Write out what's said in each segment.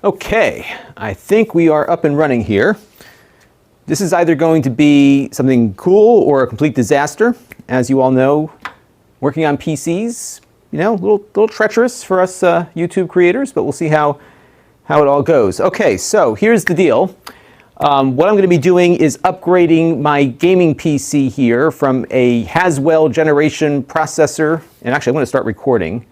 Okay, I think we are up and running here. This is either going to be something cool or a complete disaster. As you all know, working on PCs, you know, a little treacherous for us YouTube creators, but we'll see how it all goes. Okay, so here's the deal. What I'm going to be doing is upgrading my gaming PC here from a Haswell generation processor. And actually, I'm going to start recording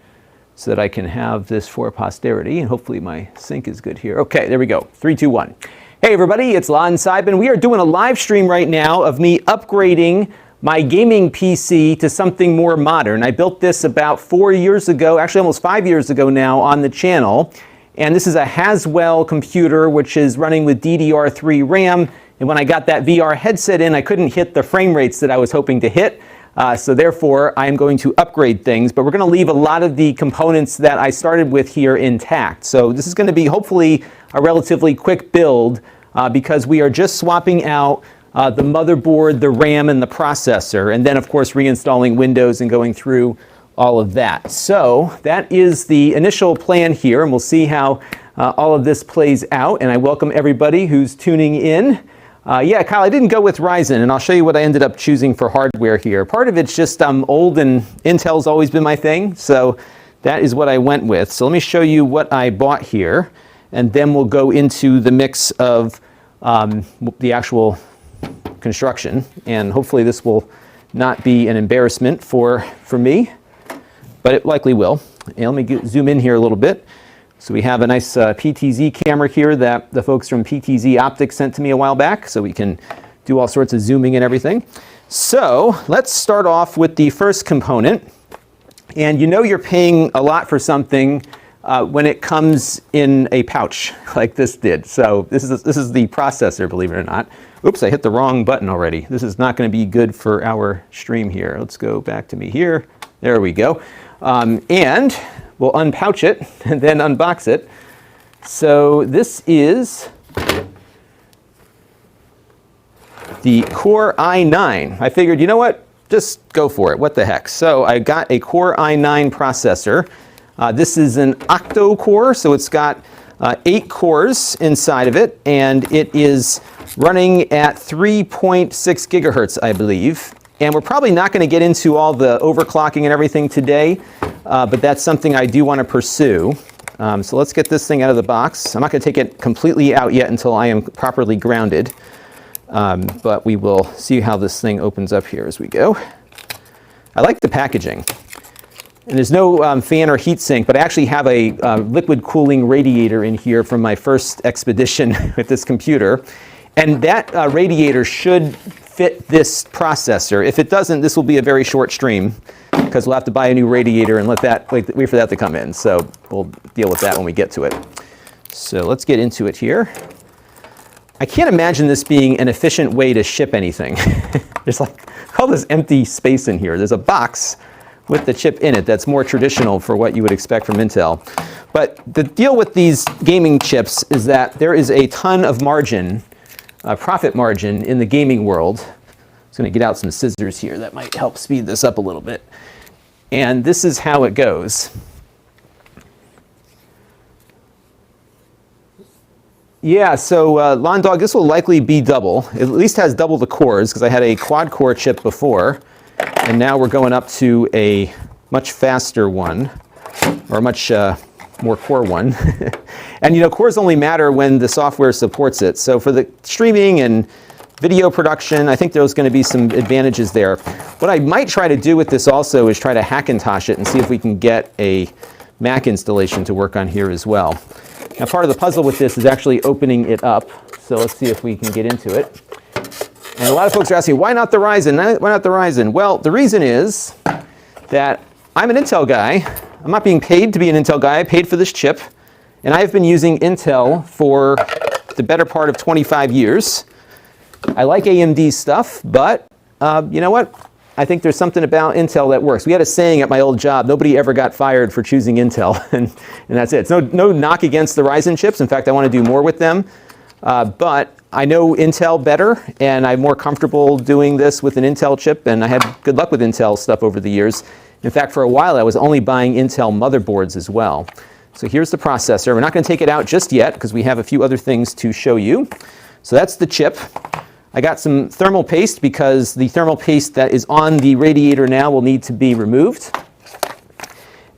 so that I can have this for posterity. And hopefully my sync is good here. Okay, there we go. 3, 2, 1. Hey everybody, it's Lon.TV, and we are doing a live stream right now of me upgrading my gaming PC to something more modern. I built this about 4 years ago, actually almost 5 years ago now on the channel. And this is a Haswell computer, which is running with DDR3 RAM. And when I got that VR headset in, I couldn't hit the frame rates that I was hoping to hit. So therefore, I'm going to upgrade things. But we're going to leave a lot of the components that I started with here intact. So this is going to be hopefully a relatively quick build because we are just swapping out the motherboard, the RAM, and the processor. And then, of course, reinstalling Windows and going through all of that. So that is the initial plan here, and we'll see how all of this plays out. And I welcome everybody who's tuning in. Yeah, Kyle, I didn't go with Ryzen, and I'll show you what I ended up choosing for hardware here. Part of it's just I'm old and Intel's always been my thing, so that is what I went with. So let me show you what I bought here, and then we'll go into the mix of the actual construction. And hopefully this will not be an embarrassment for me, but it likely will. And let me zoom in here a little bit. So we have a nice PTZ camera here that the folks from PTZ Optics sent to me a while back, so we can do all sorts of zooming and everything. So let's start off with the first component. And you know you're paying a lot for something when it comes in a pouch like this did. So this is the processor, believe it or not. Oops, I hit the wrong button already. This is not going to be good for our stream here. Let's go back to me here. There we go. And we'll unpouch it and then unbox it. So this is the Core i9. I figured, you know what? Just go for it. What the heck? So I got a Core i9 processor. This is an octo-core, so it's got 8 cores inside of it, and it is running at 3.6 gigahertz, I believe. And we're probably not going to get into all the overclocking and everything today, but that's something I do want to pursue. So let's get this thing out of the box. I'm not going to take it completely out yet until I am properly grounded, but we will see how this thing opens up here as we go. I like the packaging. And there's no fan or heat sink, but I actually have a liquid cooling radiator in here from my first expedition with this computer. And that radiator should fit this processor. If it doesn't, this will be a very short stream because we'll have to buy a new radiator and wait for that to come in. So we'll deal with that when we get to it. So let's get into it here. I can't imagine this being an efficient way to ship anything. There's like all this empty space in here. There's a box with the chip in it that's more traditional for what you would expect from Intel. But the deal with these gaming chips is that there is a ton of margin, profit margin in the gaming world. I'm just going to get out some scissors here that might help speed this up a little bit. And this is how it goes. Yeah, so Lon.Dog, this will likely be double. It at least has double the cores because I had a quad core chip before. And now we're going up to a much faster one, or a much more core one. And you know, cores only matter when the software supports it. So for the streaming and video production, I think there's going to be some advantages there. What I might try to do with this also is try to Hackintosh it and see if we can get a Mac installation to work on here as well. Now part of the puzzle with this is actually opening it up. So let's see if we can get into it. And a lot of folks are asking, why not the Ryzen? Why not the Ryzen? Well, the reason is that I'm an Intel guy. I'm not being paid to be an Intel guy. I paid for this chip. And I've been using Intel for the better part of 25 years. I like AMD stuff, but you know what? I think there's something about Intel that works. We had a saying at my old job, nobody ever got fired for choosing Intel, and that's it. It's no knock against the Ryzen chips. In fact, I want to do more with them. But I know Intel better, and I'm more comfortable doing this with an Intel chip, and I had good luck with Intel stuff over the years. In fact, for a while, I was only buying Intel motherboards as well. So here's the processor. We're not going to take it out just yet because we have a few other things to show you. So that's the chip. I got some thermal paste because the thermal paste that is on the radiator now will need to be removed.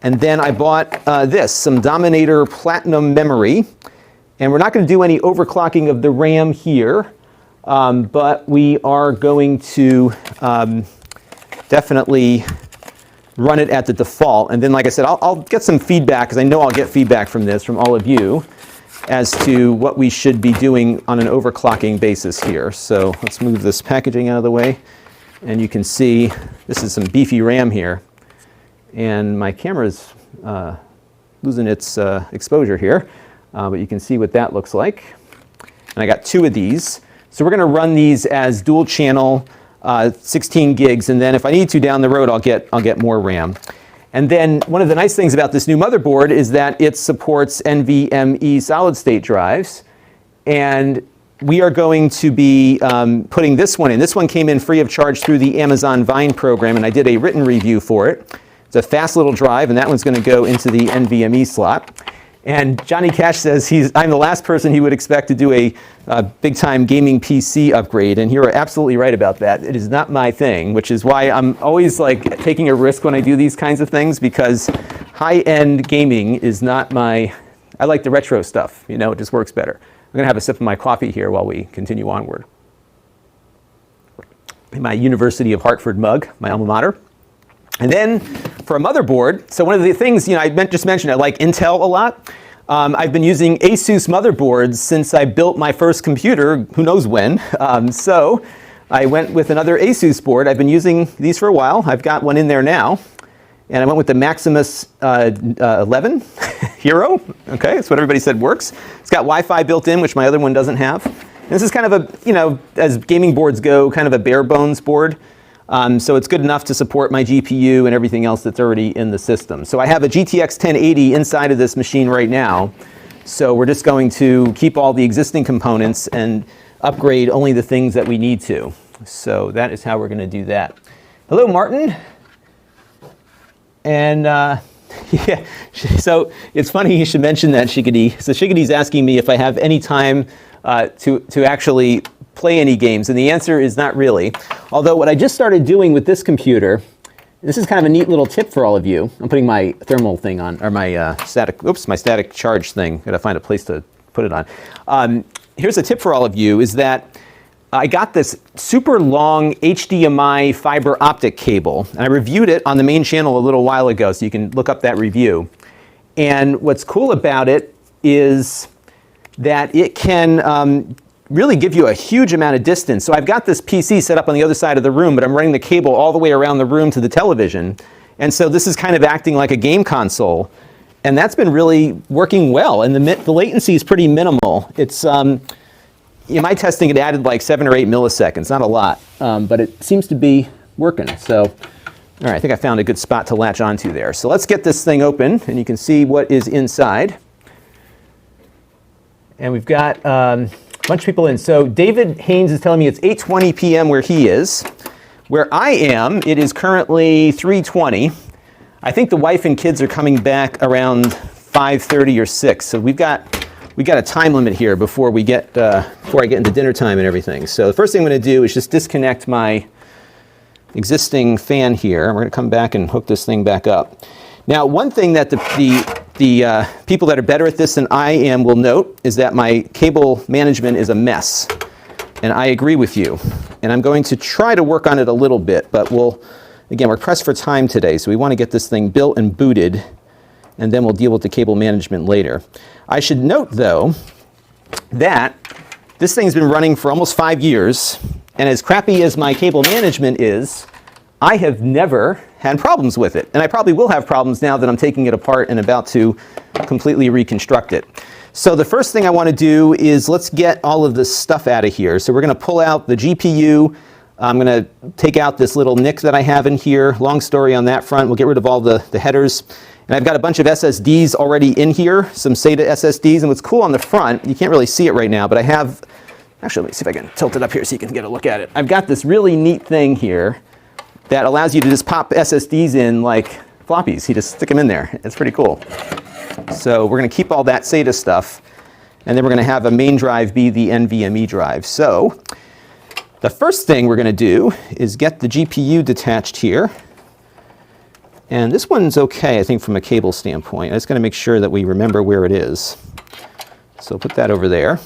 And then I bought some Dominator Platinum memory. And we're not going to do any overclocking of the RAM here, but we are going to definitely run it at the default. And then, like I said, I'll get some feedback, because I know I'll get feedback from this, from all of you, as to what we should be doing on an overclocking basis here. So let's move this packaging out of the way. And you can see this is some beefy RAM here. And my camera's losing its exposure here. But you can see what that looks like. And I got 2 of these. So we're going to run these as dual channel 16 gigs, and then if I need to down the road, I'll get more RAM. And then one of the nice things about this new motherboard is that it supports NVMe solid state drives, and we are going to be putting this one in. This one came in free of charge through the Amazon Vine program, and I did a written review for it. It's a fast little drive, and that one's going to go into the NVMe slot. And Johnny Cash says I'm the last person he would expect to do a big-time gaming PC upgrade, and you're absolutely right about that. It is not my thing, which is why I'm always like taking a risk when I do these kinds of things, because high-end gaming is not my. I like the retro stuff. You know, it just works better. I'm going to have a sip of my coffee here while we continue onward. In my University of Hartford mug, my alma mater. And then for a motherboard, so one of the things, I just mentioned I like Intel a lot. I've been using Asus motherboards since I built my first computer, who knows when. So I went with another Asus board. I've been using these for a while. I've got one in there now. And I went with the Maximus 11 Hero. Okay, that's what everybody said works. It's got Wi-Fi built in, which my other one doesn't have. And this is kind of a, as gaming boards go, kind of a bare bones board. So it's good enough to support my GPU and everything else that's already in the system. So I have a GTX 1080 inside of this machine right now. So we're just going to keep all the existing components and upgrade only the things that we need to. So that is how we're going to do that. Hello, Martin. And yeah, so it's funny you should mention that, Shiggity. So Shiggity's asking me if I have any time to actually play any games, and the answer is not really. Although what I just started doing with this computer, this is kind of a neat little tip for all of you. I'm putting my thermal thing on, or my static charge thing. Gotta find a place to put it on. Here's a tip for all of you, is that I got this super long HDMI fiber optic cable, and I reviewed it on the main channel a little while ago, so you can look up that review. And what's cool about it is that it can really give you a huge amount of distance. So I've got this PC set up on the other side of the room, but I'm running the cable all the way around the room to the television. And so this is kind of acting like a game console. And that's been really working well. And the latency is pretty minimal. It's, in my testing, it added like 7 or 8 milliseconds, not a lot, but it seems to be working. So, all right, I think I found a good spot to latch onto there. So let's get this thing open, and you can see what is inside. And we've got a bunch of people in. So David Haynes is telling me it's 8:20 p.m. where he is. Where I am, it is currently 3:20. I think the wife and kids are coming back around 5:30 or 6. So we got a time limit here before I get into dinner time and everything. So the first thing I'm going to do is just disconnect my existing fan here. We're going to come back and hook this thing back up. Now, one thing that the people that are better at this than I am will note is that my cable management is a mess. And I agree with you. And I'm going to try to work on it a little bit, but we're pressed for time today, so we want to get this thing built and booted, and then we'll deal with the cable management later. I should note, though, that this thing's been running for almost 5 years, and as crappy as my cable management is, I have never had problems with it. And I probably will have problems now that I'm taking it apart and about to completely reconstruct it. So the first thing I want to do is let's get all of this stuff out of here. So we're going to pull out the GPU. I'm going to take out this little NIC that I have in here. Long story on that front. We'll get rid of all the headers. And I've got a bunch of SSDs already in here, some SATA SSDs. And what's cool on the front, you can't really see it right now, but I have, actually, let me see if I can tilt it up here so you can get a look at it. I've got this really neat thing here that allows you to just pop SSDs in like floppies. You just stick them in there. It's pretty cool. So we're going to keep all that SATA stuff, and then we're going to have a main drive be the NVMe drive. So the first thing we're going to do is get the GPU detached here. And this one's okay, I think, from a cable standpoint. I just got to make sure that we remember where it is. So put that over there.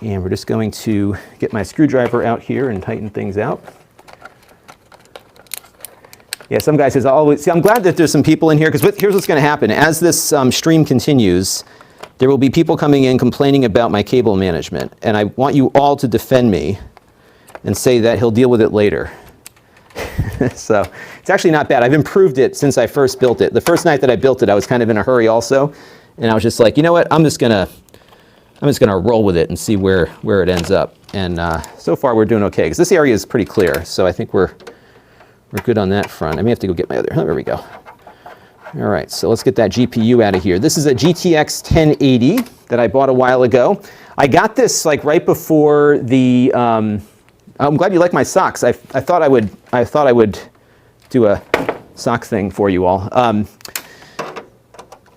And we're just going to get my screwdriver out here and tighten things out. Yeah, some guy says, see, I'm glad that there's some people in here, because here's what's going to happen. As this stream continues, there will be people coming in complaining about my cable management. And I want you all to defend me and say that he'll deal with it later. So it's actually not bad. I've improved it since I first built it. The first night that I built it, I was kind of in a hurry also. And I was just like, you know what, I'm just gonna roll with it and see where it ends up. And so far we're doing okay, because this area is pretty clear. So I think we're good on that front. I may have to go get my other, there we go. All right, so let's get that GPU out of here. This is a GTX 1080 that I bought a while ago. I got this like right before the, I'm glad you like my socks. I thought I would do a sock thing for you all.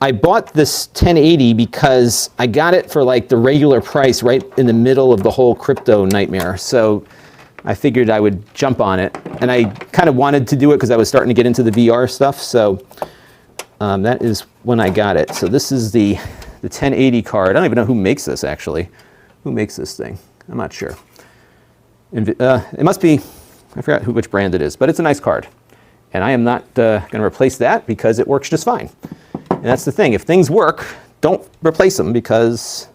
I bought this 1080 because I got it for like the regular price right in the middle of the whole crypto nightmare. So I figured I would jump on it. And I kind of wanted to do it because I was starting to get into the VR stuff. So that is when I got it. So this is the 1080 card. I don't even know who makes this, actually. Who makes this thing? I'm not sure. It must be, I forgot which brand it is, but it's a nice card. And I am not going to replace that because it works just fine. And that's the thing. If things work, don't replace them because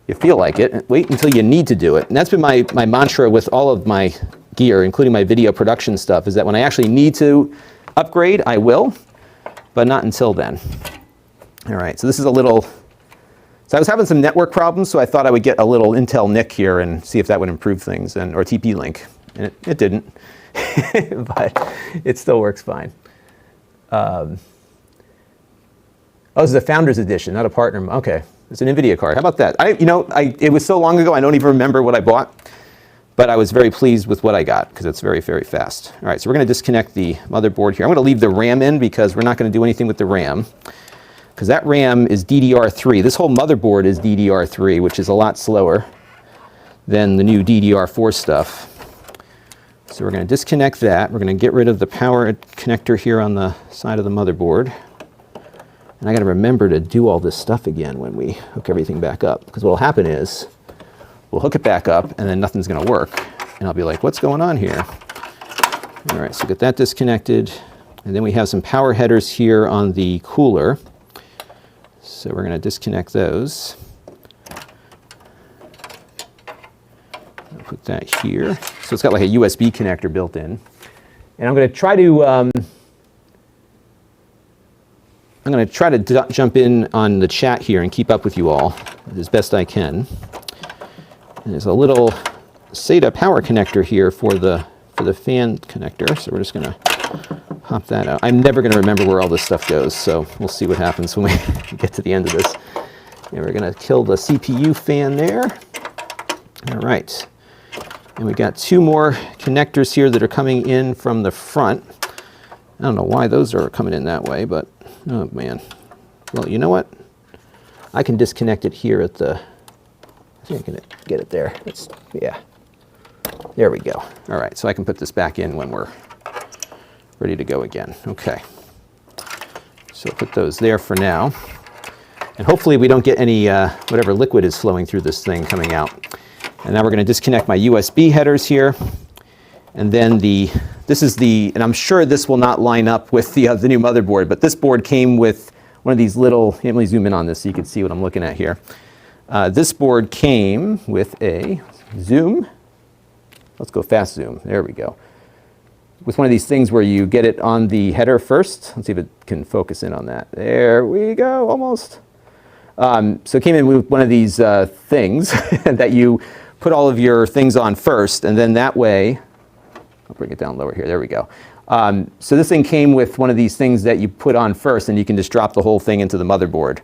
you feel like it. Wait until you need to do it. And that's been my mantra with all of my gear, including my video production stuff, is that when I actually need to upgrade, I will, but not until then. All right, so this is a little, so I was having some network problems, so I thought I would get a little Intel NIC here and see if that would improve things, or TP-Link, and it didn't, but it still works fine. Oh, this is a Founders Edition, not a Partner. Okay, it's an NVIDIA card. How about that? It was so long ago, I don't even remember what I bought, but I was very pleased with what I got because it's very, very fast. All right, so we're going to disconnect the motherboard here. I'm going to leave the RAM in because we're not going to do anything with the RAM, because that RAM is DDR3. This whole motherboard is DDR3, which is a lot slower than the new DDR4 stuff. So we're going to disconnect that. We're going to get rid of the power connector here on the side of the motherboard. And I got to remember to do all this stuff again when we hook everything back up, because what will happen is we'll hook it back up and then nothing's going to work. And I'll be like, what's going on here? All right, so get that disconnected. And then we have some power headers here on the cooler. So we're going to disconnect those. I'll put that here. So it's got like a USB connector built in. And I'm going to try to jump in on the chat here and keep up with you all as best I can. And there's a little SATA power connector here for the fan connector. So we're just going to pop that out. I'm never going to remember where all this stuff goes, so we'll see what happens when we get to the end of this. And we're going to kill the CPU fan there. All right. And we got two more connectors here that are coming in from the front. I don't know why those are coming in that way, but oh man. Well, you know what? I can disconnect it here at the, I think I can get it there. Yeah. There we go. All right, so I can put this back in when we're ready to go again. Okay. So put those there for now. And hopefully we don't get any, whatever liquid is flowing through this thing coming out. And now we're going to disconnect my USB headers here. And then and I'm sure this will not line up with the new motherboard, but this board came with one of these little, let me zoom in on this so you can see what I'm looking at here. This board came with a zoom. Let's go fast zoom. There we go. With one of these things where you get it on the header first. Let's see if it can focus in on that. There we go, almost. So it came in with one of these things that you put all of your things on first, and then that way, I'll bring it down lower here, there we go. So this thing came with one of these things that you put on first, and you can just drop the whole thing into the motherboard.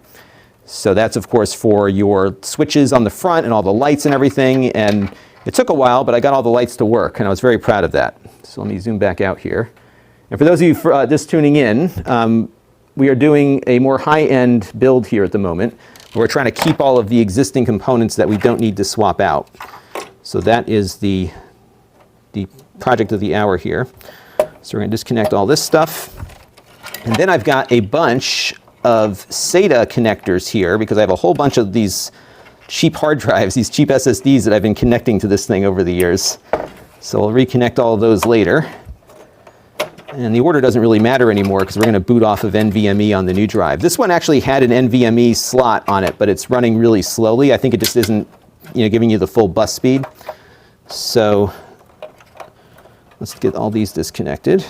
So that's, of course, for your switches on the front and all the lights and everything. And it took a while, but I got all the lights to work, and I was very proud of that. So let me zoom back out here. And for those of you just tuning in, we are doing a more high-end build here at the moment. We're trying to keep all of the existing components that we don't need to swap out. So that is the project of the hour here. So we're going to disconnect all this stuff. And then I've got a bunch of SATA connectors here because I have a whole bunch of these cheap hard drives, these cheap SSDs that I've been connecting to this thing over the years. So I'll reconnect all of those later. And the order doesn't really matter anymore because we're going to boot off of NVMe on the new drive. This one actually had an NVMe slot on it, but it's running really slowly. I think it just isn't, giving you the full bus speed. So let's get all these disconnected.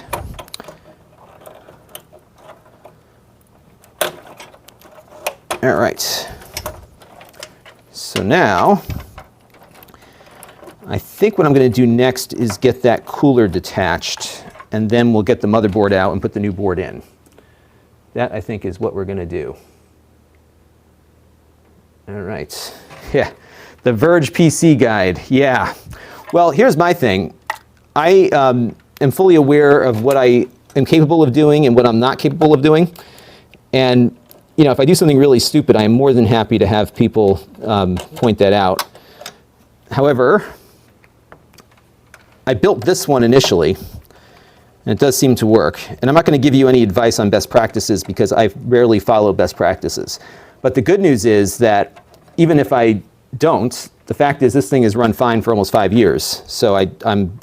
All right. So now, I think what I'm going to do next is get that cooler detached, and then we'll get the motherboard out and put the new board in. That, I think, is what we're going to do. All right. Yeah. The Verge PC guide. Yeah. Well, here's my thing. I am fully aware of what I am capable of doing and what I'm not capable of doing. And, if I do something really stupid, I am more than happy to have people point that out. However, I built this one initially, and it does seem to work. And I'm not going to give you any advice on best practices because I rarely follow best practices. But the good news is that even if I don't, the fact is this thing has run fine for almost 5 years. So I'm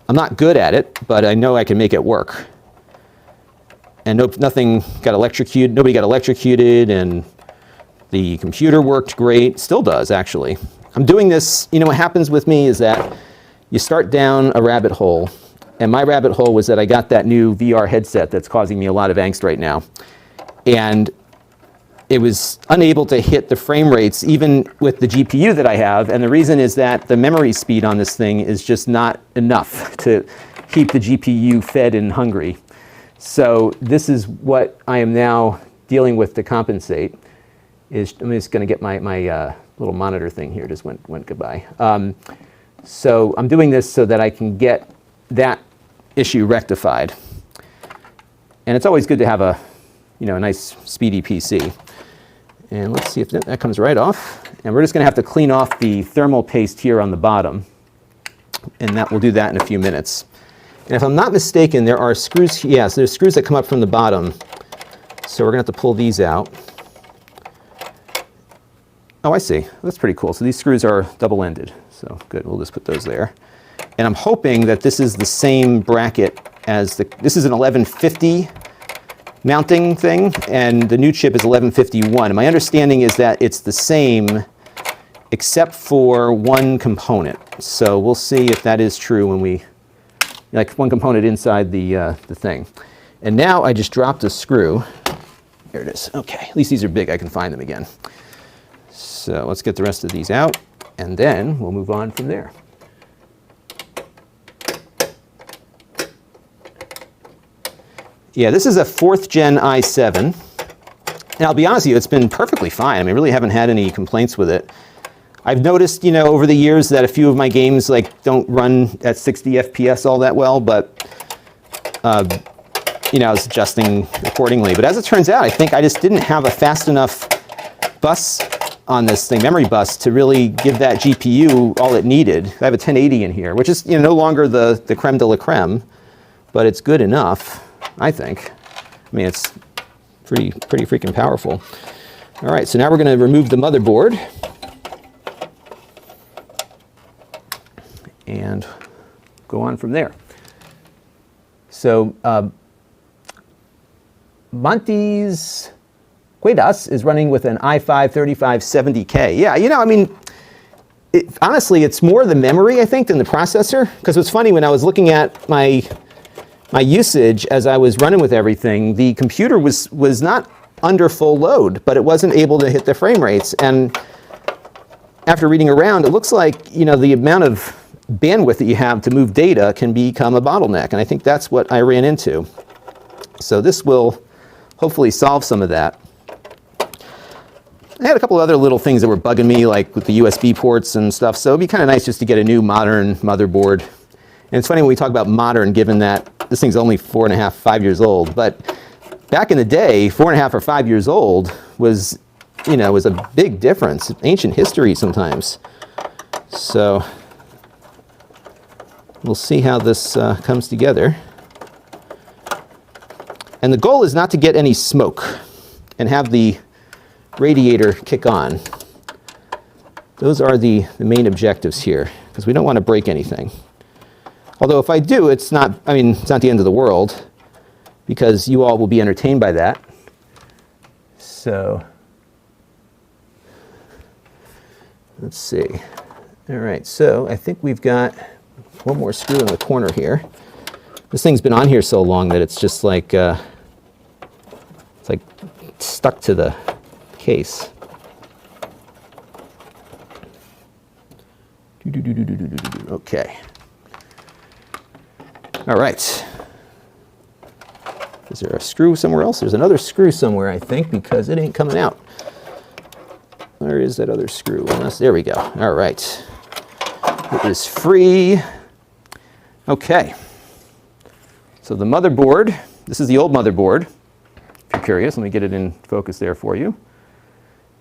not good at it, but I know I can make it work. And nothing got electrocuted, nobody got electrocuted, and the computer worked great, still does actually. I'm doing this, what happens with me is that you start down a rabbit hole, and my rabbit hole was that I got that new VR headset that's causing me a lot of angst right now. And it was unable to hit the frame rates even with the GPU that I have, and the reason is that the memory speed on this thing is just not enough to keep the GPU fed and hungry. So this is what I am now dealing with to compensate. I'm just going to get my little monitor thing here, just went goodbye. So I'm doing this so that I can get that issue rectified. And it's always good to have a nice speedy PC. And let's see if that comes right off. And we're just going to have to clean off the thermal paste here on the bottom. And we'll do that in a few minutes. And if I'm not mistaken, there are screws, so there's screws that come up from the bottom. So we're going to have to pull these out. Oh, I see. That's pretty cool. So these screws are double-ended. So good, we'll just put those there. And I'm hoping that this is the same bracket as this is an 1150 mounting thing, and the new chip is 1151. And my understanding is that it's the same except for one component. So we'll see if that is true when we, like one component inside the thing. And now I just dropped a screw. Here it is. Okay, at least these are big. I can find them again. So let's get the rest of these out, and then we'll move on from there. Yeah, this is a 4th gen i7. And I'll be honest with you, it's been perfectly fine. I mean, I really haven't had any complaints with it. I've noticed, over the years that a few of my games don't run at 60 FPS all that well, but I was adjusting accordingly. But as it turns out, I think I just didn't have a fast enough bus on this thing, memory bus, to really give that GPU all it needed. I have a 1080 in here, which is no longer the creme de la creme, but it's good enough, I think. I mean, it's pretty freaking powerful. All right, so now we're going to remove the motherboard. And go on from there. So Monty's Quedas is running with an i5 3570K. Yeah, I mean, honestly, it's more the memory, I think, than the processor. Because what's funny, when I was looking at my usage as I was running with everything, the computer was not under full load, but it wasn't able to hit the frame rates. And after reading around, it looks like, the amount of bandwidth that you have to move data can become a bottleneck, and I think that's what I ran into. So this will hopefully solve some of that. I had a couple of other little things that were bugging me, like with the USB ports and stuff, so it'd be kind of nice just to get a new modern motherboard. And it's funny when we talk about modern, given that this thing's only 4.5, 5 years old, but back in the day, 4.5 or 5 years old was, was a big difference. Ancient history sometimes. So we'll see how this comes together. And the goal is not to get any smoke and have the radiator kick on. Those are the main objectives here, because we don't want to break anything. Although if I do, it's not the end of the world, because you all will be entertained by that. So, let's see. All right, so I think we've got one more screw in the corner here. This thing's been on here so long that it's just like, it's like stuck to the case. Okay. All right. Is there a screw somewhere else? There's another screw somewhere, I think, because it ain't coming out. Where is that other screw? There we go. All right. It is free. Okay. So the motherboard, this is the old motherboard. If you're curious, let me get it in focus there for you.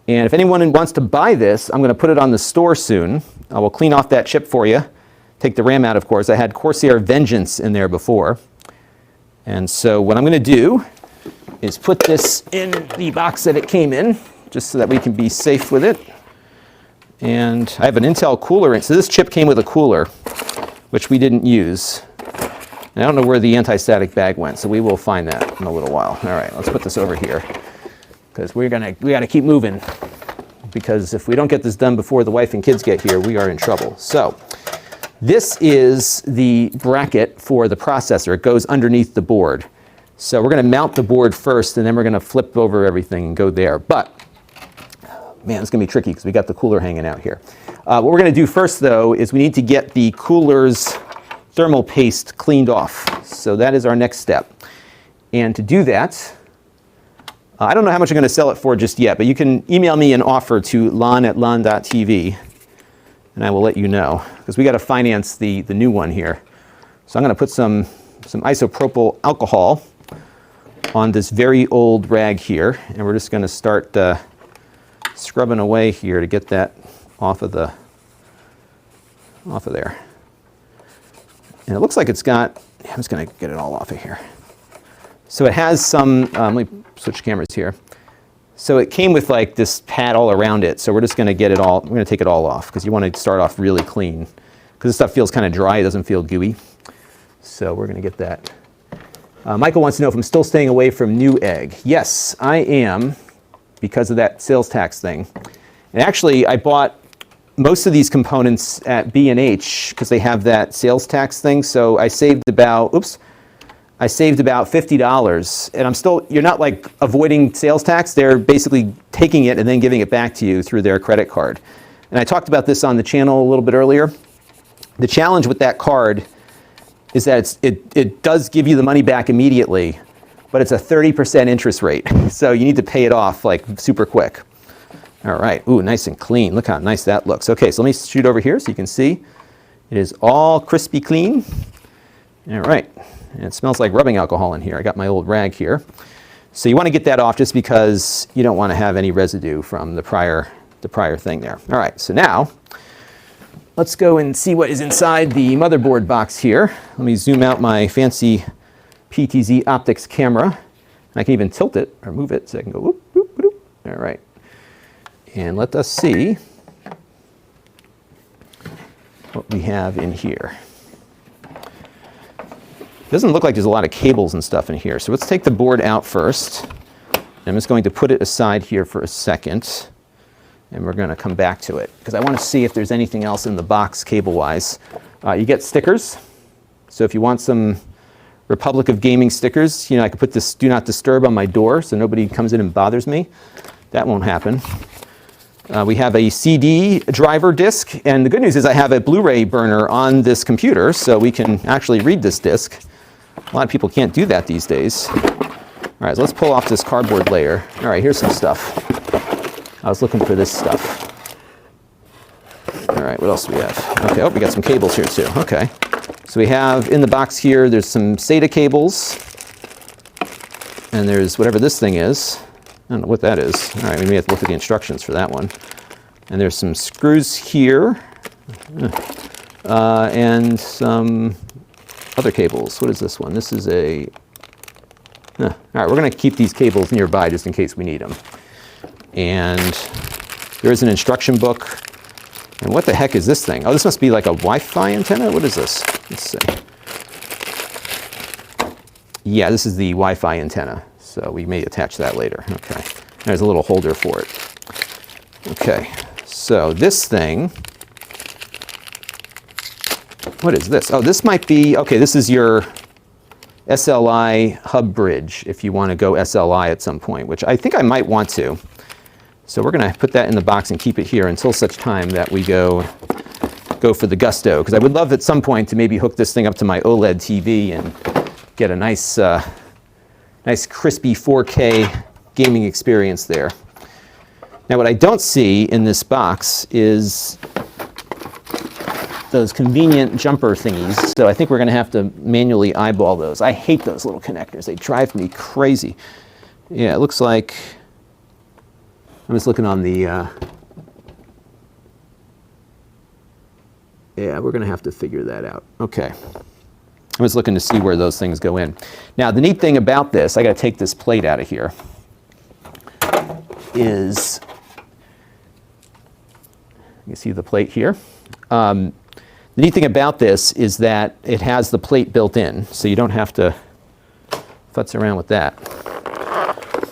And if anyone wants to buy this, I'm going to put it on the store soon. I will clean off that chip for you. Take the RAM out, of course. I had Corsair Vengeance in there before. And so what I'm going to do is put this in the box that it came in, just so that we can be safe with it. And I have an Intel cooler in. So this chip came with a cooler, which we didn't use. And I don't know where the anti-static bag went, so we will find that in a little while. All right, let's put this over here, because we got to keep moving. Because if we don't get this done before the wife and kids get here, we are in trouble. So this is the bracket for the processor. It goes underneath the board. So we're going to mount the board first, and then we're going to flip over everything and go there. But, man, it's going to be tricky because we got the cooler hanging out here. What we're going to do first, though, is we need to get the cooler's thermal paste cleaned off. So that is our next step. And to do that, I don't know how much I'm going to sell it for just yet, but you can email me an offer to Lon@Lon.TV, and I will let you know, because we got to finance the new one here. So I'm going to put some isopropyl alcohol on this very old rag here, and we're just going to start scrubbing away here to get that off of there. And it looks like it's got, I'm just going to get it all off of here. So it has some, let me switch cameras here. So it came with like this pad all around it. So we're just going to get it all, we're going to take it all off, because you want to start off really clean. Because this stuff feels kind of dry, it doesn't feel gooey. So we're going to get that. Michael wants to know if I'm still staying away from Newegg. Yes, I am, because of that sales tax thing. And actually, I bought most of these components at B&H because they have that sales tax thing. So I saved about, $50, and I'm still, you're not like avoiding sales tax, they're basically taking it and then giving it back to you through their credit card. And I talked about this on the channel a little bit earlier. The challenge with that card is that it does give you the money back immediately, but it's a 30% interest rate. So you need to pay it off like super quick. All right, ooh, nice and clean. Look how nice that looks. Okay, so let me shoot over here so you can see. It is all crispy clean. All right. And it smells like rubbing alcohol in here. I got my old rag here. So you want to get that off just because you don't want to have any residue from the prior thing there. All right, so now let's go and see what is inside the motherboard box here. Let me zoom out my fancy PTZ optics camera. And I can even tilt it or move it so I can go whoop, whoop, whoop. All right. And let us see what we have in here. Doesn't look like there's a lot of cables and stuff in here. So let's take the board out first. I'm just going to put it aside here for a second. And we're going to come back to it, because I want to see if there's anything else in the box cable-wise. You get stickers. So if you want some Republic of Gaming stickers, I could put this Do Not Disturb on my door so nobody comes in and bothers me. That won't happen. We have a CD driver disc. And the good news is I have a Blu-ray burner on this computer, so we can actually read this disc. A lot of people can't do that these days. All right, so let's pull off this cardboard layer. All right, here's some stuff. I was looking for this stuff. All right, what else do we have? Okay, oh, we got some cables here too. Okay. So we have in the box here, there's some SATA cables. And there's whatever this thing is. I don't know what that is. All right, we may have to look at the instructions for that one. And there's some screws here. And some other cables. What is this one? This is a... all right, we're going to keep these cables nearby just in case we need them. And there is an instruction book. And what the heck is this thing? Oh, this must be like a Wi-Fi antenna? What is this? Let's see. Yeah, this is the Wi-Fi antenna. So we may attach that later. Okay. There's a little holder for it. Okay. So this thing... What is this? Oh, this might be... Okay, this is your SLI hub bridge if you want to go SLI at some point, which I think I might want to. So we're going to put that in the box and keep it here until such time that we go for the gusto. Because I would love at some point to maybe hook this thing up to my OLED TV and get a nice, nice crispy 4K gaming experience there. Now what I don't see in this box is those convenient jumper thingies, so I think we're going to have to manually eyeball those. I hate those little connectors. They drive me crazy. Yeah, it looks like... I'm just looking on the... yeah, we're going to have to figure that out. Okay. I'm just looking to see where those things go in. Now, the neat thing about this, I got to take this plate out of here, is... You see the plate here? The neat thing about this is that it has the plate built in, so you don't have to futz around with that.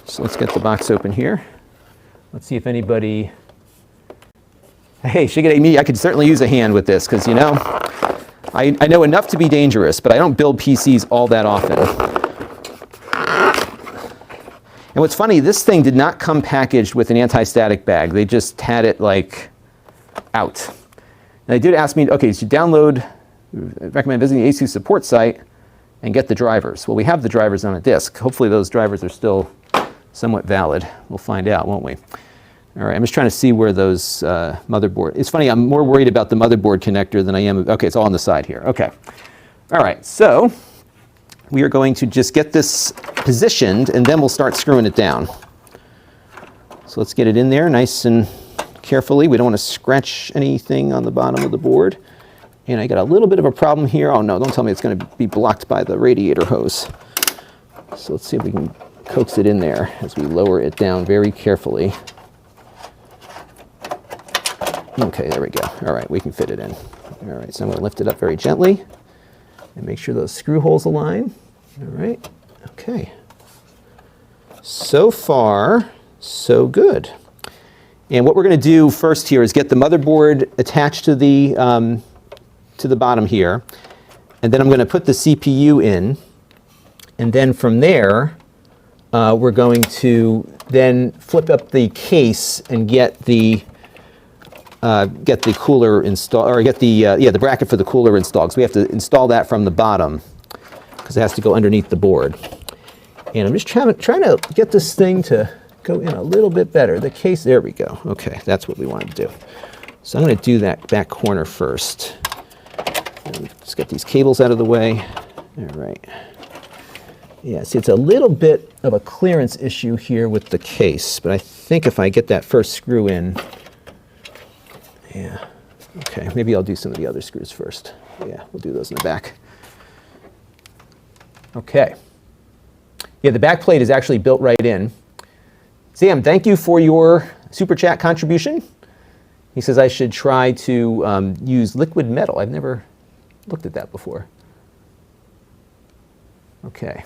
So let's get the box open here. Let's see if anybody... Hey, Shigure me, I could certainly use a hand with this, because, you know, I know enough to be dangerous, but I don't build PCs all that often. And what's funny, this thing did not come packaged with an anti-static bag. They just had it, like, out. And they did ask me, okay, so you download, I recommend visiting the ASUS support site and get the drivers. Well, we have the drivers on a disk. Hopefully those drivers are still somewhat valid. We'll find out, won't we? All right, I'm just trying to see where those motherboard... It's funny, I'm more worried about the motherboard connector than I am... Okay, it's all on the side here. Okay. All right, so we are going to just get this positioned, and then we'll start screwing it down. So let's get it in there nice and carefully. We don't want to scratch anything on the bottom of the board. And I got a little bit of a problem here. Oh no, don't tell me it's going to be blocked by the radiator hose. So let's see if we can coax it in there as we lower it down very carefully. Okay, there we go. All right, we can fit it in. All right, so I'm going to lift it up very gently and make sure those screw holes align. All right, okay. So far, so good. And what we're going to do first here is get the motherboard attached to the bottom here. And then I'm going to put the CPU in. And then from there, we're going to then flip up the case and get the cooler installed, or get the bracket for the cooler installed. So we have to install that from the bottom because it has to go underneath the board. And I'm just trying to get this thing to go in a little bit better. The case, there we go. Okay, that's what we wanted to do. So I'm going to do that back corner first. And just get these cables out of the way. All right. Yeah, see, it's a little bit of a clearance issue here with the case, but I think if I get that first screw in, yeah, okay, maybe I'll do some of the other screws first. Yeah, we'll do those in the back. Okay. Yeah, the back plate is actually built right in. Sam, thank you for your Super Chat contribution. He says I should try to use liquid metal. I've never looked at that before. Okay.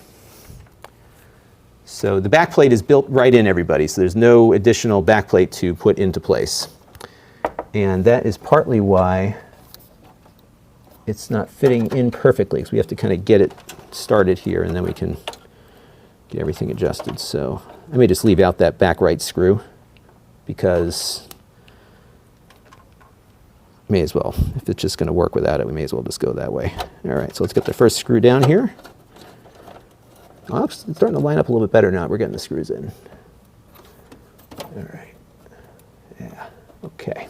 So the back plate is built right in, everybody, so there's no additional back plate to put into place. And that is partly why it's not fitting in perfectly, because we have to kind of get it started here, and then we can get everything adjusted. So I may just leave out that back right screw, because may as well. If it's just going to work without it, we may as well just go that way. All right, so let's get the first screw down here. Oh, it's starting to line up a little bit better now. We're getting the screws in. All right. Yeah, okay.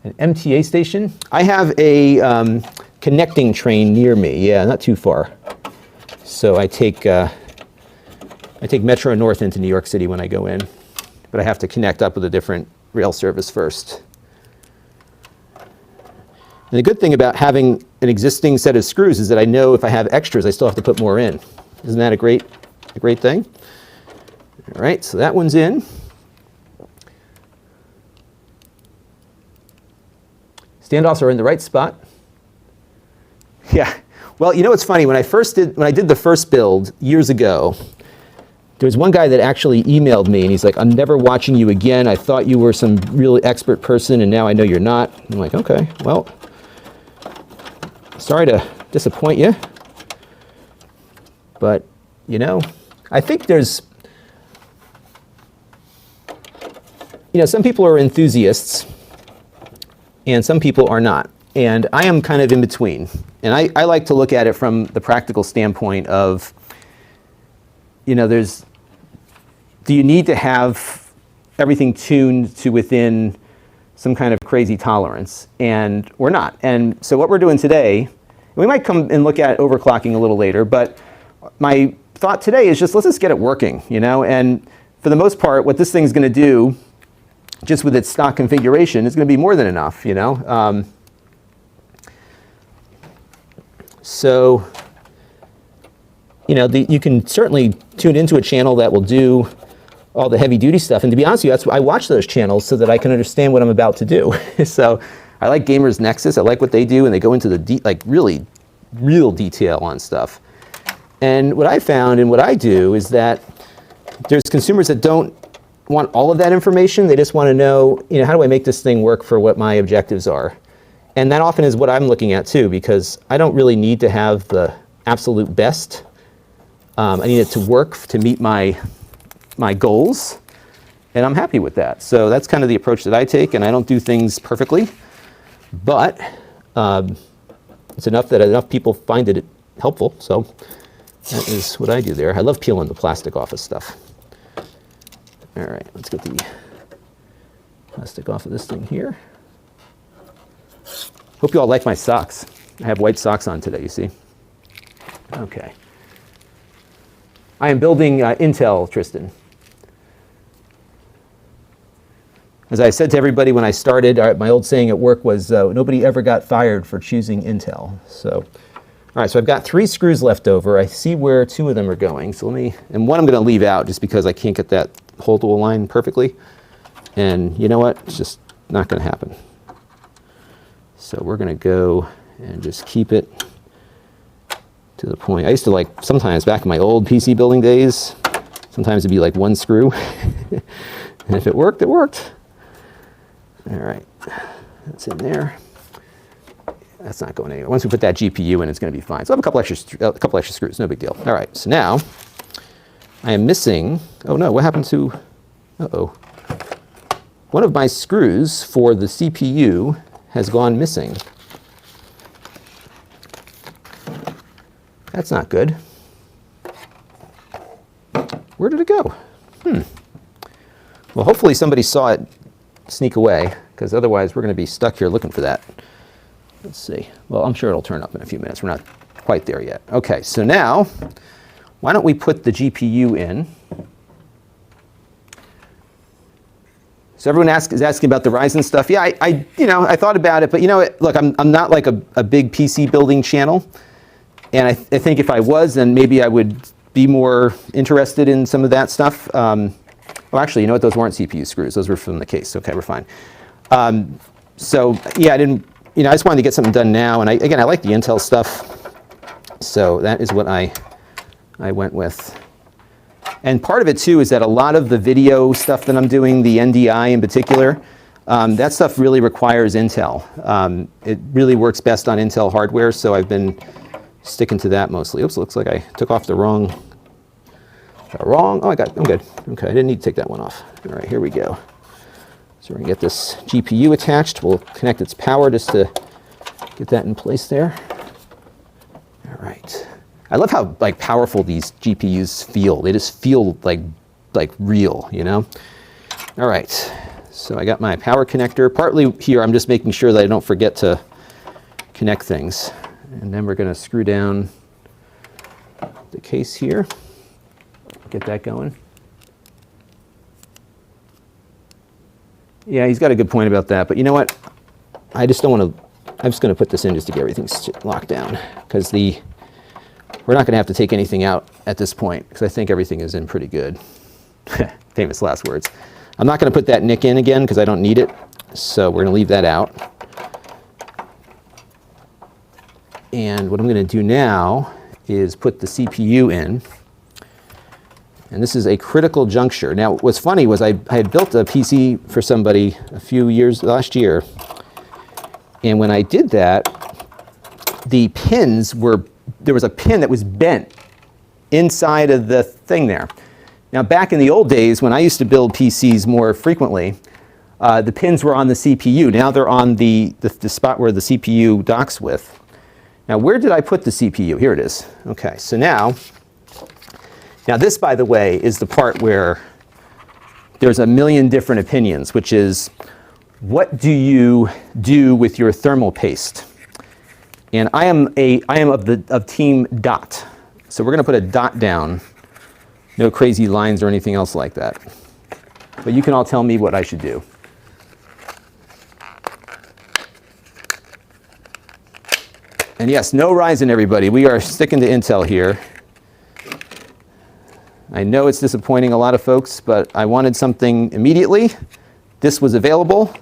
An MTA station? I have a connecting train near me. Yeah, not too far. So I take Metro North into New York City when I go in, but I have to connect up with a different rail service first. And the good thing about having an existing set of screws is that I know if I have extras, I still have to put more in. Isn't that a great thing? All right, so that one's in. Standoffs are in the right spot. Yeah. Well, you know what's funny? When I did the first build years ago, there was one guy that actually emailed me, and he's like, "I'm never watching you again. I thought you were some really expert person, and now I know you're not." I'm like, "Okay, well, sorry to disappoint you, but you know, I think there's, some people are enthusiasts." And some people are not. And I am kind of in between. And I like to look at it from the practical standpoint of, do you need to have everything tuned to within some kind of crazy tolerance, or not? And so what we're doing today, we might come and look at overclocking a little later, but my thought today is let's just get it working, And for the most part, what this thing's going to do, just with its stock configuration, is going to be more than enough, So, you can certainly tune into a channel that will do all the heavy-duty stuff. And to be honest with you, I watch those channels so that I can understand what I'm about to do. So I like Gamers Nexus. I like what they do, and they go into the really real detail on stuff. And what I found and what I do is that there's consumers that don't want all of that information. They just want to know, how do I make this thing work for what my objectives are? And that often is what I'm looking at too, because I don't really need to have the absolute best. I need it to work to meet my goals, and I'm happy with that. So that's kind of the approach that I take, and I don't do things perfectly, but it's enough that enough people find it helpful. So that is what I do there. I love peeling the plastic off of stuff. All right, let's get the plastic off of this thing here. Hope you all like my socks. I have white socks on today, you see. Okay. I am building Intel, Tristan. As I said to everybody when I started, my old saying at work was, nobody ever got fired for choosing Intel. So, all right, so I've got 3 screws left over. I see where 2 of them are going. So and one I'm going to leave out just because I can't get that hole to align perfectly. And you know what? It's just not going to happen. So we're going to go and just keep it to the point. I used to sometimes back in my old PC building days, sometimes it'd be like 1 screw. And if it worked, it worked. All right, that's in there. That's not going anywhere. Once we put that GPU in, it's going to be fine. So I have a couple extra screws, no big deal. All right, so now I am missing, oh no, what happened to, one of my screws for the CPU has gone missing. That's not good. Where did it go? Well, hopefully somebody saw it sneak away, because otherwise we're going to be stuck here looking for that. Let's see. Well, I'm sure it'll turn up in a few minutes. We're not quite there yet. Okay, so now, why don't we put the GPU in? So everyone is asking about the Ryzen stuff. Yeah, I thought about it, but look, I'm not like a big PC building channel, and I think if I was, then maybe I would be more interested in some of that stuff. Well, actually, you know what? Those weren't CPU screws. Those were from the case. Okay, we're fine. So yeah, I didn't. I just wanted to get something done now, and again, I like the Intel stuff, so that is what I went with. And part of it too is that a lot of the video stuff that I'm doing, the NDI in particular, that stuff really requires Intel. It really works best on Intel hardware, so I've been sticking to that mostly. Oops, looks like I took off the wrong. Oh, I'm good. Okay, I didn't need to take that one off. All right, here we go. So we're gonna get this GPU attached. We'll connect its power just to get that in place there. All right. I love how powerful these GPUs feel. They just feel like real, All right. So I got my power connector. Partly here, I'm just making sure that I don't forget to connect things. And then we're going to screw down the case here. Get that going. Yeah, he's got a good point about that. But you know what? I just don't want to. I'm just going to put this in just to get everything locked down, because we're not going to have to take anything out at this point, because I think everything is in pretty good. Famous last words. I'm not going to put that nick in again because I don't need it, so we're going to leave that out. And what I'm going to do now is put the CPU in. And this is a critical juncture. Now, what's funny was I had built a PC for somebody a few years, last year. And when I did that, the pins were, there was a pin that was bent inside of the thing there. Now, back in the old days, when I used to build PCs more frequently, the pins were on the CPU. Now they're on the spot where the CPU docks with. Now, where did I put the CPU? Here it is. Okay, so now this, by the way, is the part where there's a million different opinions, which is, what do you do with your thermal paste? And I am of team dot. So we're going to put a dot down. No crazy lines or anything else like that. But you can all tell me what I should do. And yes, no Ryzen, everybody. We are sticking to Intel here. I know it's disappointing a lot of folks, but I wanted something immediately. This was available,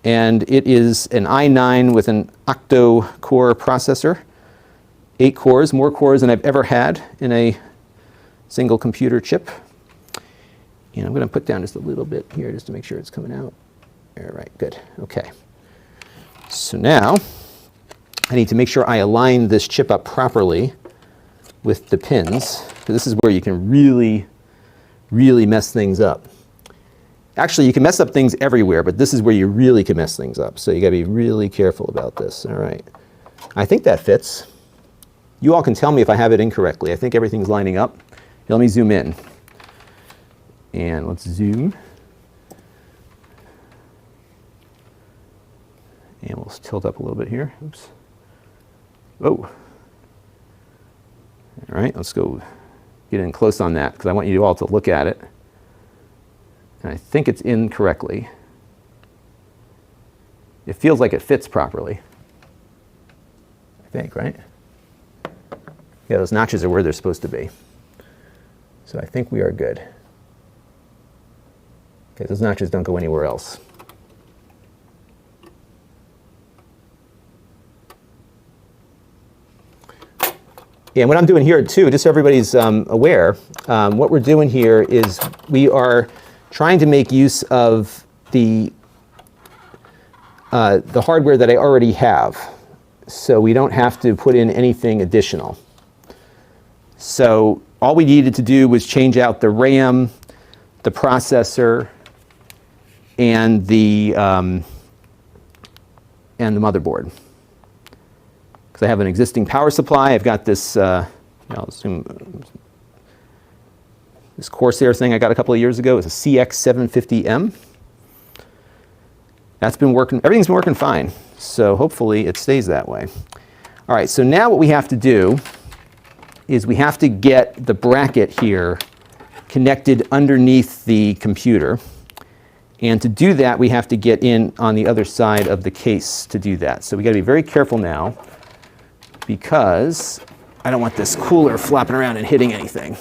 and it is an i9 with an octo-core processor. 8 cores, more cores than I've ever had in a single computer chip. And I'm going to put down just a little bit here just to make sure it's coming out. All right, good. Okay. So now I need to make sure I align this chip up properly with the pins. This is where you can really, really mess things up. Actually, you can mess up things everywhere, but this is where you really can mess things up. So you got to be really careful about this. All right. I think that fits. You all can tell me if I have it incorrectly. I think everything's lining up. Here, let me zoom in. And let's zoom. And we'll tilt up a little bit here. Oops. Whoa. All right, let's go get in close on that, because I want you all to look at it. And I think it's in correctly. It feels like it fits properly. I think, right? Yeah, those notches are where they're supposed to be. So I think we are good. Okay, those notches don't go anywhere else. Yeah, and what I'm doing here too, just so everybody's aware, what we're doing here is we are trying to make use of the hardware that I already have, so we don't have to put in anything additional. So all we needed to do was change out the RAM, the processor, and the motherboard. Because I have an existing power supply. I've got this, I'll assume, this Corsair thing I got a couple of years ago. It's a CX750M. That's been working, everything's been working fine. So hopefully it stays that way. All right, so now what we have to do is we have to get the bracket here connected underneath the computer. And to do that, we have to get in on the other side of the case to do that. So we got to be very careful now, because I don't want this cooler flopping around and hitting anything.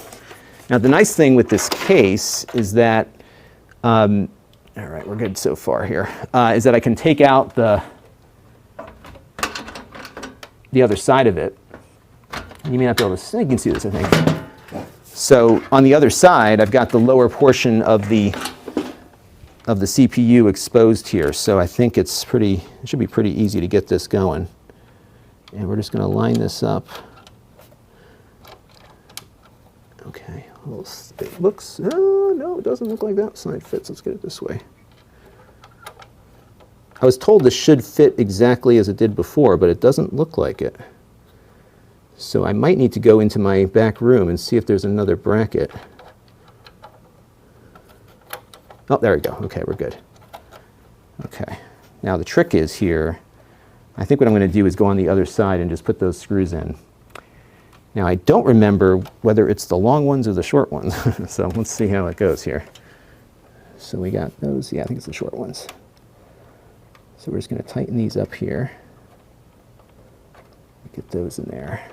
Now, the nice thing with this case is that, all right, we're good so far here, is that I can take out the other side of it. You may not be able to, you can see this, I think. So on the other side, I've got the lower portion of the CPU exposed here. So I think it should be pretty easy to get this going. And we're just going to line this up. Okay. It looks, oh, no, it doesn't look like that side fits. Let's get it this way. I was told this should fit exactly as it did before, but it doesn't look like it. So I might need to go into my back room and see if there's another bracket. Oh, there we go. Okay, we're good. Okay, now the trick is here, I think what I'm going to do is go on the other side and just put those screws in. Now I don't remember whether it's the long ones or the short ones, so let's see how it goes here. So we got those, yeah, I think it's the short ones. So we're just going to tighten these up here. Get those in there.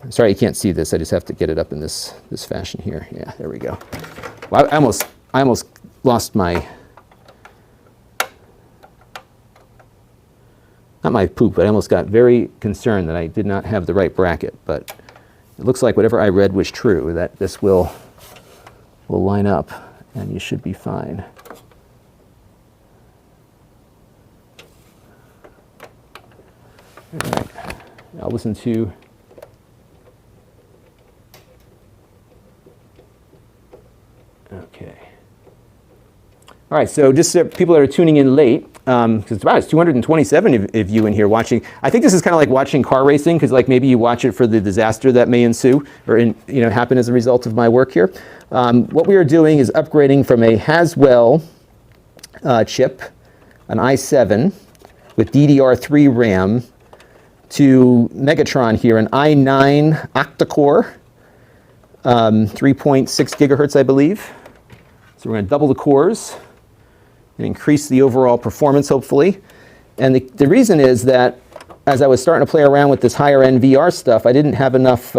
I'm sorry you can't see this, I just have to get it up in this fashion here. Yeah, there we go. Well, I almost lost my, not my poop, but I almost got very concerned that I did not have the right bracket, but it looks like whatever I read was true, that this will line up and you should be fine. All right, I'll listen to okay. All right, so just people that are tuning in late, because wow, it's 227 of you in here watching. I think this is kind of like watching car racing, because like maybe you watch it for the disaster that may ensue or happen as a result of my work here. What we are doing is upgrading from a Haswell chip, an i7 with DDR3 RAM, to Megatron here, an i9 octa-core, 3.6 gigahertz, I believe. So we're going to double the cores and increase the overall performance, hopefully. And the reason is that as I was starting to play around with this higher end VR stuff, I didn't have enough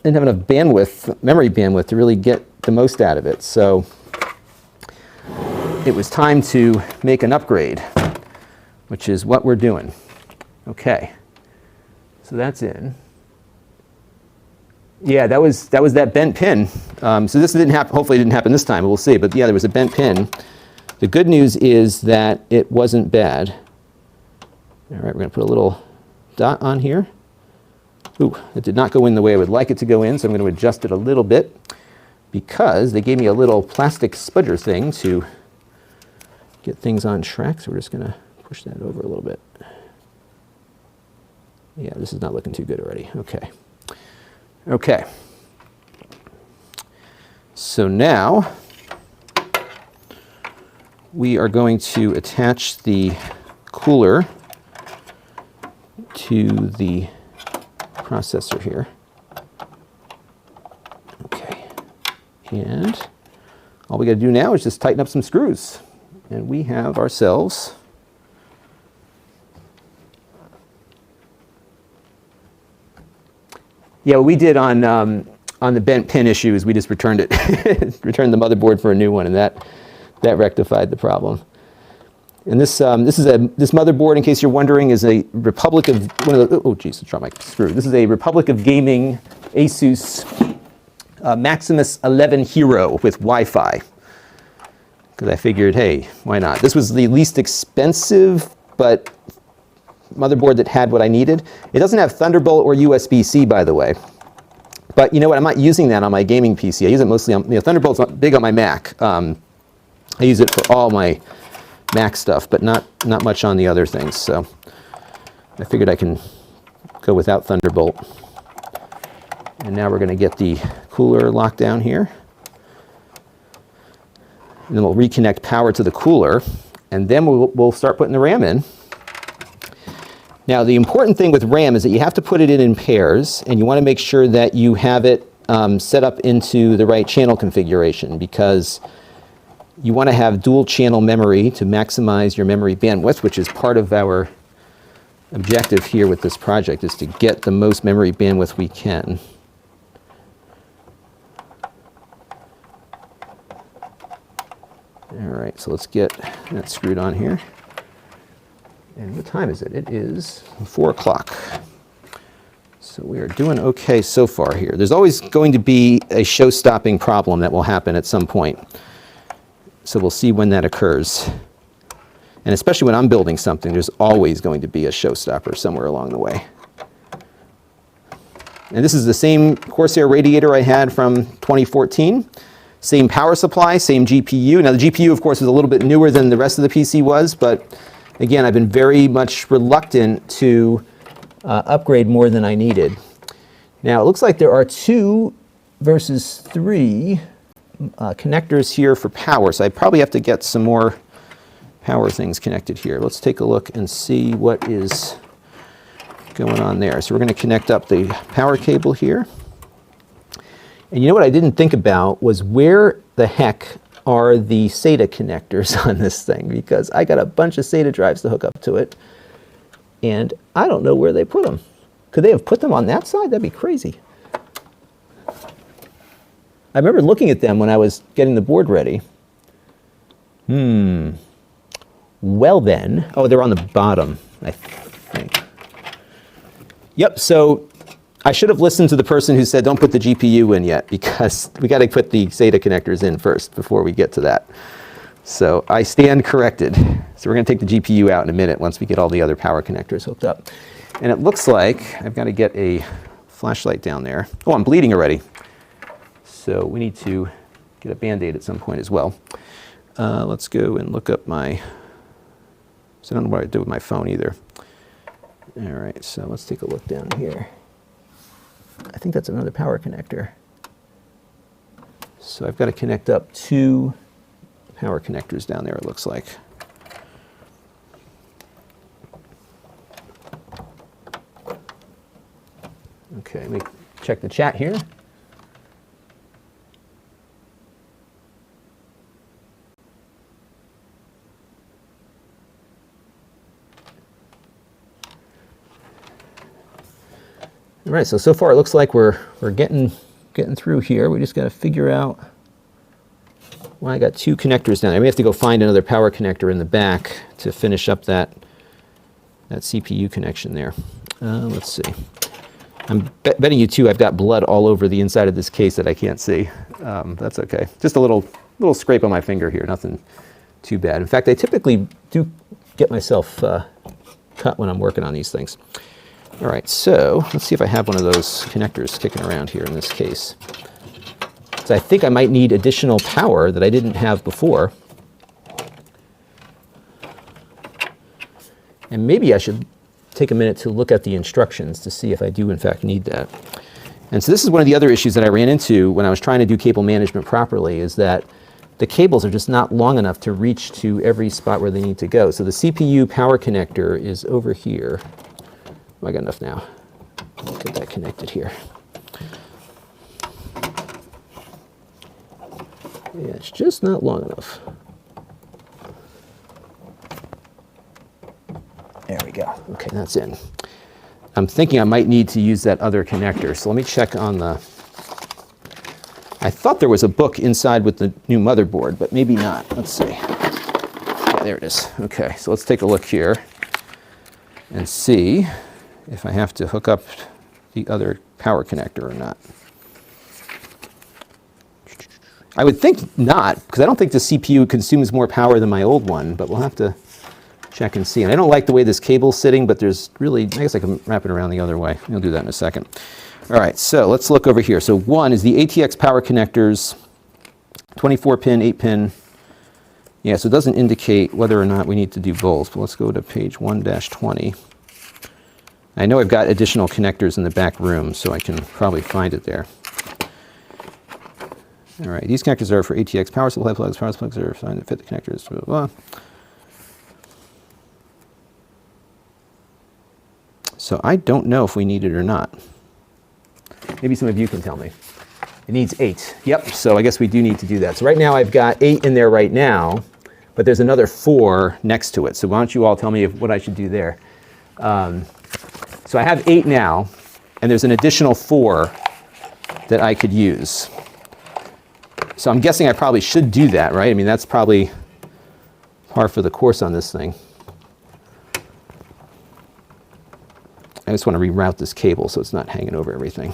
bandwidth, memory bandwidth, to really get the most out of it. So it was time to make an upgrade, which is what we're doing. Okay, so that's in. Yeah, that was that bent pin. So this didn't happen. Hopefully, it didn't happen this time. We'll see. But yeah, there was a bent pin. The good news is that it wasn't bad. All right, we're going to put a little dot on here. Ooh, it did not go in the way I would like it to go in, so I'm going to adjust it a little bit because they gave me a little plastic spudger thing to get things on track. So we're just going to push that over a little bit. Yeah, this is not looking too good already. Okay. Okay. So now we are going to attach the cooler to the processor here. Okay. And all we got to do now is just tighten up some screws. And we have ourselves yeah, what we did on the bent pin issues, we just returned it, returned the motherboard for a new one, and that rectified the problem. And this motherboard, in case you're wondering, is a Republic of one of the oh geez, I dropped my screw. This is a Republic of Gaming Asus Maximus 11 Hero with Wi-Fi. Because I figured, hey, why not? This was the least expensive, but motherboard that had what I needed. It doesn't have Thunderbolt or USB-C, by the way. But you know what? I'm not using that on my gaming PC. I use it mostly on, Thunderbolt's not big on my Mac. I use it for all my Mac stuff, but not much on the other things. So I figured I can go without Thunderbolt. And now we're going to get the cooler locked down here. And then we'll reconnect power to the cooler, and then we'll start putting the RAM in. Now, the important thing with RAM is that you have to put it in pairs, and you want to make sure that you have it set up into the right channel configuration, because you want to have dual channel memory to maximize your memory bandwidth, which is part of our objective here with this project, is to get the most memory bandwidth we can. All right, so let's get that screwed on here. And what time is it? It is 4 o'clock. So we are doing okay so far here. There's always going to be a show-stopping problem that will happen at some point. So we'll see when that occurs. And especially when I'm building something, there's always going to be a showstopper somewhere along the way. And this is the same Corsair radiator I had from 2014. Same power supply, same GPU. Now the GPU, of course, is a little bit newer than the rest of the PC was, but again, I've been very much reluctant to upgrade more than I needed. Now, it looks like there are 2 versus 3 connectors here for power, so I probably have to get some more power things connected here. Let's take a look and see what is going on there. So we're going to connect up the power cable here. And you know what I didn't think about was where the heck are the SATA connectors on this thing, because I got a bunch of SATA drives to hook up to it, and I don't know where they put them. Could they have put them on that side? That'd be crazy. I remember looking at them when I was getting the board ready. Well then, oh, they're on the bottom, I think. Yep, so I should have listened to the person who said don't put the GPU in yet, because we got to put the SATA connectors in first before we get to that. So I stand corrected. So we're going to take the GPU out in a minute once we get all the other power connectors hooked up. And it looks like I've got to get a flashlight down there. Oh, I'm bleeding already. So we need to get a Band-Aid at some point as well. Let's go and look up my, so I don't know what I do with my phone either. All right, so let's take a look down here. I think that's another power connector. So I've got to connect up 2 power connectors down there, it looks like. Okay, let me check the chat here. All right, so far it looks like we're getting through here. We just got to figure out. Well, I got 2 connectors down there. I may have to go find another power connector in the back to finish up that CPU connection there. Let's see. I'm betting you too I've got blood all over the inside of this case that I can't see. That's okay. Just a little scrape on my finger here. Nothing too bad. In fact, I typically do get myself cut when I'm working on these things. All right, so let's see if I have one of those connectors kicking around here in this case. So I think I might need additional power that I didn't have before. And maybe I should take a minute to look at the instructions to see if I do in fact need that. And so this is one of the other issues that I ran into when I was trying to do cable management properly, is that the cables are just not long enough to reach to every spot where they need to go. So the CPU power connector is over here. Oh, I got enough now. Let's get that connected here. Yeah, it's just not long enough. There we go. Okay, that's in. I'm thinking I might need to use that other connector. So let me check on the... I thought there was a book inside with the new motherboard, but maybe not. Let's see. Yeah, there it is. Okay, so let's take a look here and see if I have to hook up the other power connector or not. I would think not, because I don't think the CPU consumes more power than my old one, but we'll have to check and see. And I don't like the way this cable's sitting, but there's really, I guess I can wrap it around the other way. We'll do that in a second. All right, so let's look over here. So one is the ATX power connectors, 24-pin, 8-pin. Yeah, so it doesn't indicate whether or not we need to do both, but let's go to page 1-20. I know I've got additional connectors in the back room, so I can probably find it there. All right, these connectors are for ATX power supply plugs. Power plugs are designed to fit the connectors. Blah, blah, blah. So I don't know if we need it or not. Maybe some of you can tell me. It needs 8. Yep, so I guess we do need to do that. So right now I've got 8 in there right now, but there's another 4 next to it. So why don't you all tell me what I should do there. So I have 8 now, and there's an additional 4 that I could use. So I'm guessing I probably should do that, right? I mean, that's probably par for the course on this thing. I just want to reroute this cable so it's not hanging over everything.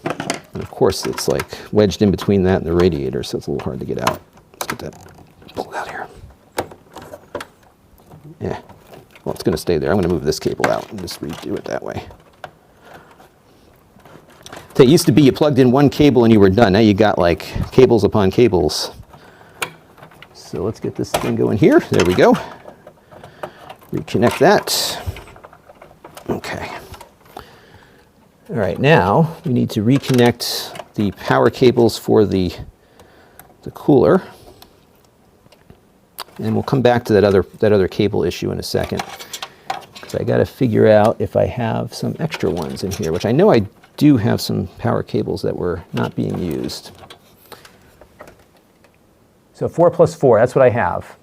And of course, it's like wedged in between that and the radiator, so it's a little hard to get out. Let's get that pulled out here. Yeah, well, it's going to stay there. I'm going to move this cable out and just redo it that way. So it used to be you plugged in one cable and you were done. Now you got like cables upon cables. So let's get this thing going here. There we go. Reconnect that. Okay. All right, now we need to reconnect the power cables for the cooler. And we'll come back to that other cable issue in a second. Because I got to figure out if I have some extra ones in here, which I know I do have some power cables that were not being used. So 4 plus 4, that's what I have.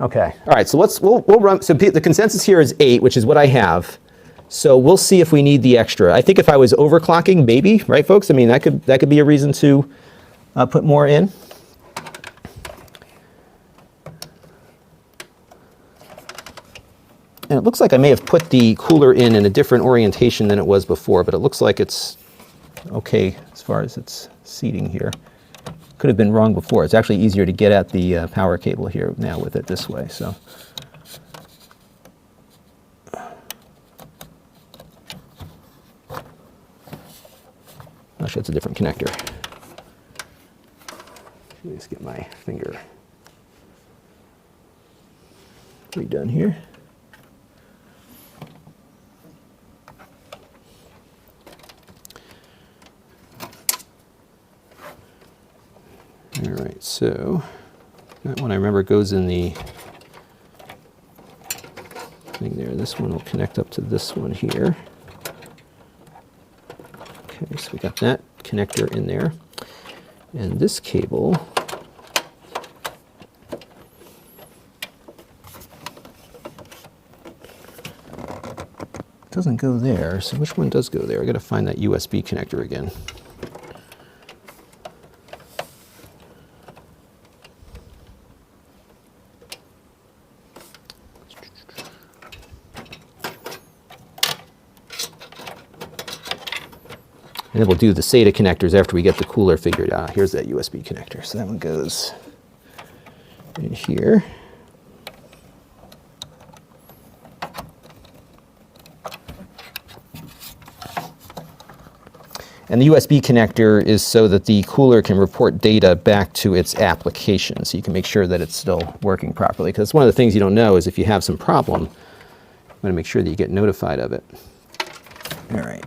Okay. All right, so we'll run. So the consensus here is 8, which is what I have. So we'll see if we need the extra. I think if I was overclocking, maybe, right, folks? I mean, that could be a reason to put more in. And it looks like I may have put the cooler in a different orientation than it was before, but it looks like it's okay as far as its seating here. Could have been wrong before. It's actually easier to get at the power cable here now with it this way. So. Actually, it's a different connector. Let me just get my finger redone here. All right, so that one I remember goes in the thing there. This one will connect up to this one here. Okay, so we got that connector in there. And this cable doesn't go there, so which one does go there? I got to find that USB connector again. And then we'll do the SATA connectors after we get the cooler figured out. Here's that USB connector. So that one goes in here. And the USB connector is so that the cooler can report data back to its application, so you can make sure that it's still working properly. Because one of the things you don't know is if you have some problem, you want to make sure that you get notified of it. All right.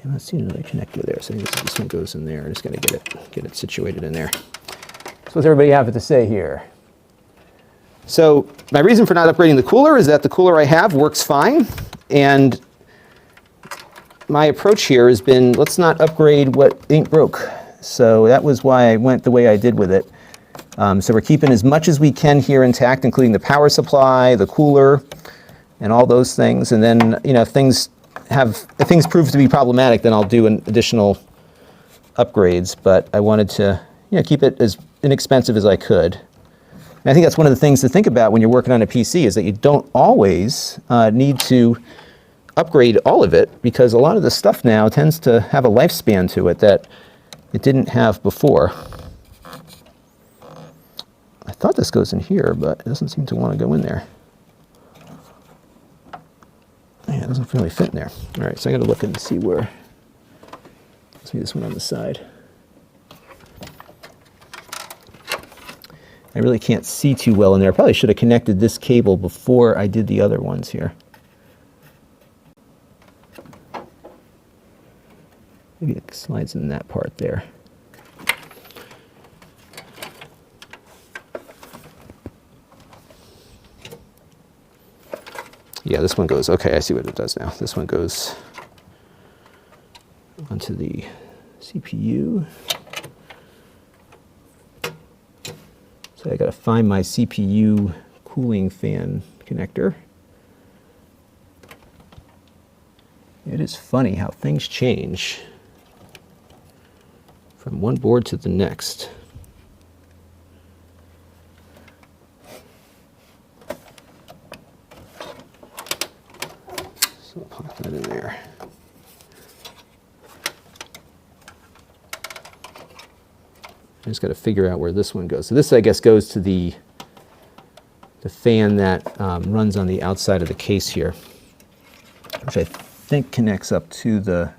I'm not seeing another connector there, so I think this one goes in there. I just got to get it situated in there. So what's everybody have to say here? So my reason for not upgrading the cooler is that the cooler I have works fine, and my approach here has been, let's not upgrade what ain't broke. So that was why I went the way I did with it. So we're keeping as much as we can here intact, including the power supply, the cooler, and all those things. And then, you know, if things prove to be problematic, then I'll do an additional upgrades. But I wanted to, you know, keep it as inexpensive as I could. And I think that's one of the things to think about when you're working on a PC, is that you don't always need to upgrade all of it, because a lot of the stuff now tends to have a lifespan to it that it didn't have before. I thought this goes in here, but it doesn't seem to want to go in there. Yeah, it doesn't really fit in there. All right, so I got to look and see where. Let's see this one on the side. I really can't see too well in there. I probably should have connected this cable before I did the other ones here. Maybe it slides in that part there. Yeah, this one goes, okay, I see what it does now. This one goes onto the CPU. So I got to find my CPU cooling fan connector. It is funny how things change from one board to the next. So I'll pop that in there. I just got to figure out where this one goes. So this, I guess, goes to the fan that runs on the outside of the case here, which I think connects up to the.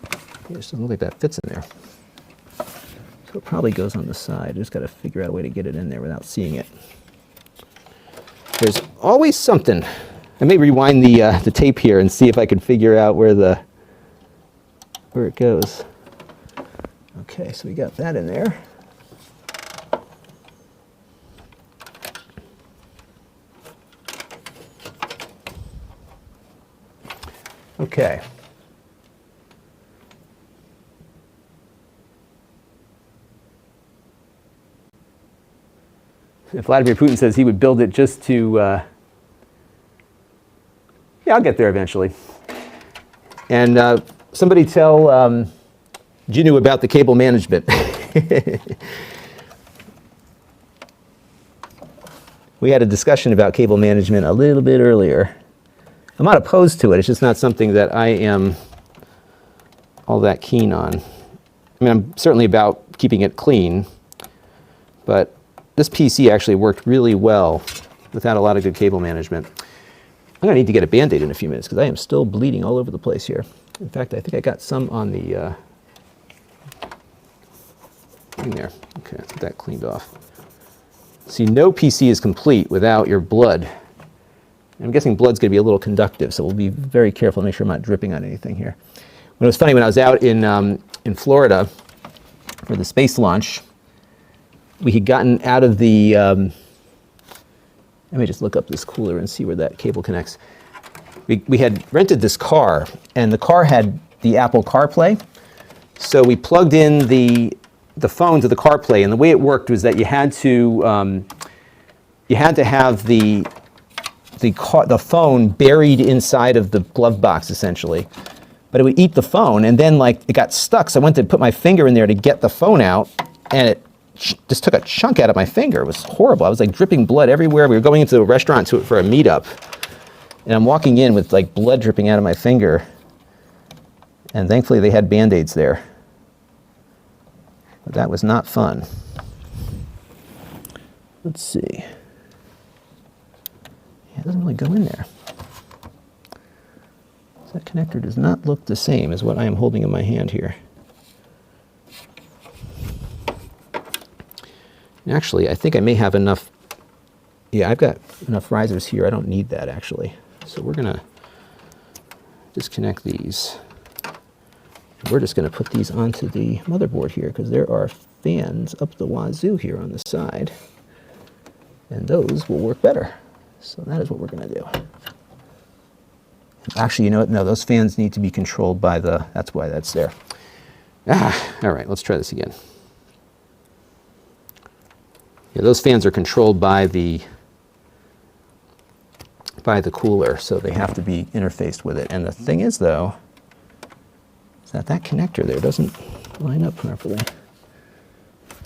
It just doesn't look like that fits in there. So So it probably goes on the side. I just got to figure out a way to get it in there without seeing it. There's always something. I may rewind the tape here and see if I can figure out where it goes. Okay, so we got that in there. Okay. If Vladimir Putin says he would build it just to, yeah, I'll get there eventually. And somebody tell Ginu about the cable management. We had a discussion about cable management a little bit earlier. I'm not opposed to it. It's just not something that I am all that keen on. I mean, I'm certainly about keeping it clean, but this PC actually worked really well without a lot of good cable management. I'm going to need to get a Band-Aid in a few minutes because I am still bleeding all over the place here. In fact, I think I got some on the thing there. Okay, let's get that cleaned off. See, no PC is complete without your blood. I'm guessing blood's going to be a little conductive, so we'll be very careful to make sure I'm not dripping on anything here. It was funny, when I was out in Florida for the space launch, we had gotten out of the, let me just look up this cooler and see where that cable connects. We had rented this car, and the car had the Apple CarPlay. So we plugged in the phone to the CarPlay, and the way it worked was that you had to have the phone buried inside of the glove box, essentially. But it would eat the phone, and then like it got stuck, so I went to put my finger in there to get the phone out, and it just took a chunk out of my finger. It was horrible. I was like dripping blood everywhere. We were going into a restaurant for a meetup, and I'm walking in with like blood dripping out of my finger, and thankfully they had Band-Aids there. But that was not fun. Let's see. It doesn't really go in there. So that connector does not look the same as what I am holding in my hand here. And actually, I think I may have enough. Yeah, I've got enough risers here. I don't need that, actually. So we're going to disconnect these. We're just going to put these onto the motherboard here because there are fans up the wazoo here on the side. And those will work better. So that is what we're going to do. Actually, you know what? No, those fans need to be controlled by that's why that's there. All right, let's try this again. Yeah, those fans are controlled by the cooler, so they have to be interfaced with it. And the thing is, though, is that connector there doesn't line up properly.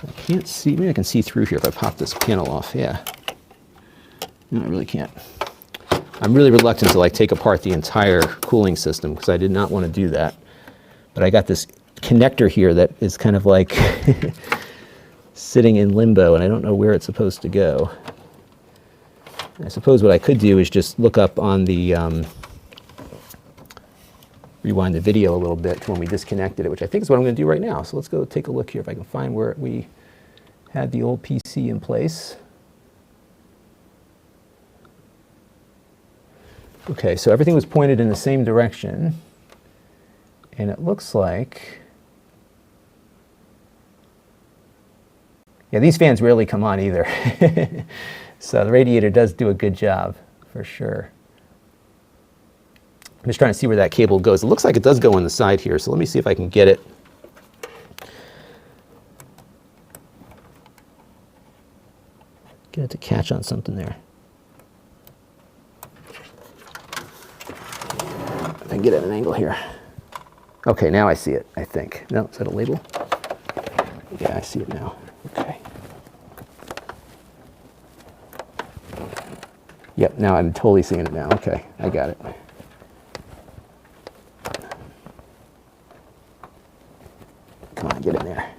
I can't see. Maybe I can see through here if I pop this panel off. Yeah. No, I really can't. I'm really reluctant to like take apart the entire cooling system because I did not want to do that. But I got this connector here that is kind of like sitting in limbo, and I don't know where it's supposed to go. I suppose what I could do is just look up on the, rewind the video a little bit to when we disconnected it, which I think is what I'm going to do right now. So let's go take a look here if I can find where we had the old PC in place. Okay, so everything was pointed in the same direction, and it looks like, yeah, these fans rarely come on either. So the radiator does do a good job, for sure. I'm just trying to see where that cable goes. It looks like it does go on the side here, so let me see if I can get it. Get it to catch on something there. I can get at an angle here. Okay, now I see it, I think. No, is that a label? Yeah, I see it now. Okay. Yep, now I'm totally seeing it now. Okay, I got it. Come on, get in there.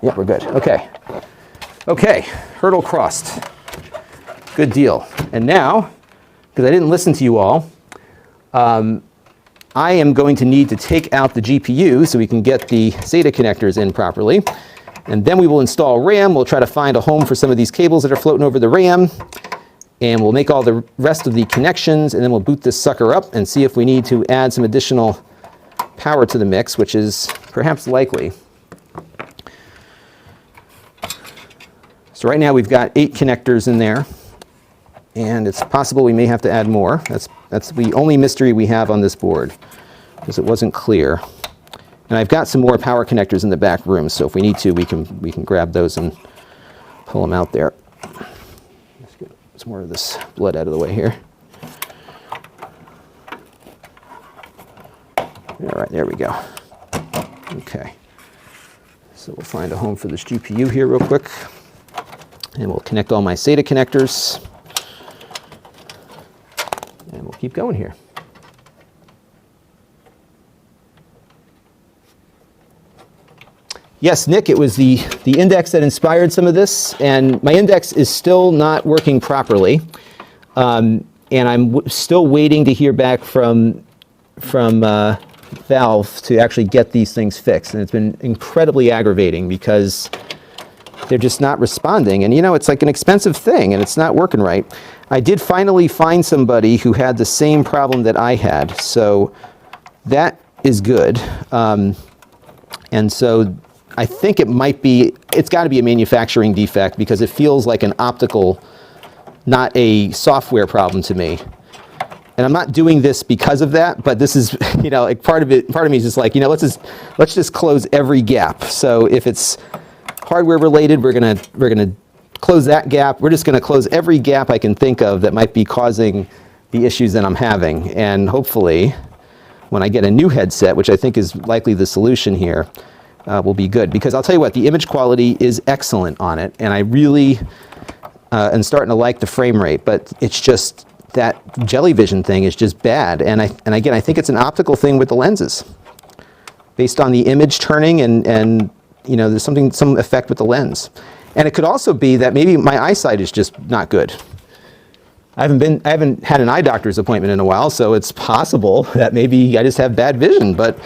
Yep, we're good. Okay. Okay, hurdle crossed. Good deal. And now, because I didn't listen to you all, I am going to need to take out the GPU so we can get the SATA connectors in properly. And then we will install RAM. We'll try to find a home for some of these cables that are floating over the RAM. And we'll make all the rest of the connections, and then we'll boot this sucker up and see if we need to add some additional power to the mix, which is perhaps likely. So right now we've got 8 connectors in there, and it's possible we may have to add more. That's the only mystery we have on this board, because it wasn't clear. And I've got some more power connectors in the back room, so if we need to, we can grab those and pull them out there. Let's get some more of this blood out of the way here. All right, there we go. Okay. So we'll find a home for this GPU here real quick. And we'll connect all my SATA connectors. And we'll keep going here. Yes, Nick, it was the index that inspired some of this. And my index is still not working properly. And I'm still waiting to hear back from Valve to actually get these things fixed. And it's been incredibly aggravating because they're just not responding. And you know, it's like an expensive thing and it's not working right. I did finally find somebody who had the same problem that I had. So that is good. And so I think it's got to be a manufacturing defect because it feels like an optical, not a software problem to me. And I'm not doing this because of that, but this is, you know, like part of me is just like, you know, let's just close every gap. So if it's hardware related, we're gonna close that gap. We're just gonna close every gap I can think of that might be causing the issues that I'm having. And hopefully, when I get a new headset, which I think is likely the solution here, will be good. Because I'll tell you what, the image quality is excellent on it, and I really am starting to like the frame rate. But it's just that Jellyvision thing is just bad. And again, I think it's an optical thing with the lenses, based on the image turning and you know, there's some effect with the lens. And it could also be that maybe my eyesight is just not good. I haven't had an eye doctor's appointment in a while, so it's possible that maybe I just have bad vision, but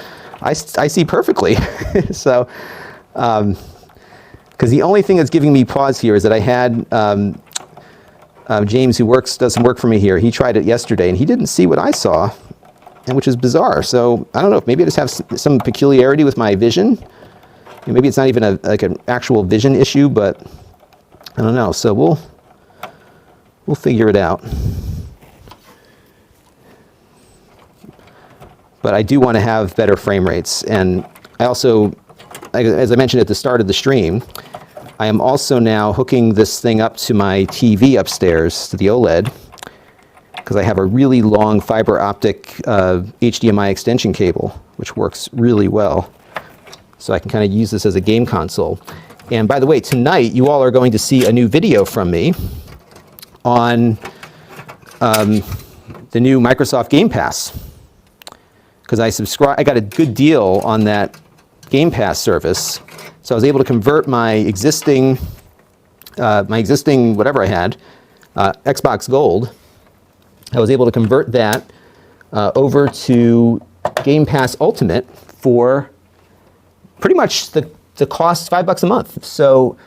I see perfectly. So, because the only thing that's giving me pause here is that I had James, who does some work for me here, he tried it yesterday and he didn't see what I saw, and which is bizarre. So I don't know if maybe I just have some peculiarity with my vision. Maybe it's not even like an actual vision issue, but I don't know. So we'll figure it out. But I do want to have better frame rates. And I also, as I mentioned at the start of the stream, I am also now hooking this thing up to my TV upstairs, to the OLED, because I have a really long fiber optic HDMI extension cable, which works really well. So I can kind of use this as a game console. And by the way, tonight you all are going to see a new video from me on the new Microsoft Game Pass. Because I got a good deal on that Game Pass service. So I was able to convert my existing whatever I had, Xbox Gold. I was able to convert that over to Game Pass Ultimate for pretty much the cost, $5 a month. So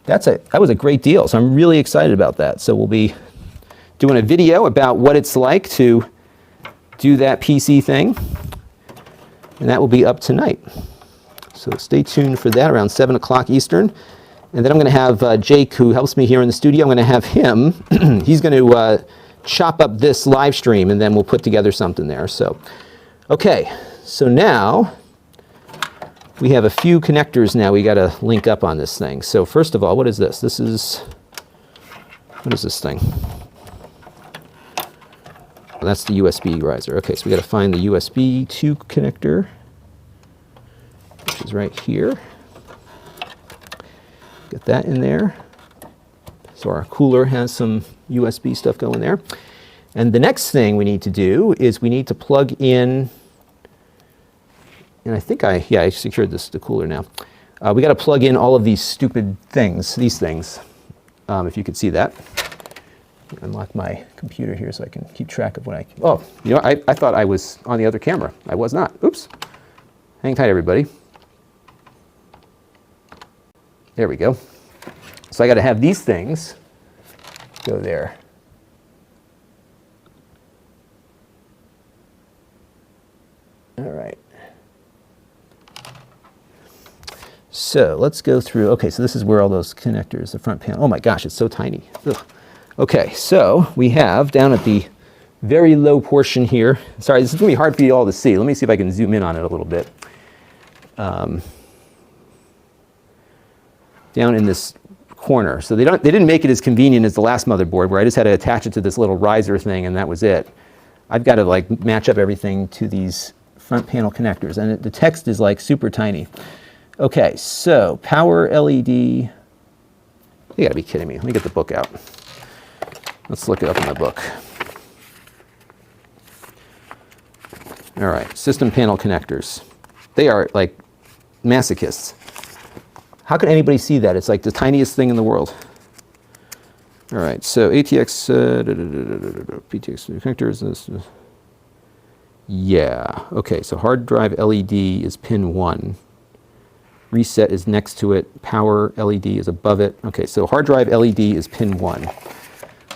that was a great deal. So I'm really excited about that. So we'll be doing a video about what it's like to do that PC thing, and that will be up tonight. So stay tuned for that around 7 o'clock Eastern. And then I'm going to have Jake, who helps me here in the studio, I'm going to have him, he's going to chop up this live stream, and then we'll put together something there. So, okay, so now we have a few connectors now we got to link up on this thing. So first of all, what is this? What is this thing? Well, that's the USB riser. Okay, so we got to find the USB 2 connector, which is right here. Get that in there. So our cooler has some USB stuff going there. And the next thing we need to do is we need to plug in, and I think I secured the cooler now. We got to plug in all of these stupid things, these things, if you could see that. Unlock my computer here so I can keep track of when I... Oh, you know, I thought I was on the other camera. I was not. Oops. Hang tight, everybody. There we go. So I got to have these things go there. All right. So let's go through. Okay, so this is where all those connectors, the front panel. Oh my gosh, it's so tiny. Ugh. Okay, so we have down at the very low portion here. Sorry, this is going to be hard for you all to see. Let me see if I can zoom in on it a little bit. Down in this corner. So they didn't make it as convenient as the last motherboard where I just had to attach it to this little riser thing and that was it. I've got to like match up everything to these front panel connectors, and the text is like super tiny. Okay, so power LED. You gotta be kidding me. Let me get the book out. Let's look it up in my book. All right, system panel connectors. They are like masochists. How can anybody see that? It's like the tiniest thing in the world. All right, so ATX, PTX connectors. Yeah, okay, so hard drive LED is pin 1. Reset is next to it. Power LED is above it. Okay, so hard drive LED is pin 1.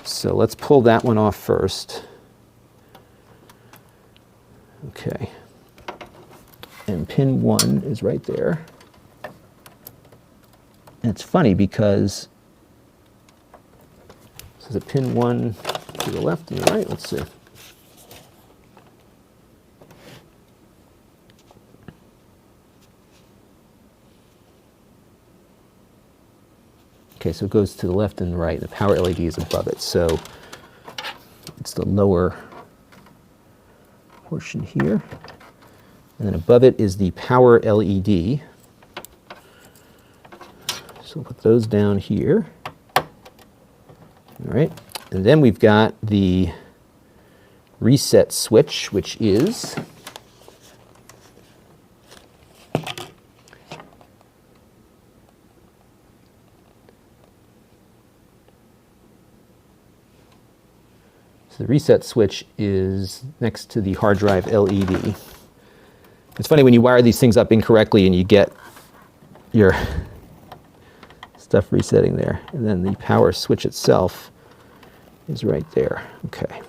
So let's pull that one off first. Okay. And pin 1 is right there. And it's funny because this is a pin 1 to the left and the right. Let's see. Okay, so it goes to the left and the right. The power LED is above it. So it's the lower portion here. And then above it is the power LED. So we'll put those down here. All right. And then we've got the reset switch, which is the reset switch is next to the hard drive LED. It's funny when you wire these things up incorrectly and you get your stuff resetting there. And then the power switch itself is right there. Okay.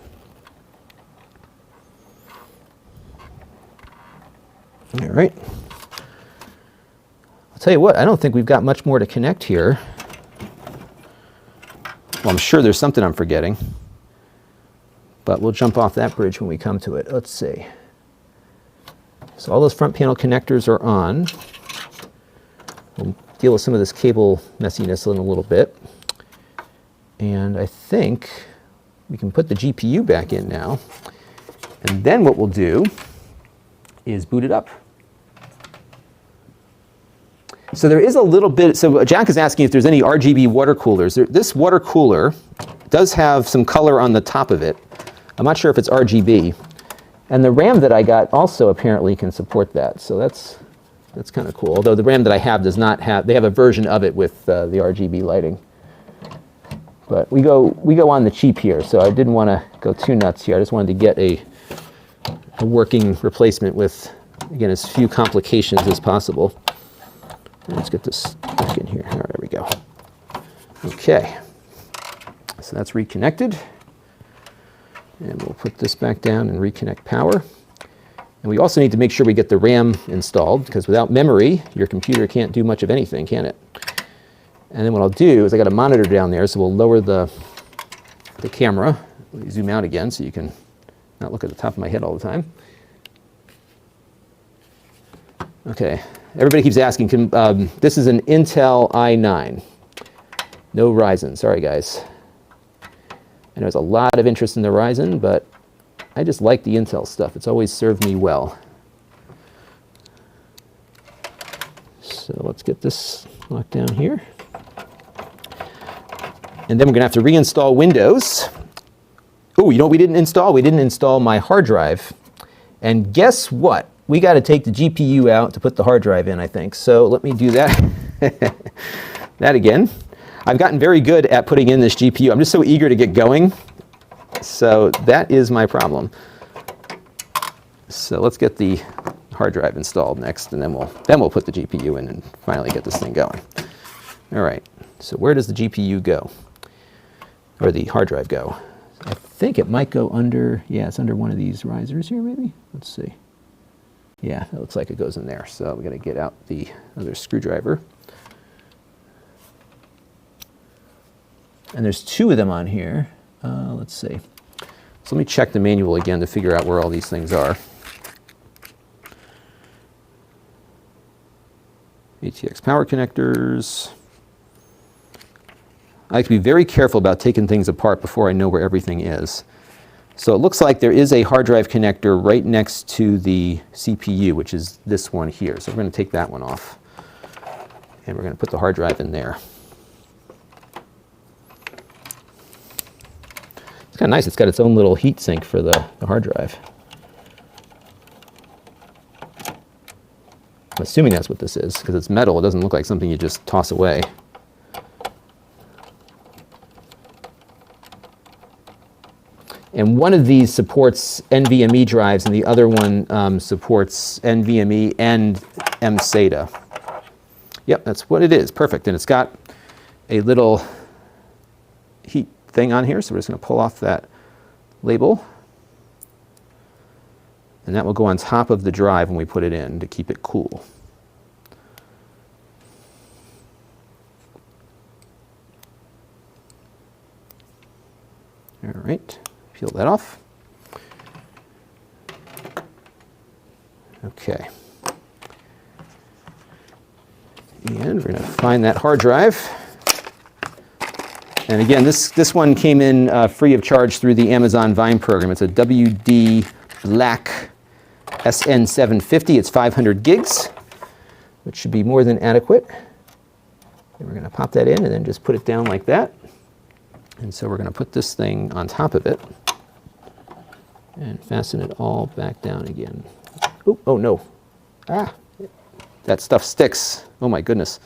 All right. I'll tell you what, I don't think we've got much more to connect here. Well, I'm sure there's something I'm forgetting. But we'll jump off that bridge when we come to it. Let's see. So all those front panel connectors are on. We'll deal with some of this cable messiness in a little bit. And I think we can put the GPU back in now. And then what we'll do is boot it up. So there is a little bit, so Jack is asking if there's any RGB water coolers. This water cooler does have some color on the top of it. I'm not sure if it's RGB. And the RAM that I got also apparently can support that. So that's kind of cool. Although the RAM that I have does not have, they have a version of it with the RGB lighting. But we go on the cheap here, so I didn't want to go too nuts here. I just wanted to get a working replacement with, again, as few complications as possible. Let's get this back in here. All right, there we go. Okay. So that's reconnected. And we'll put this back down and reconnect power. And we also need to make sure we get the RAM installed, because without memory, your computer can't do much of anything, can it? And then what I'll do is I got a monitor down there, so we'll lower the camera. Let me zoom out again so you can not look at the top of my head all the time. Okay, everybody keeps asking, this is an Intel i9. No Ryzen, sorry guys. And there's a lot of interest in the Ryzen, but I just like the Intel stuff. It's always served me well. So let's get this locked down here. And then we're going to have to reinstall Windows. Oh, you know what we didn't install? We didn't install my hard drive. And guess what? We got to take the GPU out to put the hard drive in, I think. So let me do that. That again. I've gotten very good at putting in this GPU. I'm just so eager to get going. So that is my problem. So let's get the hard drive installed next, and then we'll put the GPU in and finally get this thing going. All right, so where does the GPU go? Or the hard drive go? I think it might go under, yeah, it's under one of these risers here maybe. Let's see. Yeah, it looks like it goes in there. So we got to get out the other screwdriver. And there's two of them on here. Let's see. So let me check the manual again to figure out where all these things are. ATX power connectors. I like to be very careful about taking things apart before I know where everything is. So it looks like there is a hard drive connector right next to the CPU, which is this one here. So we're going to take that one off. And we're going to put the hard drive in there. It's kind of nice. It's got its own little heat sink for the hard drive. I'm assuming that's what this is, because it's metal. It doesn't look like something you just toss away. And one of these supports NVMe drives, and the other one supports NVMe and mSATA. Yep, that's what it is. Perfect. And it's got a little heat thing on here, so we're just going to pull off that label. And that will go on top of the drive when we put it in to keep it cool. All right. Peel that off. Okay. And we're going to find that hard drive. And again, this one came in free of charge through the Amazon Vine program. It's a WD Black SN750. It's 500 gigs, which should be more than adequate. And we're going to pop that in and then just put it down like that. And so we're going to put this thing on top of it and fasten it all back down again. Ooh, oh no. Ah, that stuff sticks. Oh my goodness.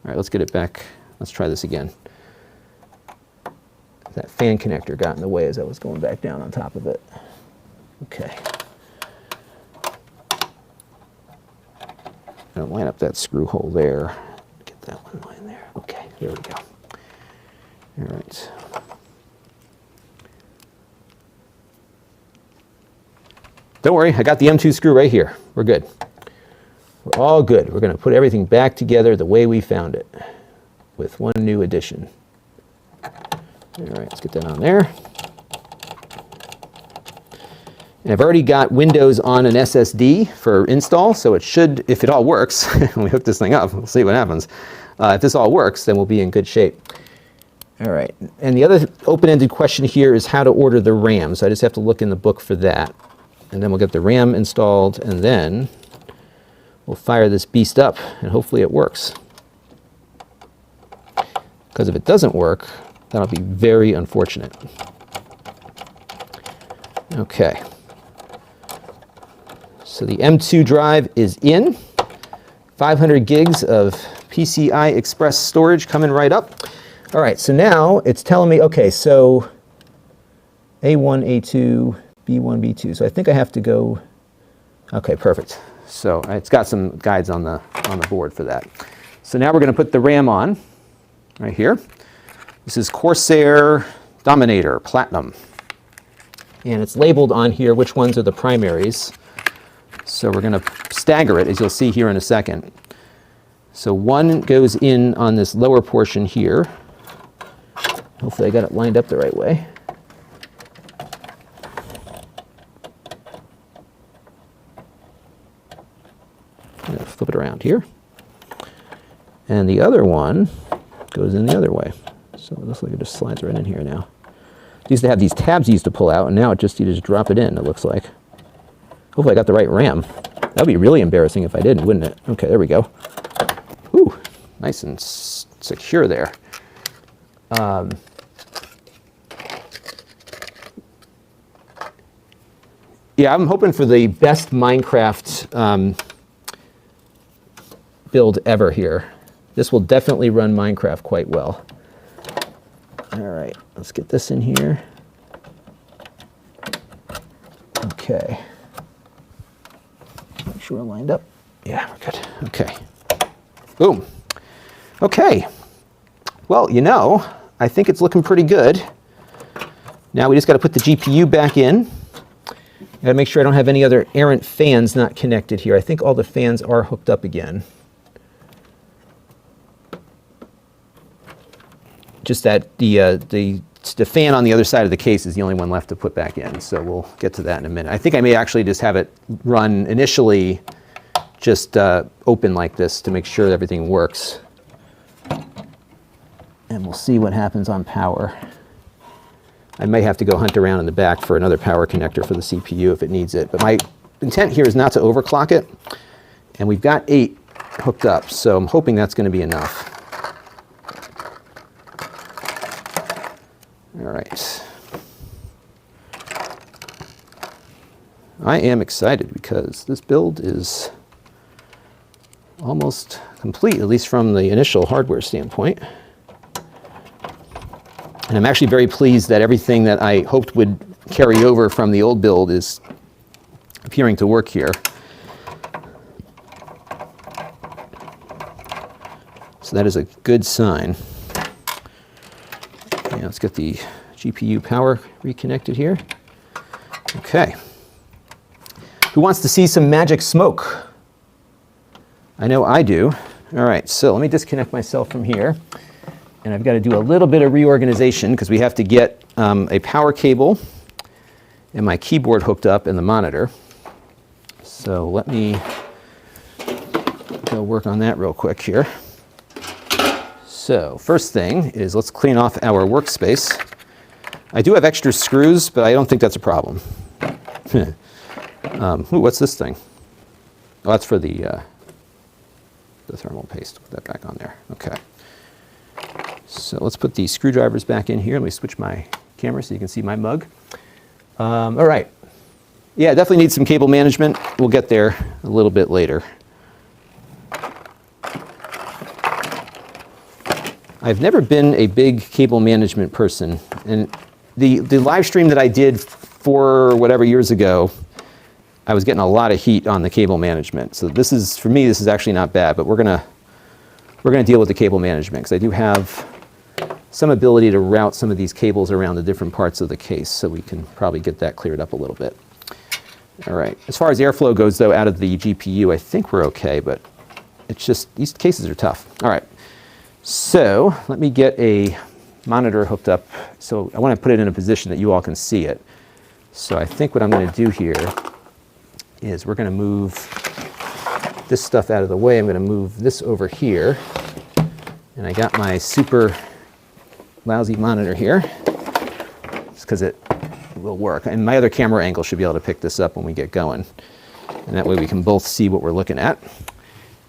All right, let's get it back. Let's try this again. That fan connector got in the way as I was going back down on top of it. Okay. I'll line up that screw hole there. Get that one line there. Okay, there we go. All right. Don't worry, I got the M2 screw right here. We're good. We're all good. We're going to put everything back together the way we found it, with one new addition. All right, let's get that on there. And I've already got Windows on an SSD for install, so it should, if it all works, when we hook this thing up, we'll see what happens. If this all works, then we'll be in good shape. All right, and the other open-ended question here is how to order the RAM. So I just have to look in the book for that. And then we'll get the RAM installed, and then we'll fire this beast up, and hopefully it works. Because if it doesn't work, that'll be very unfortunate. Okay. So the M2 drive is in. 500 gigs of PCI Express storage coming right up. All right, so now it's telling me, okay, so A1, A2, B1, B2. So I think I have to go, okay, perfect. So it's got some guides on the board for that. So now we're going to put the RAM on right here. This is Corsair Dominator Platinum. And it's labeled on here which ones are the primaries. So we're going to stagger it, as you'll see here in a second. So one goes in on this lower portion here. Hopefully I got it lined up the right way. I'm going to flip it around here. And the other one goes in the other way. So it looks like it just slides right in here now. I used to have these tabs you used to pull out, and now you just drop it in, it looks like. Hopefully I got the right RAM. That would be really embarrassing if I didn't, wouldn't it? Okay, there we go. Ooh, nice and secure there. Yeah, I'm hoping for the best Minecraft build ever here. This will definitely run Minecraft quite well. All right, let's get this in here. Okay. Make sure we're lined up. Yeah, we're good. Okay. Boom. Okay. Well, you know, I think it's looking pretty good. Now we just got to put the GPU back in. I got to make sure I don't have any other errant fans not connected here. I think all the fans are hooked up again. Just that the fan on the other side of the case is the only one left to put back in. So we'll get to that in a minute. I think I may actually just have it run initially just open like this to make sure everything works. And we'll see what happens on power. I may have to go hunt around in the back for another power connector for the CPU if it needs it. But my intent here is not to overclock it. And we've got 8 hooked up, so I'm hoping that's going to be enough. All right. I am excited because this build is almost complete, at least from the initial hardware standpoint. And I'm actually very pleased that everything that I hoped would carry over from the old build is appearing to work here. So that is a good sign. Okay, let's get the GPU power reconnected here. Okay. Who wants to see some magic smoke? I know I do. All right, so let me disconnect myself from here. And I've got to do a little bit of reorganization because we have to get a power cable and my keyboard hooked up and the monitor. So let me go work on that real quick here. So first thing is let's clean off our workspace. I do have extra screws, but I don't think that's a problem. Ooh, what's this thing? Oh, that's for the thermal paste. Put that back on there. Okay. So let's put the screwdrivers back in here. Let me switch my camera so you can see my mug. All right. Yeah, definitely need some cable management. We'll get there a little bit later. I've never been a big cable management person. And the live stream that I did 4 whatever years ago, I was getting a lot of heat on the cable management. So this is, for me, this is actually not bad, but we're gonna deal with the cable management because I do have some ability to route some of these cables around the different parts of the case, so we can probably get that cleared up a little bit. All right, as far as airflow goes though, out of the GPU, I think we're okay, but it's just, these cases are tough. All right, so let me get a monitor hooked up. So I want to put it in a position that you all can see it. So I think what I'm going to do here is we're going to move this stuff out of the way. I'm going to move this over here. And I got my super lousy monitor here. It's because it will work. And my other camera angle should be able to pick this up when we get going. And that way we can both see what we're looking at.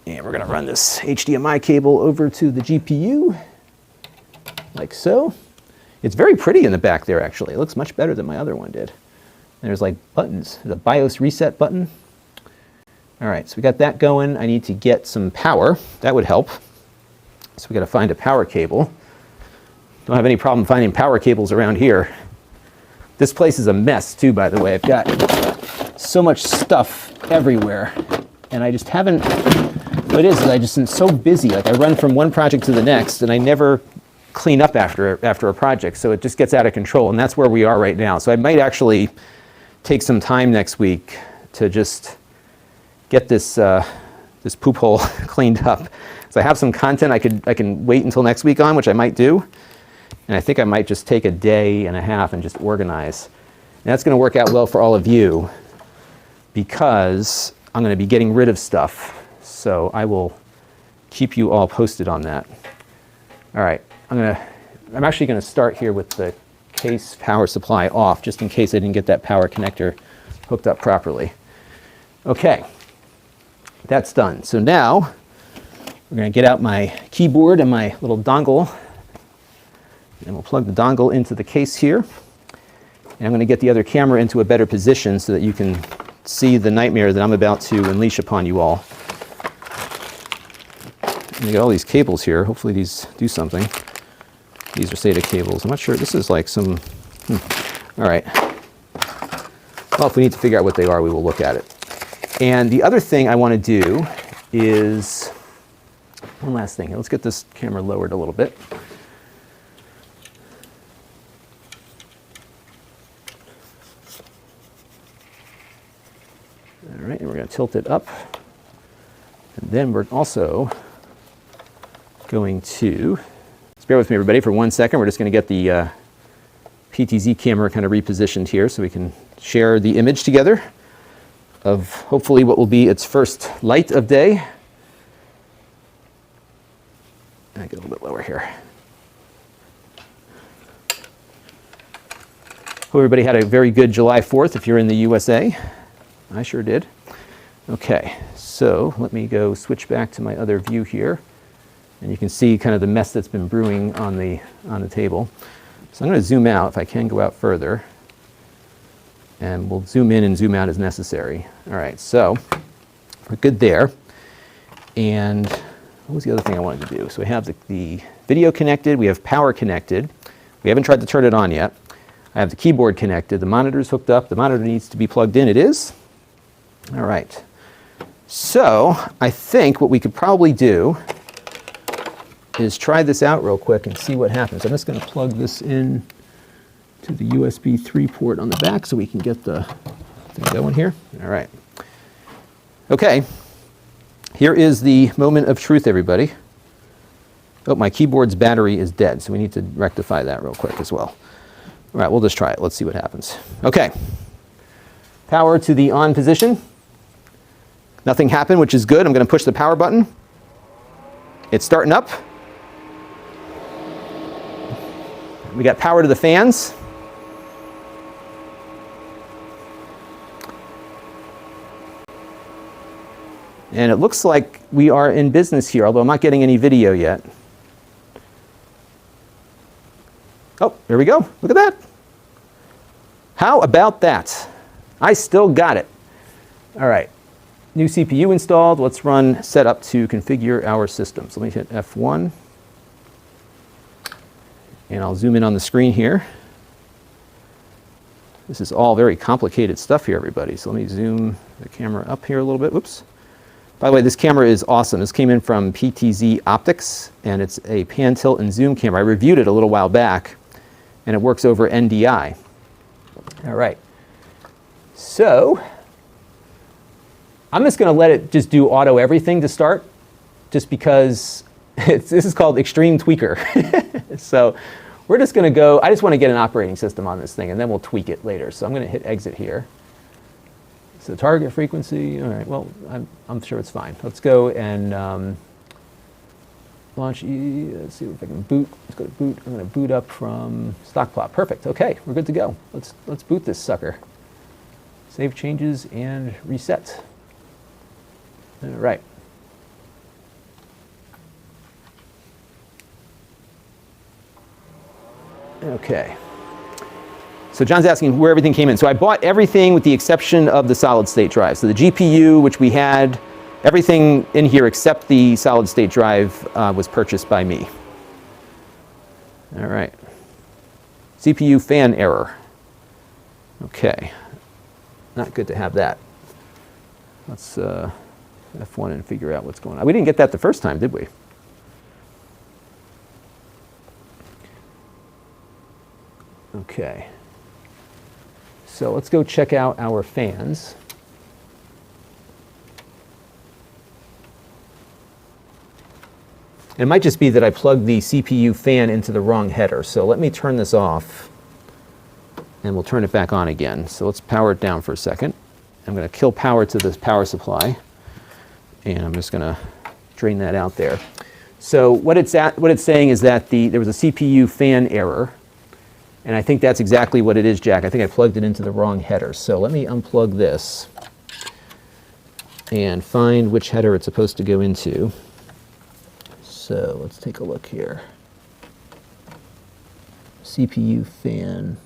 And we're going to run this HDMI cable over to the GPU, like so. It's very pretty in the back there, actually. It looks much better than my other one did. And there's like buttons. There's a BIOS reset button. All right, so we got that going. I need to get some power. That would help. So we got to find a power cable. Don't have any problem finding power cables around here. This place is a mess too, by the way. I've got so much stuff everywhere. And I just haven't, what it is I just am so busy. Like I run from one project to the next and I never clean up after a project. So it just gets out of control. And that's where we are right now. So I might actually take some time next week to just get this this poop hole cleaned up. So I have some content I can wait until next week on, which I might do. And I think I might just take a day and a half and just organize. And that's going to work out well for all of you because I'm going to be getting rid of stuff. So I will keep you all posted on that. All right, I'm actually going to start here with the case power supply off, just in case I didn't get that power connector hooked up properly. Okay, that's done. So now we're going to get out my keyboard and my little dongle, and we'll plug the dongle into the case here. And I'm going to get the other camera into a better position so that you can see the nightmare that I'm about to unleash upon you all. And you got all these cables here. Hopefully these do something. These are SATA cables. I'm not sure. This is like some... All right. Well, if we need to figure out what they are, we will look at it. And the other thing I want to do is... One last thing. Let's get this camera lowered a little bit. All right, and we're going to tilt it up. And then we're also going to... Just bear with me, everybody, for 1 second. We're just going to get the PTZ camera kind of repositioned here so we can share the image together of hopefully what will be its first light of day. I get a little bit lower here. Hope everybody had a very good July 4th if you're in the USA. I sure did. Okay, so let me go switch back to my other view here. And you can see kind of the mess that's been brewing on the table. So I'm going to zoom out, if I can go out further. And we'll zoom in and zoom out as necessary. All right, so we're good there. And what was the other thing I wanted to do? So we have the video connected, we have power connected. We haven't tried to turn it on yet. I have the keyboard connected, the monitor's hooked up, the monitor needs to be plugged in. It is. All right. So I think what we could probably do is try this out real quick and see what happens. I'm just going to plug this in to the USB 3 port on the back so we can get the thing going here. All right. Okay. Here is the moment of truth, everybody. Oh, my keyboard's battery is dead, so we need to rectify that real quick as well. All right, we'll just try it. Let's see what happens. Okay. Power to the on position. Nothing happened, which is good. I'm going to push the power button. It's starting up. We got power to the fans. And it looks like we are in business here, although I'm not getting any video yet. Oh, there we go. Look at that. How about that? I still got it. All right. New CPU installed. Let's run setup to configure our system. So let me hit F1. And I'll zoom in on the screen here. This is all very complicated stuff here, everybody. So let me zoom the camera up here a little bit. Whoops. By the way, this camera is awesome. This came in from PTZ Optics, and it's a pan, tilt, and zoom camera. I reviewed it a little while back, and it works over NDI. All right. So I'm just going to let it just do auto everything to start, just because this is called Extreme Tweaker. So we're just going to go, I just want to get an operating system on this thing, and then we'll tweak it later. So I'm going to hit exit here. So target frequency, all right, well, I'm sure it's fine. Let's go and launch let's see if I can boot. Let's go to boot. I'm going to boot up from stock plot. Perfect. Okay, we're good to go. Let's boot this sucker. Save changes and reset. All right. Okay. So John's asking where everything came in. So I bought everything with the exception of the solid state drive. So the GPU, which we had, everything in here except the solid state drive was purchased by me. All right. CPU fan error. Okay. Not good to have that. Let's F1 and figure out what's going on. We didn't get that the first time, did we? Okay. So let's go check out our fans. It might just be that I plugged the CPU fan into the wrong header. So let me turn this off, and we'll turn it back on again. So let's power it down for a second. I'm going to kill power to this power supply, and I'm just going to drain that out there. So what it's saying is that there was a CPU fan error. And I think that's exactly what it is, Jack. I think I plugged it into the wrong header. So let me unplug this and find which header it's supposed to go into. So let's take a look here. CPU fan.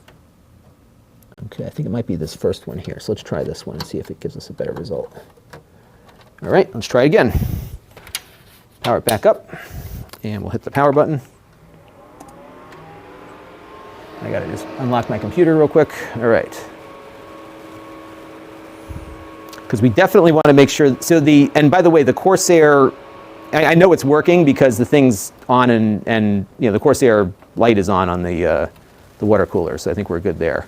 Okay, I think it might be this first one here. So let's try this one and see if it gives us a better result. All right, let's try again. Power it back up, and we'll hit the power button. I gotta just unlock my computer real quick. All right. Because we definitely want to make sure, and by the way, the Corsair, I know it's working because the thing's on and the Corsair light is on the water cooler, so I think we're good there.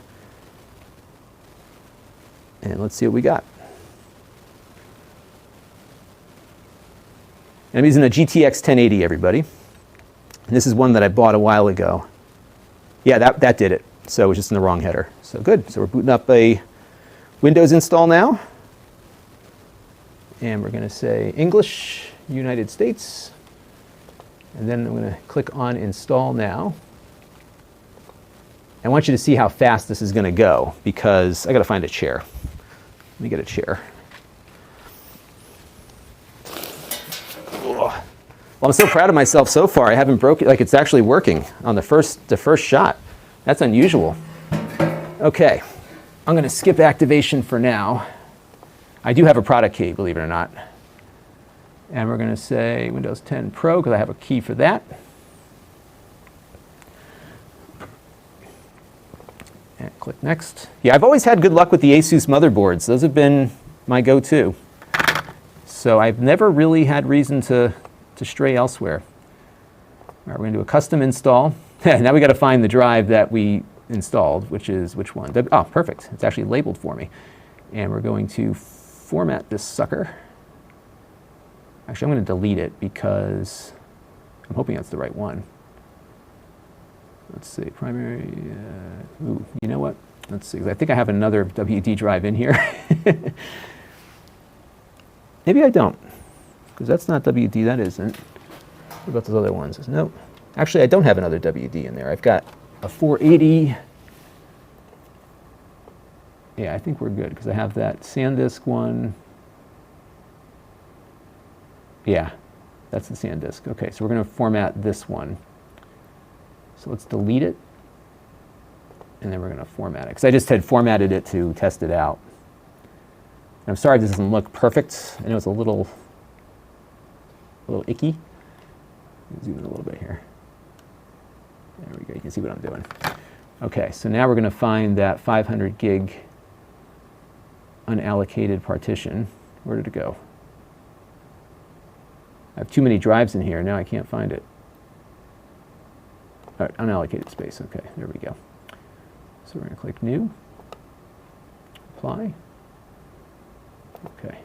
And let's see what we got. And I'm using a GTX 1080, everybody. And this is one that I bought a while ago. Yeah, that did it. So it was just in the wrong header. So good. So we're booting up a Windows install now. And we're going to say English, United States. And then I'm going to click on Install Now. I want you to see how fast this is going to go because I got to find a chair. Let me get a chair. Well, I'm so proud of myself so far. I haven't broken, like it's actually working on the first shot. That's unusual. Okay, I'm going to skip activation for now. I do have a product key, believe it or not. And we're going to say Windows 10 Pro because I have a key for that. And click Next. Yeah, I've always had good luck with the Asus motherboards. Those have been my go-to. So I've never really had reason to stray elsewhere. All right, we're going to do a custom install. Now we got to find the drive that we installed, which is which one? Oh, perfect. It's actually labeled for me. And we're going to format this sucker. Actually, I'm going to delete it because I'm hoping that's the right one. Let's see, primary, ooh, you know what? Let's see, 'cause I think I have another WD drive in here. Maybe I don't, because that's not WD, that isn't. What about those other ones? Nope. Actually, I don't have another WD in there. I've got a 480. Yeah, I think we're good, because I have that SanDisk one. Yeah, that's the SanDisk. Okay, so we're going to format this one. So let's delete it, and then we're going to format it, because I just had formatted it to test it out. I'm sorry this doesn't look perfect. I know it's a little icky. Zoom in a little bit here. There we go. You can see what I'm doing. Okay, so now we're going to find that 500 gig unallocated partition. Where did it go? I have too many drives in here. Now I can't find it. All right, unallocated space. Okay, there we go. So we're going to click New, Apply. Okay.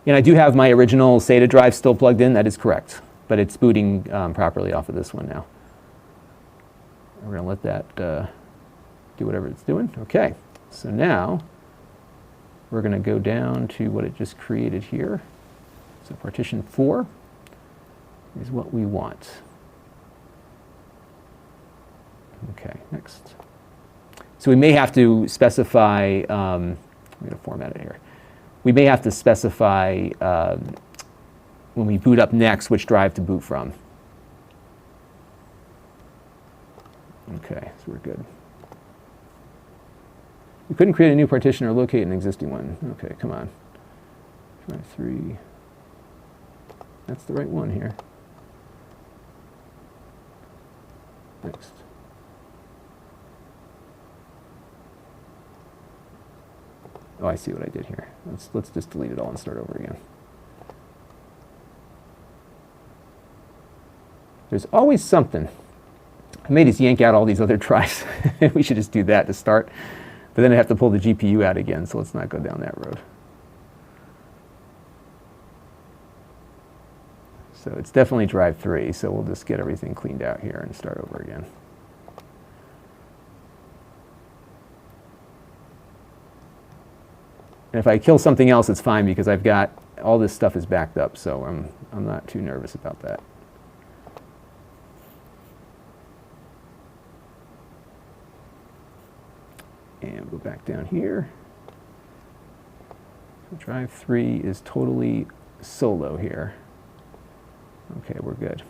And I do have my original SATA drive still plugged in. That is correct, but it's booting properly off of this one now. We're going to let that do whatever it's doing. Okay, so now we're going to go down to what it just created here. So partition 4 is what we want. Okay, next. So we may have to specify, I'm going to format it here. We may have to specify when we boot up next which drive to boot from. Okay, so we're good. We couldn't create a new partition or locate an existing one. Okay, come on. Try 3. That's the right one here. Next. Oh, I see what I did here. Let's just delete it all and start over again. There's always something. I may just yank out all these other drives. We should just do that to start. But then I have to pull the GPU out again, so let's not go down that road. So it's definitely drive 3, so we'll just get everything cleaned out here and start over again. And if I kill something else, it's fine because I've got all this stuff is backed up, so I'm not too nervous about that. And go back down here. So drive 3 is totally solo here. Okay, we're good.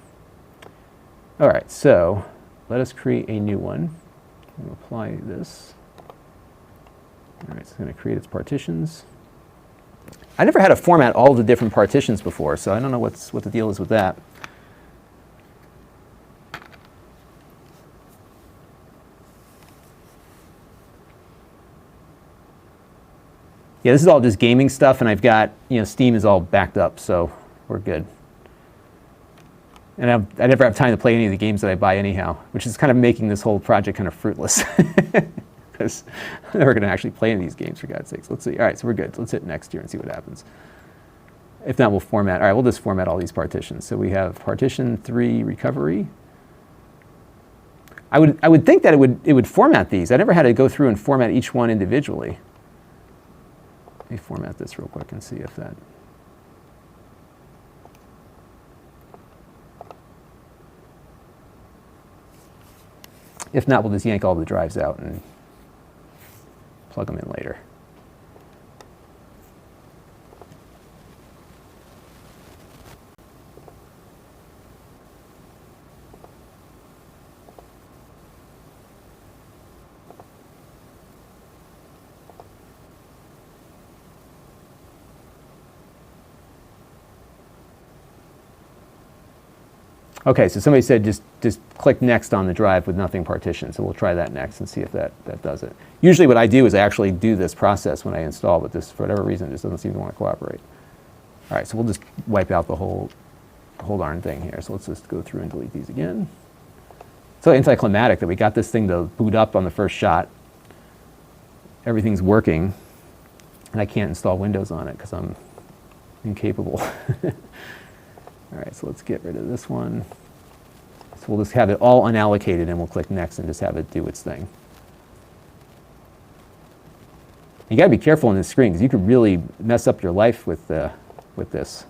All right, so let us create a new one. We'll apply this. All right, so it's going to create its partitions. I never had to format all the different partitions before, so I don't know what the deal is with that. Yeah, this is all just gaming stuff, and I've got, Steam is all backed up, so we're good. And I never have time to play any of the games that I buy anyhow, which is kind of making this whole project kind of fruitless. Because I'm never going to actually play any of these games, for God's sakes. Let's see. All right, so we're good. Let's hit next here and see what happens. If not, we'll format. All right, we'll just format all these partitions. So we have partition 3 recovery. I would think that it would format these. I never had to go through and format each one individually. Let me format this real quick and see if that... If not, we'll just yank all the drives out and plug them in later. Okay, so somebody said just click next on the drive with nothing partitioned. So we'll try that next and see if that does it. Usually what I do is I actually do this process when I install, but this, for whatever reason, just doesn't seem to want to cooperate. All right, so we'll just wipe out the whole darn thing here. So let's just go through and delete these again. It's so anticlimactic that we got this thing to boot up on the first shot. Everything's working, and I can't install Windows on it because I'm incapable. All right, so let's get rid of this one. So we'll just have it all unallocated, and we'll click next and just have it do its thing. You got to be careful on this screen because you could really mess up your life with this.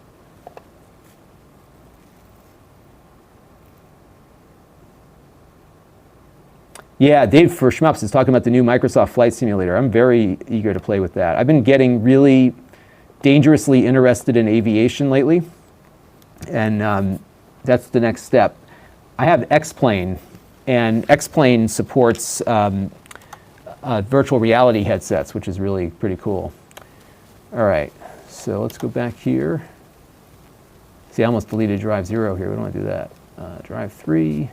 Yeah, Dave for Shmups is talking about the new Microsoft Flight Simulator. I'm very eager to play with that. I've been getting really dangerously interested in aviation lately. And that's the next step. I have X-Plane, and X-Plane supports virtual reality headsets, which is really pretty cool. All right, so let's go back here. See, I almost deleted drive 0 here. We don't want to do that. Drive 3.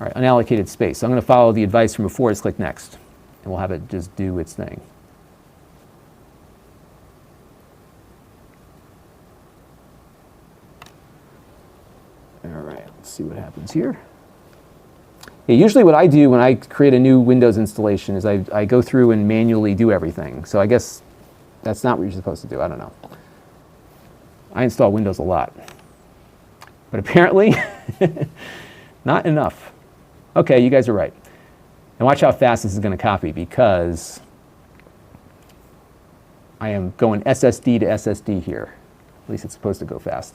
All right, unallocated space. So I'm going to follow the advice from before. Just click next, and we'll have it just do its thing. All right, let's see what happens here. Yeah, usually what I do when I create a new Windows installation is I go through and manually do everything. So I guess that's not what you're supposed to do. I don't know. I install Windows a lot. But apparently, not enough. Okay, you guys are right. And watch how fast this is going to copy, because I am going SSD to SSD here. At least it's supposed to go fast.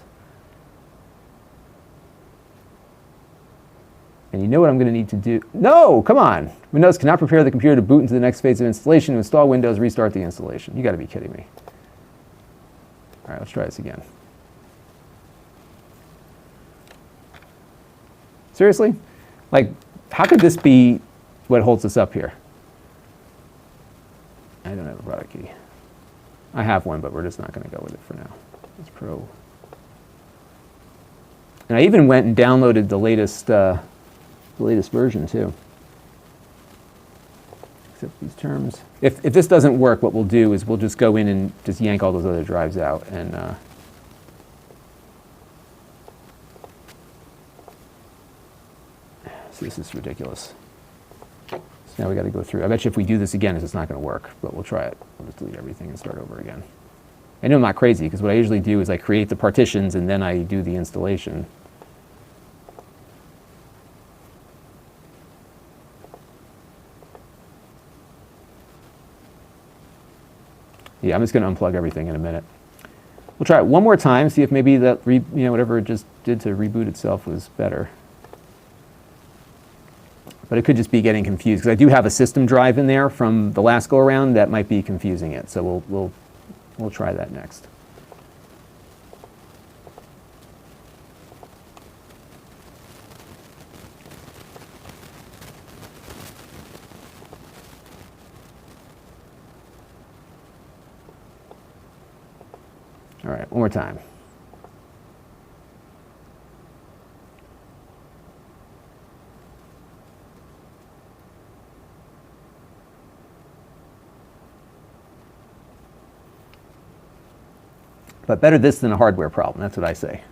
And you know what I'm going to need to do? No, come on. Windows cannot prepare the computer to boot into the next phase of installation. To install Windows, restart the installation. You got to be kidding me. All right, let's try this again. Seriously? Like, how could this be what holds us up here? I don't have a product key. I have one, but we're just not going to go with it for now. It's Pro. And I even went and downloaded the latest version too. Accept these terms. If this doesn't work, what we'll do is we'll just go in and just yank all those other drives out. And so this is ridiculous. So now we got to go through. I bet you if we do this again, it's not going to work, but we'll try it. We'll just delete everything and start over again. I know I'm not crazy, because what I usually do is I create the partitions and then I do the installation. Yeah, I'm just going to unplug everything in a minute. We'll try it one more time, see if maybe that whatever it just did to reboot itself was better. But it could just be getting confused, because I do have a system drive in there from the last go around that might be confusing it. So we'll try that next. All right, one more time. But better this than a hardware problem, that's what I say.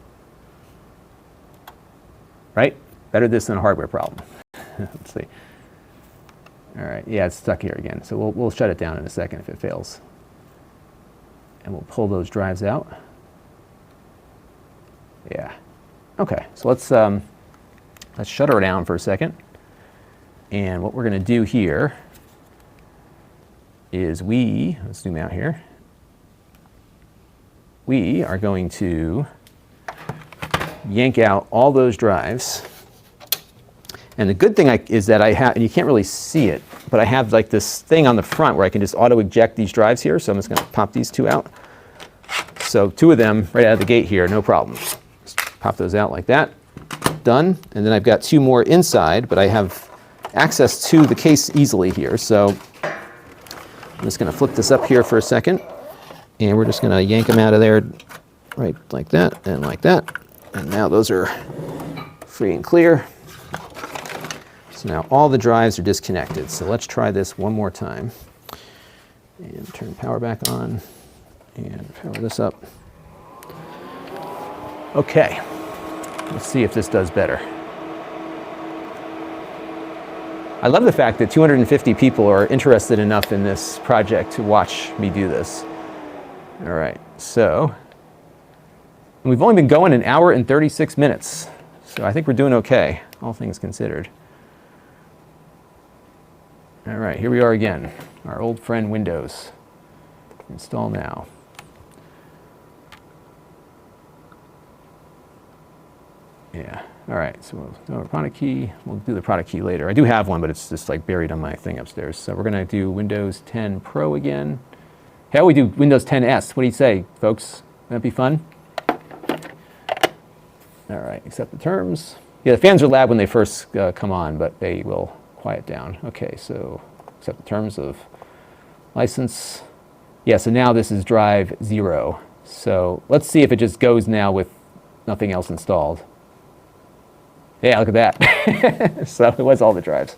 Right? Better this than a hardware problem. Let's see. All right, yeah, it's stuck here again. So we'll shut it down in a second if it fails. And we'll pull those drives out. Yeah. Okay, so let's shut her down for a second. And what we're going to do here is let's zoom out here. We are going to yank out all those drives. And the good thing is that I have, and you can't really see it, but I have like this thing on the front where I can just auto eject these drives here. So I'm just going to pop these two out. So 2 of them right out of the gate here, no problem. Just pop those out like that. Done. And then I've got 2 more inside, but I have access to the case easily here. So I'm just going to flip this up here for a second. And we're just going to yank them out of there right like that and like that. And now those are free and clear. So now all the drives are disconnected. So let's try this one more time. And turn power back on and power this up. Okay, let's see if this does better. I love the fact that 250 people are interested enough in this project to watch me do this. All right, so we've only been going 1 hour and 36 minutes. So I think we're doing okay, all things considered. All right, here we are again. Our old friend Windows. Install now. Yeah, all right, so we'll do our product key. We'll do the product key later. I do have one, but it's just like buried on my thing upstairs. So we're gonna do Windows 10 Pro again. How we do Windows 10 S? What do you say, folks? That'd be fun? All right, accept the terms. Yeah, the fans are loud when they first come on, but they will quiet down. Okay, so accept the terms of license. Yeah, so now this is drive 0. So let's see if it just goes now with nothing else installed. Yeah, look at that. So it was all the drives.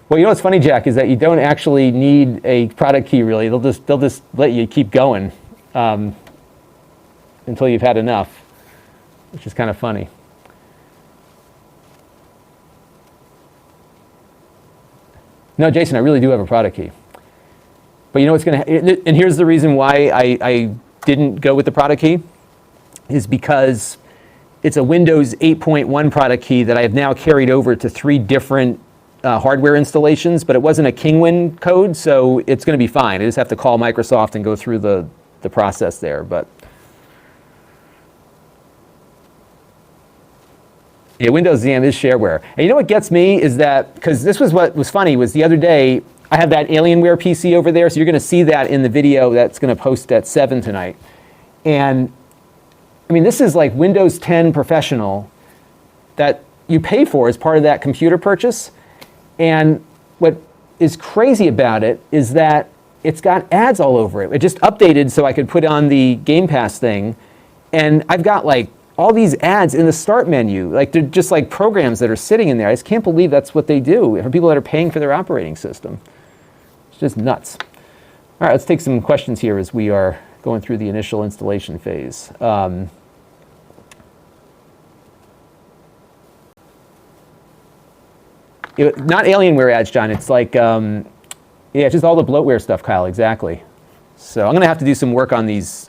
Well, you know what's funny, Jack, is that you don't actually need a product key, really. They'll just let you keep going until you've had enough, which is kind of funny. No, Jason, I really do have a product key. But you know what's going to, and here's the reason why I didn't go with the product key, is because it's a Windows 8.1 product key that I have now carried over to 3 different hardware installations, but it wasn't a Kingwin code, so it's going to be fine. I just have to call Microsoft and go through the process there. But yeah, Windows ZM is shareware. And you know what gets me is that, because this was what was funny, was the other day, I have that Alienware PC over there, so you're going to see that in the video that's going to post at 7 tonight. And I mean, this is like Windows 10 Professional that you pay for as part of that computer purchase. And what is crazy about it is that it's got ads all over it. It just updated so I could put on the Game Pass thing. And I've got like all these ads in the start menu. Like they're just like programs that are sitting in there. I just can't believe that's what they do for people that are paying for their operating system. It's just nuts. All right, let's take some questions here as we are going through the initial installation phase. Not Alienware ads, John. It's like, yeah, it's just all the bloatware stuff, Kyle. Exactly. So I'm going to have to do some work on these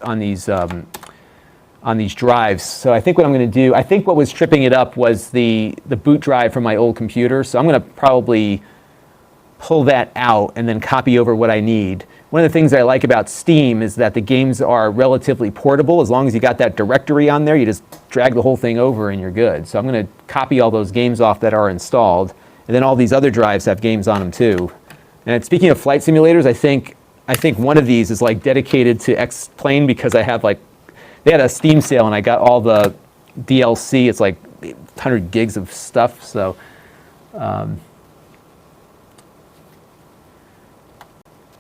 drives. So I think what I'm going to do, I think what was tripping it up was the boot drive from my old computer. So I'm going to probably pull that out and then copy over what I need. One of the things I like about Steam is that the games are relatively portable. As long as you got that directory on there, you just drag the whole thing over and you're good. So I'm going to copy all those games off that are installed. And then all these other drives have games on them too. And speaking of flight simulators, I think one of these is like dedicated to X-Plane because I have like, they had a Steam sale and I got all the DLC. It's like 100 gigs of stuff. So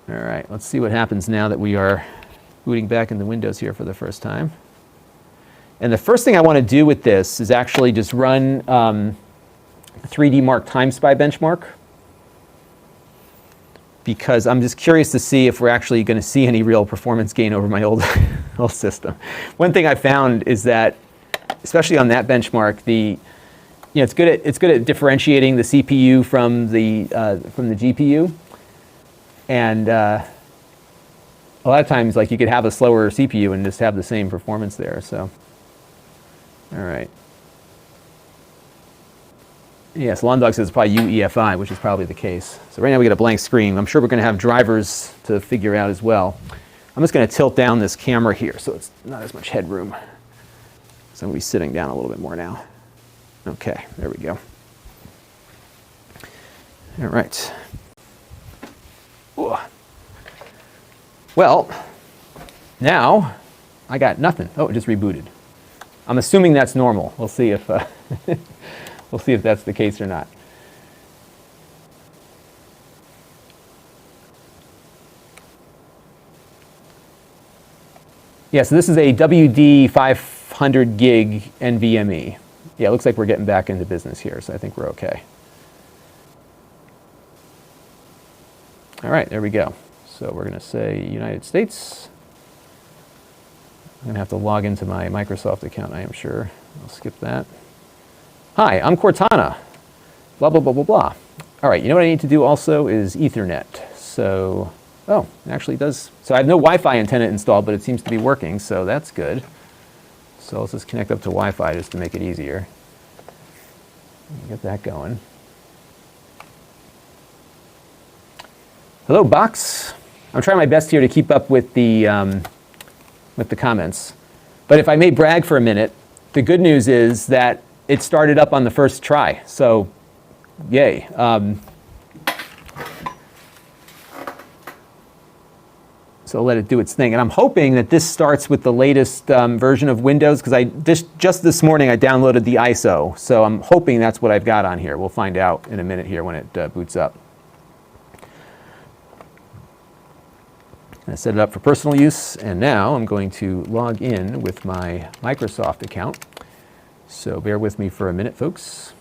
All right, let's see what happens now that we are booting back into Windows here for the first time. And the first thing I want to do with this is actually just run 3D Mark Time Spy benchmark, because I'm just curious to see if we're actually going to see any real performance gain over my old system. One thing I found is that, especially on that benchmark, it's good at differentiating the CPU from the GPU, and a lot of times, like, you could have a slower CPU and just have the same performance there. So, all right. Yes, Lon.TV says it's probably UEFI, which is probably the case. So right now we got a blank screen. I'm sure we're going to have drivers to figure out as well. I'm just going to tilt down this camera here so it's not as much headroom. So I'm going to be sitting down a little bit more now. Okay, there we go. All right. Ooh. Well, now I got nothing. Oh, it just rebooted. I'm assuming that's normal. We'll see if we'll see if that's the case or not. Yeah, so this is a WD 500 gig NVMe. Yeah, it looks like we're getting back into business here, so I think we're okay. All right, there we go. So we're going to say United States. I'm going to have to log into my Microsoft account, I am sure. I'll skip that. Hi, I'm Cortana. Blah, blah, blah, blah, blah. All right, you know what I need to do also is Ethernet. So, oh, it actually does. So I have no Wi-Fi antenna installed, but it seems to be working, so that's good. So let's just connect up to Wi-Fi just to make it easier. Get that going. Hello, Box. I'm trying my best here to keep up with the comments. But if I may brag for a minute, the good news is that it started up on the first try. So, yay. So I'll let it do its thing. And I'm hoping that this starts with the latest version of Windows, because just this morning I downloaded the ISO. So I'm hoping that's what I've got on here. We'll find out in a minute here when it boots up. I set it up for personal use, and now I'm going to log in with my Microsoft account. So bear with me for a minute, folks.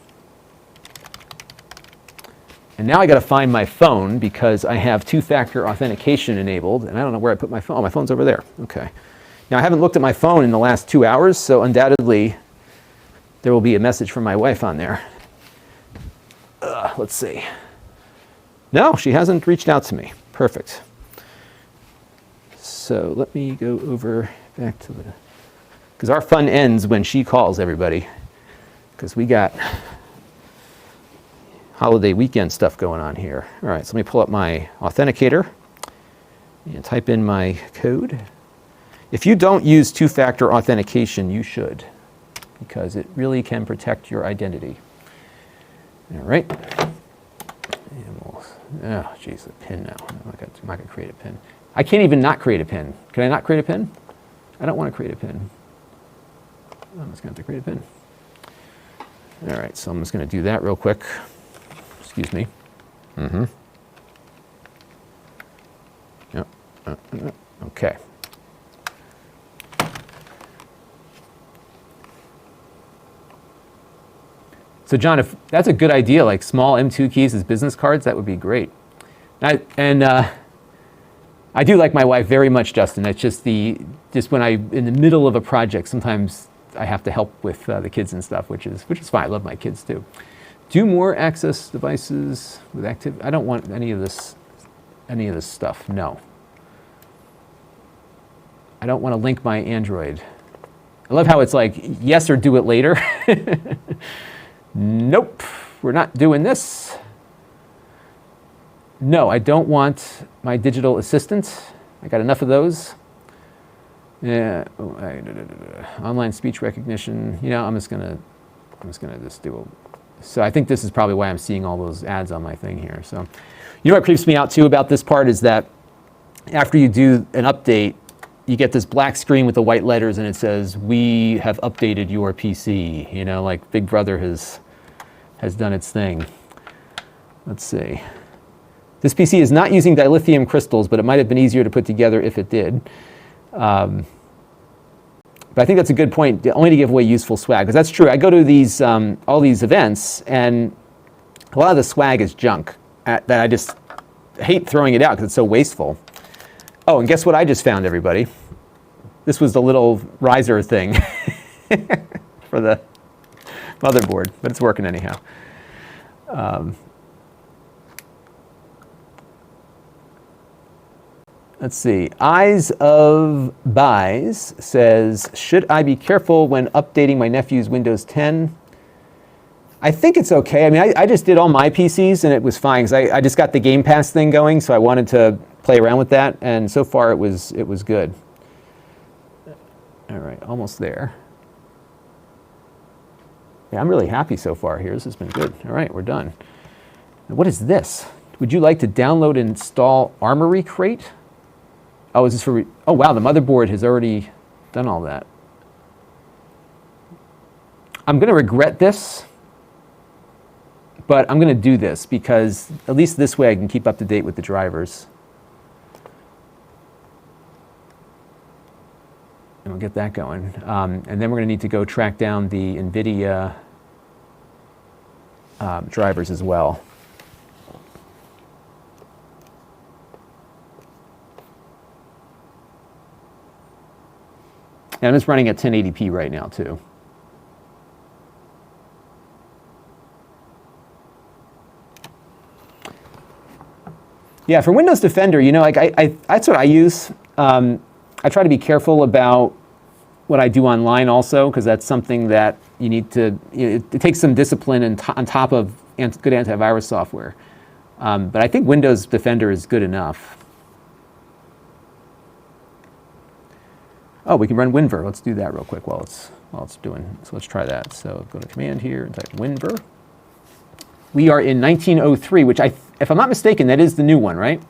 And now I got to find my phone because I have two-factor authentication enabled, and I don't know where I put my phone. Oh, my phone's over there. Okay. Now I haven't looked at my phone in the last 2 hours, so undoubtedly there will be a message from my wife on there. Let's see. No, she hasn't reached out to me. Perfect. So let me go over back to because our fun ends when she calls, everybody, because we got holiday weekend stuff going on here. All right, so let me pull up my authenticator and type in my code. If you don't use two-factor authentication, you should, because it really can protect your identity. All right. And oh, geez, the pin now. I'm not going to create a pin. I can't even not create a pin. Can I not create a pin? I don't want to create a pin. I'm just going to have to create a pin. All right, so I'm just going to do that real quick. Excuse me. Yep. Okay. So John, if that's a good idea, like small M2 keys as business cards, that would be great. I do like my wife very much, Justin. It's just when I'm in the middle of a project, sometimes I have to help with the kids and stuff, which is fine. I love my kids too. Do more access devices with active. I don't want any of this stuff. No. I don't want to link my Android. I love how it's like yes or do it later. Nope, we're not doing this. No, I don't want my digital assistant. I got enough of those. Yeah, online speech recognition. You know, I'm just gonna just do. So I think this is probably why I'm seeing all those ads on my thing here. So, you know what creeps me out too about this part is that after you do an update, you get this black screen with the white letters and it says, "We have updated your PC." You know, like Big Brother has done its thing. Let's see. This PC is not using dilithium crystals, but it might have been easier to put together if it did. But I think that's a good point, only to give away useful swag, because that's true. I go to these all these events, and a lot of the swag is junk that I just hate throwing it out because it's so wasteful. Oh, and guess what I just found, everybody? This was the little riser thing for the motherboard, but it's working anyhow. Let's see. Eyes of Buys says, should I be careful when updating my nephew's Windows 10? I think it's okay. I mean, I just did all my PCs and it was fine because I just got the Game Pass thing going, so I wanted to play around with that, and so far it was good. All right, almost there. Yeah, I'm really happy so far here. This has been good. All right, we're done. Now, what is this? Would you like to download and install Armory Crate? Oh, is this for... oh, wow, the motherboard has already done all that. I'm going to regret this, but I'm going to do this because at least this way I can keep up to date with the drivers. And we'll get that going. And then we're going to need to go track down the NVIDIA drivers as well. And I'm just running at 1080p right now, too. Yeah, for Windows Defender, you know, like that's what I use. I try to be careful about what I do online also, because that's something that you need to, you know, it takes some discipline on top of good antivirus software. But I think Windows Defender is good enough. Oh, we can run WinVer. Let's do that real quick while it's doing. So let's try that. So go to Command here and type WinVer. We are in 1903, which if I'm not mistaken, that is the new one, right?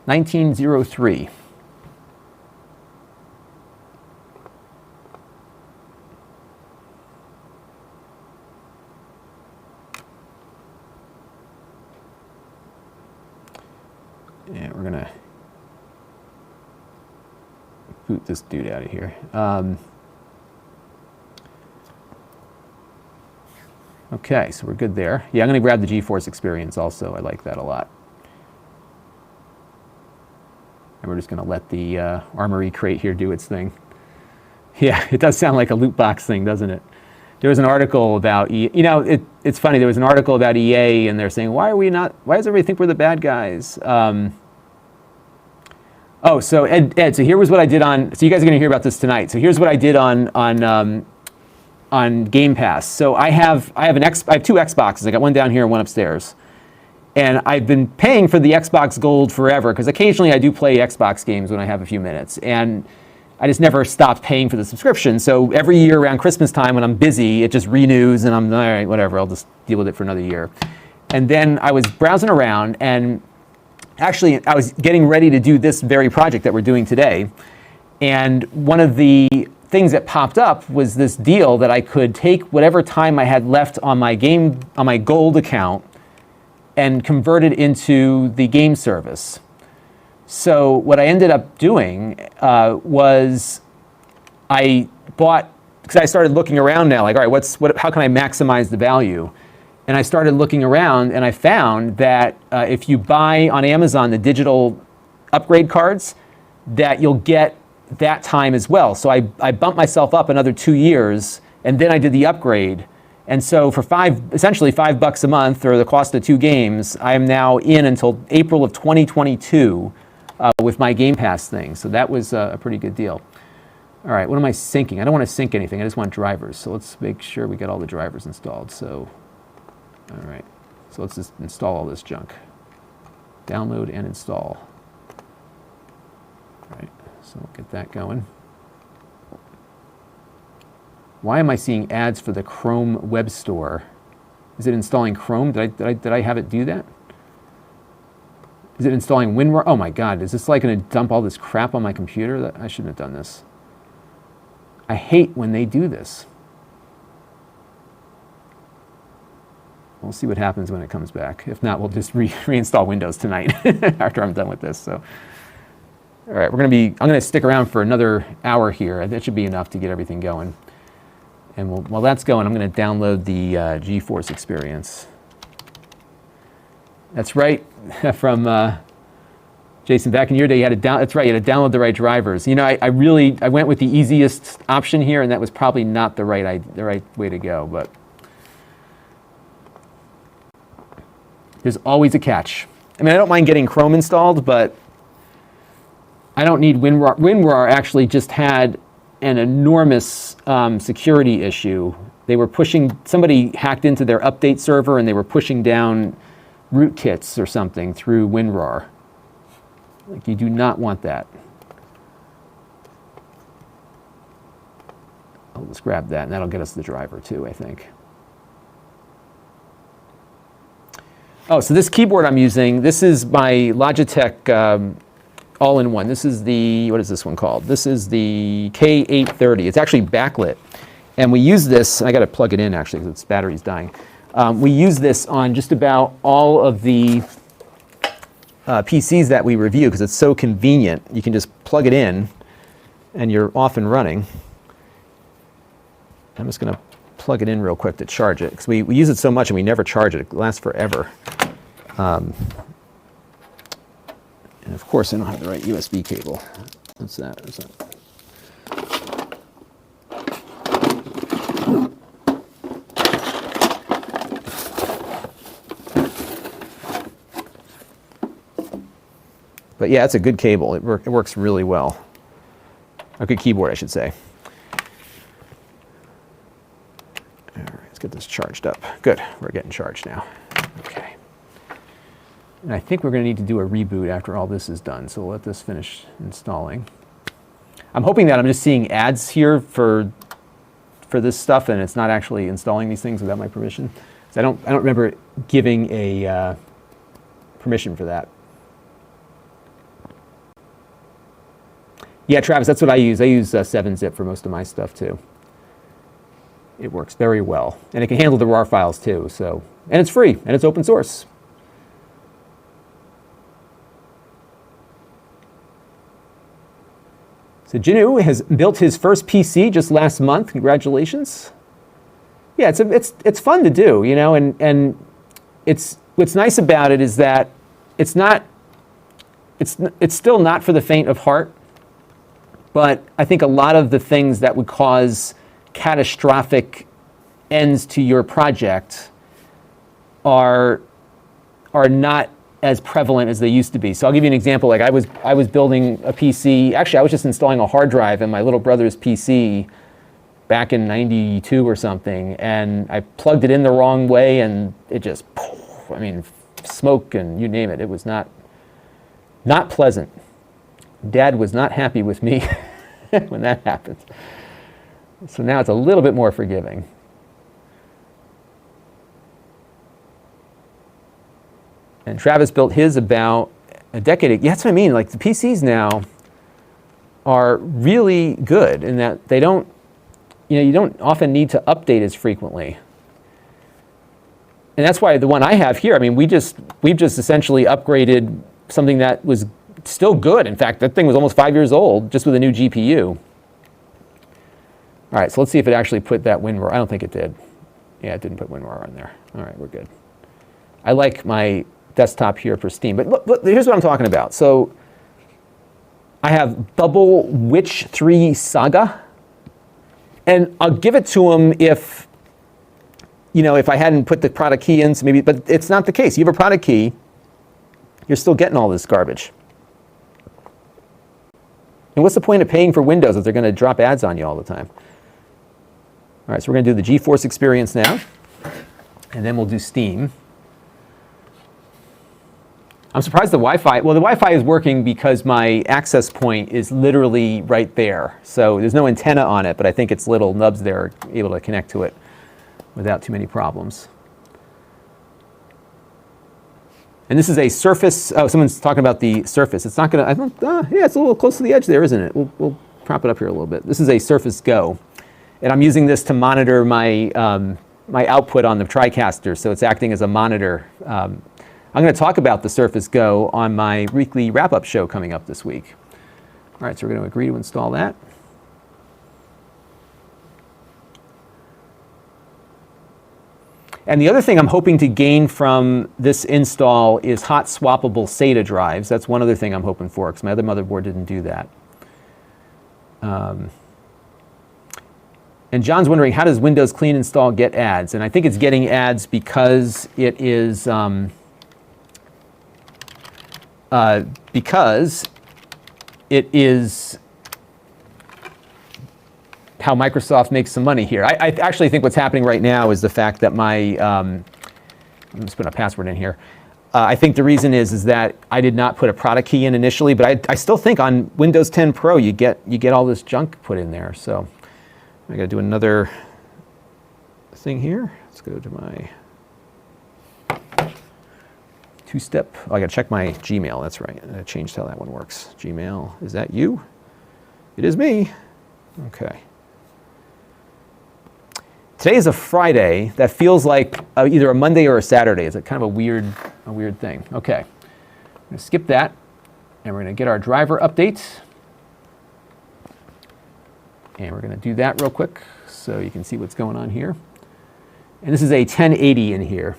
1903. Yeah, we're gonna boot this dude out of here. Okay, so we're good there. Yeah, I'm going to grab the GeForce Experience also. I like that a lot. And we're just going to let the Armory Crate here do its thing. Yeah, it does sound like a loot box thing, doesn't it? There was an article about EA. You know, it's funny. There was an article about EA, and they're saying, why does everybody think we're the bad guys? Oh, so Ed, so here was what I did on, so you guys are going to hear about this tonight. So here's what I did on Game Pass. So I have two Xboxes. I got one down here and one upstairs. And I've been paying for the Xbox Gold forever, because occasionally I do play Xbox games when I have a few minutes. And I just never stopped paying for the subscription. So every year around Christmas time when I'm busy, it just renews and I'm, all right, whatever, I'll just deal with it for another year. And then I was browsing around, and actually I was getting ready to do this very project that we're doing today. And one of the things that popped up was this deal that I could take whatever time I had left on my Gold account and convert it into the game service. So what I ended up doing was I bought, because I started looking around now, like, all right, how can I maximize the value? And I started looking around, and I found that if you buy on Amazon the digital upgrade cards, that you'll get that time as well. So I bumped myself up another 2 years, and then I did the upgrade. And so for essentially $5 a month, or the cost of 2 games, I am now in until April of 2022 with my Game Pass thing. So that was a pretty good deal. All right, what am I syncing? I don't want to sync anything. I just want drivers. So let's make sure we get all the drivers installed. So, all right. So let's just install all this junk. Download and install. All right, so we'll get that going. Why am I seeing ads for the Chrome Web Store? Is it installing Chrome? Did I have it do that? Is it installing WinRAR? Oh my God, is this like going to dump all this crap on my computer? I shouldn't have done this. I hate when they do this. we'll see what happens when it comes back. If not, we'll just reinstall Windows tonight after I'm done with this. So, all right, I'm gonna stick around for another hour here. That should be enough to get everything going. And while that's going, I'm gonna download the GeForce experience. That's right, from Jason, back in your day, you had to download the right drivers. You know, I went with the easiest option here, and that was probably not the right way to go, but there's always a catch. I mean, I don't mind getting Chrome installed, but I don't need WinRAR. WinRAR actually just had an enormous security issue. Somebody hacked into their update server, and they were pushing down rootkits or something through WinRAR. Like, you do not want that. Let's grab that, and that'll get us the driver too, I think. Oh, so this keyboard I'm using, this is my Logitech all-in-one. This is the, what is this one called? This is the K830. It's actually backlit. And we use this, I gotta plug it in actually because its battery's dying. We use this on just about all of the PCs that we review because it's so convenient. You can just plug it in and you're off and running. I'm just gonna plug it in real quick to charge it because we use it so much and we never charge it. It lasts forever. And of course I don't have the right USB cable. What's that? What's that? But yeah, it's a good cable. It works really well. A good keyboard, I should say. All right, let's get this charged up. Good, we're getting charged now. Okay. And I think we're going to need to do a reboot after all this is done, so we'll let this finish installing. I'm hoping that I'm just seeing ads here for this stuff, and it's not actually installing these things without my permission. So I don't remember giving a permission for that. Yeah, Travis, that's what I use. I use 7-zip for most of my stuff too. It works very well, and it can handle the RAR files too. So, and it's free and it's open source. So Jinu has built his first PC just last month. Congratulations. Yeah, it's fun to do, you know, and it's what's nice about it is that it's still not for the faint of heart. But I think a lot of the things that would cause catastrophic ends to your project are not as prevalent as they used to be. So I'll give you an example. Like I was building a PC. Actually, I was just installing a hard drive in my little brother's PC back in '92 or something, and I plugged it in the wrong way, and it just, I mean, smoke and you name it. It was not pleasant. Dad was not happy with me when that happened. So now it's a little bit more forgiving. And Travis built his about a decade ago. Yeah, that's what I mean. Like the PCs now are really good in that they don't, you don't often need to update as frequently. And that's why the one I have here, I mean, we've just essentially upgraded something that was still good. In fact, that thing was almost 5 years old, just with a new GPU. All right, so let's see if it actually put that WinRAR. I don't think it did. Yeah, it didn't put WinRAR on there. All right, we're good. I like my desktop here pristine, but look, here's what I'm talking about. So I have Bubble Witch 3 Saga, and I'll give it to him if I hadn't put the product key in, so maybe, but it's not the case. You have a product key, you're still getting all this garbage. And what's the point of paying for Windows if they're going to drop ads on you all the time? All right, so we're going to do the GeForce experience now, and then we'll do Steam. I'm surprised the Wi-Fi, well, the Wi-Fi is working because my access point is literally right there. So there's no antenna on it, but I think its little nubs there are able to connect to it without too many problems. And this is a Surface. Oh, someone's talking about the Surface. It's not going to, yeah, it's a little close to the edge there, isn't it? We'll prop it up here a little bit. This is a Surface Go. And I'm using this to monitor my my output on the TriCaster, so it's acting as a monitor. I'm going to talk about the Surface Go on my weekly wrap-up show coming up this week. All right, so we're going to agree to install that. And the other thing I'm hoping to gain from this install is hot swappable SATA drives. That's one other thing I'm hoping for, because my other motherboard didn't do that. And John's wondering, how does Windows Clean Install get ads? And I think it's getting ads because it is how Microsoft makes some money here. I actually think what's happening right now is the fact that my, I'm just putting a password in here. I think the reason is that I did not put a product key in initially, but I still think on Windows 10 Pro you get all this junk put in there. So I got to do another thing here. Let's go to my two-step. Oh, I got to check my Gmail. That's right. I changed how that one works. Gmail, is that you? It is me. Okay. Today is a Friday. That feels like either a Monday or a Saturday. It's kind of a weird thing. Okay, I'm going to skip that, and we're going to get our driver update. And we're going to do that real quick so you can see what's going on here. And this is a 1080 in here.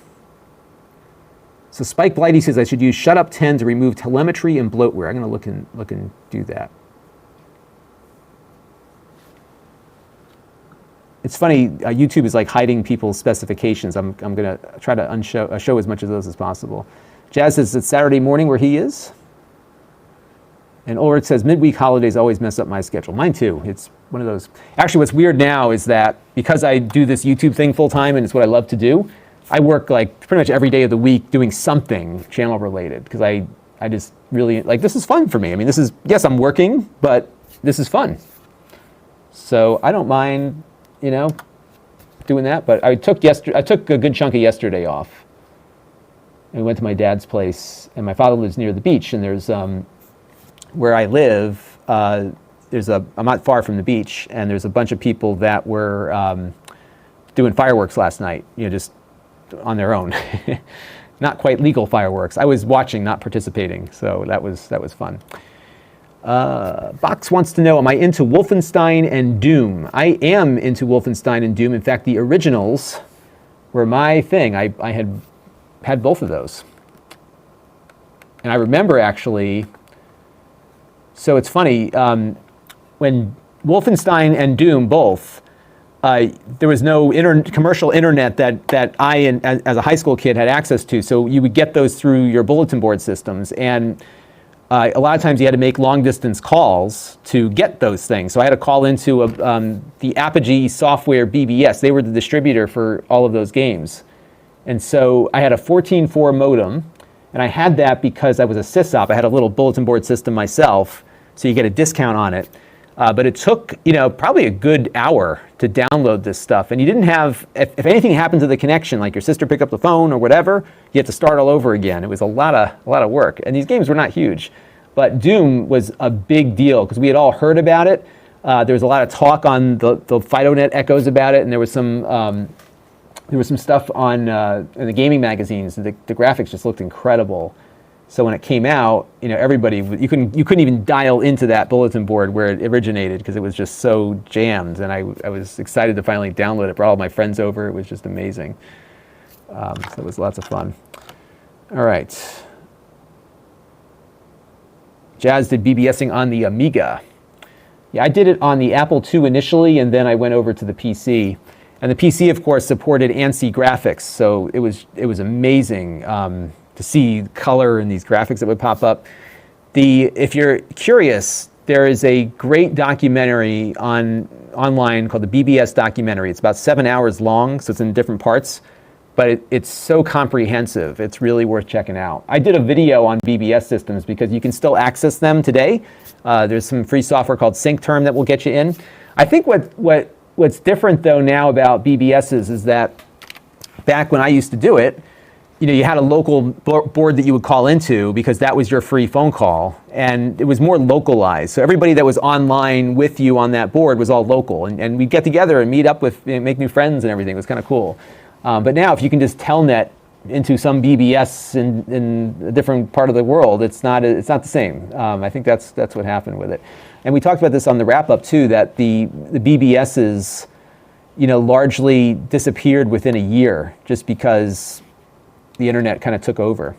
So Spike Blighty says I should use Shut Up 10 to remove telemetry and bloatware. I'm going to look and do that. It's funny, YouTube is like hiding people's specifications. I'm going to try to show as much of those as possible. Jazz says it's Saturday morning where he is. And Ulrich says midweek holidays always mess up my schedule. Mine too. It's one of those. Actually, what's weird now is that because I do this YouTube thing full time and it's what I love to do, I work like pretty much every day of the week doing something channel related, because I just really, like, this is fun for me. I mean, this is, yes, I'm working, but this is fun. So I don't mind, you know, doing that. But I took a good chunk of yesterday off. And we went to my dad's place, and my father lives near the beach, and there's where I live, I'm not far from the beach, and there's a bunch of people that were doing fireworks last night, you know, just on their own. Not quite legal fireworks. I was watching, not participating, so that was fun. Box wants to know, am I into Wolfenstein and Doom? I am into Wolfenstein and Doom. In fact, the originals were my thing. I had both of those. And I remember actually, so it's funny, when Wolfenstein and Doom both, there was no commercial internet that I, as a high school kid, had access to. So you would get those through your bulletin board systems. And a lot of times you had to make long distance calls to get those things. So I had to call into the Apogee Software BBS. They were the distributor for all of those games. And so I had a 14.4 modem. And I had that because I was a sysop. I had a little bulletin board system myself, so you get a discount on it. But it took, you know, probably a good hour to download this stuff. And you didn't have, if anything happened to the connection, like your sister picked up the phone or whatever, you had to start all over again. It was a lot of work. And these games were not huge. But Doom was a big deal because we had all heard about it. There was a lot of talk on the FidoNet echoes about it, and there was some stuff on in the gaming magazines. The graphics just looked incredible. So when it came out, you know, everybody, you couldn't even dial into that bulletin board where it originated because it was just so jammed. And I was excited to finally download it. Brought all my friends over. It was just amazing. So it was lots of fun. All right. Jazz did BBSing on the Amiga. Yeah, I did it on the Apple II initially, and then I went over to the PC. And the PC, of course, supported ANSI graphics, so it was amazing to see color and these graphics that would pop up. If you're curious, there is a great documentary online called the BBS documentary. It's about 7 hours long, so it's in different parts, but it's so comprehensive. It's really worth checking out. I did a video on BBS systems because you can still access them today. There's some free software called SyncTerm that will get you in. I think what's different though now about BBSs is that back when I used to do it, you had a local board that you would call into because that was your free phone call, and it was more localized. So everybody that was online with you on that board was all local, and we'd get together and meet up with, make new friends and everything. It was kind of cool. But now if you can just telnet into some BBS in a different part of the world, it's not the same. I think that's what happened with it. And we talked about this on the wrap-up too, that the BBSs, largely disappeared within a year just because the internet kind of took over.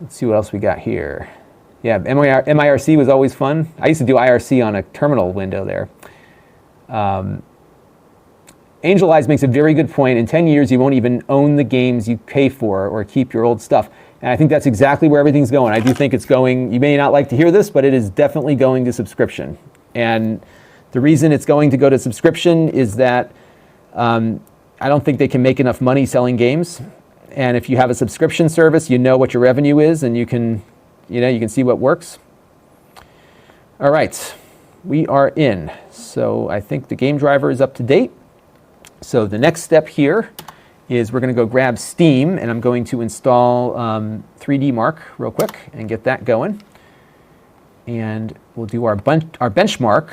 Let's see what else we got here. Yeah, MIRC was always fun. I used to do IRC on a terminal window there. Angel Eyes makes a very good point. In 10 years, you won't even own the games you pay for or keep your old stuff. And I think that's exactly where everything's going. I do think it's going, you may not like to hear this, but it is definitely going to subscription. And the reason it's going to go to subscription is that I don't think they can make enough money selling games. And if you have a subscription service, you know what your revenue is, and you can see what works. All right, we are in. So I think the game driver is up to date. So the next step here is we're going to go grab Steam, and I'm going to install 3D Mark real quick and get that going. And we'll do our benchmark.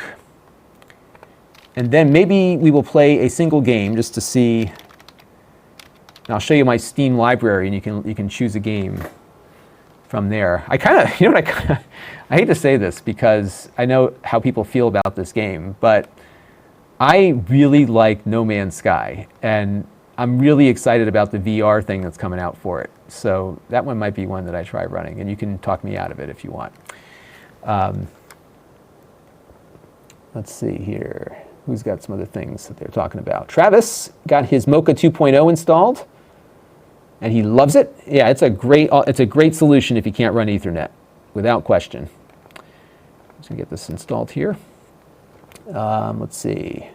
And then maybe we will play a single game just to see. And I'll show you my Steam library, and you can choose a game from there. I kind of, I hate to say this because I know how people feel about this game, but I really like No Man's Sky, and I'm really excited about the VR thing that's coming out for it. So that one might be one that I try running, and you can talk me out of it if you want. Let's see here. Who's got some other things that they're talking about? Travis got his Mocha 2.0 installed, and he loves it. Yeah, it's a great solution if you can't run Ethernet, without question. I'm just gonna get this installed here. Let's see.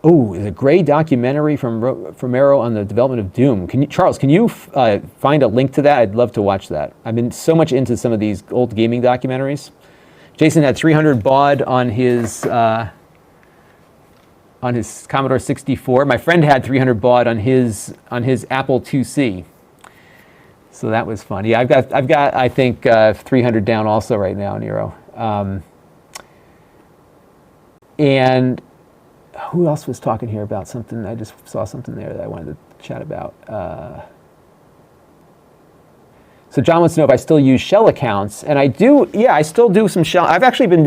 Oh, there's a great documentary from Romero on the development of Doom. Charles, can you find a link to that? I'd love to watch that. I've been so much into some of these old gaming documentaries. Jason had 300 baud on his Commodore 64. My friend had 300 baud on his Apple IIc. So that was fun. Yeah, I've got I think 300 down also right now, Nero. And who else was talking here about something? I just saw something there that I wanted to chat about. So John wants to know if I still use shell accounts, and I do. Yeah, I still do some shell. I've actually been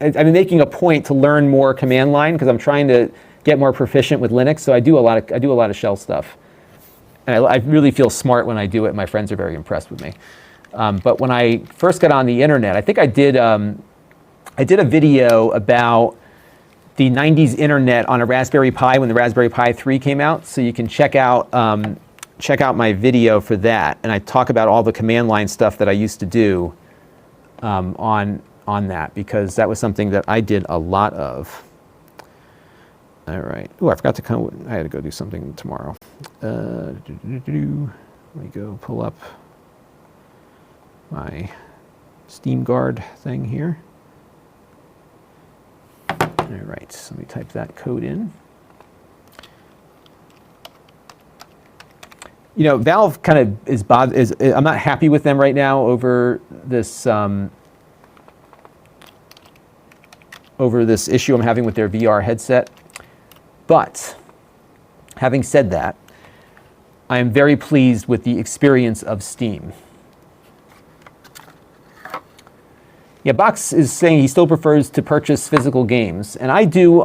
I've been making a point to learn more command line because I'm trying to get more proficient with Linux. So I do a lot of shell stuff, and I really feel smart when I do it. My friends are very impressed with me. But when I first got on the internet, I think I did a video about the 90s internet on a Raspberry Pi when the Raspberry Pi 3 came out. So you can check out my video for that, and I talk about all the command line stuff that I used to do on that, because that was something that I did a lot of. All right. Oh, I forgot to come. I had to go do something tomorrow. Let me go pull up my Steam Guard thing here. All right, so let me type that code in. Valve kind of is I'm not happy with them right now over this issue I'm having with their VR headset. But having said that, I am very pleased with the experience of Steam. Yeah, Box is saying he still prefers to purchase physical games, and I do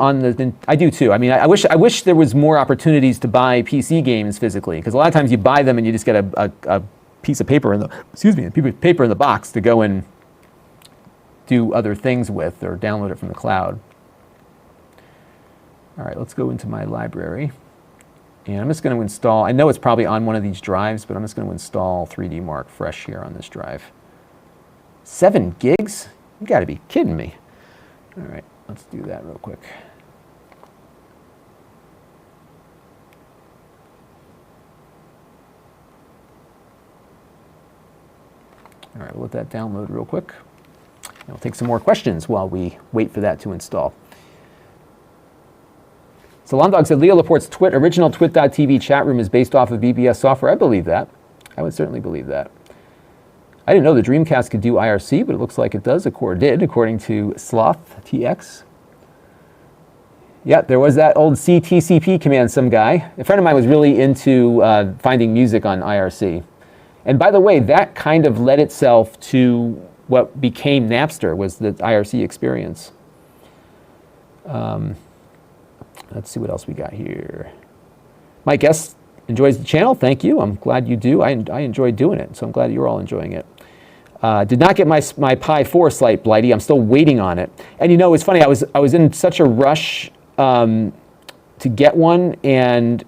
too. I mean, I wish there was more opportunities to buy PC games physically, because a lot of times you buy them and you just get a piece of paper in the box to go and do other things with, or download it from the cloud. All right, let's go into my library, and I'm just going to install. I know it's probably on one of these drives, but I'm just going to install 3D Mark fresh here on this drive. 7 gigs? You got to be kidding me. All right, let's do that real quick. All right, we'll let that download real quick. And we'll take some more questions while we wait for that to install. So Lon.dog said, Leo Laporte's original Twit.TV chat room is based off of BBS software. I believe that. I would certainly believe that. I didn't know the Dreamcast could do IRC, but it looks like it does, according to Sloth TX. Yeah, there was that old CTCP command, some guy. A friend of mine was really into finding music on IRC. And by the way, that kind of led itself to what became Napster, was the IRC experience. Let's see what else we got here. My guest enjoys the channel. Thank you. I'm glad you do. I enjoy doing it, so I'm glad you're all enjoying it. Did not get my Pi 4 slight, Blighty. I'm still waiting on it. And you know, it's funny. I was in such a rush to get one, and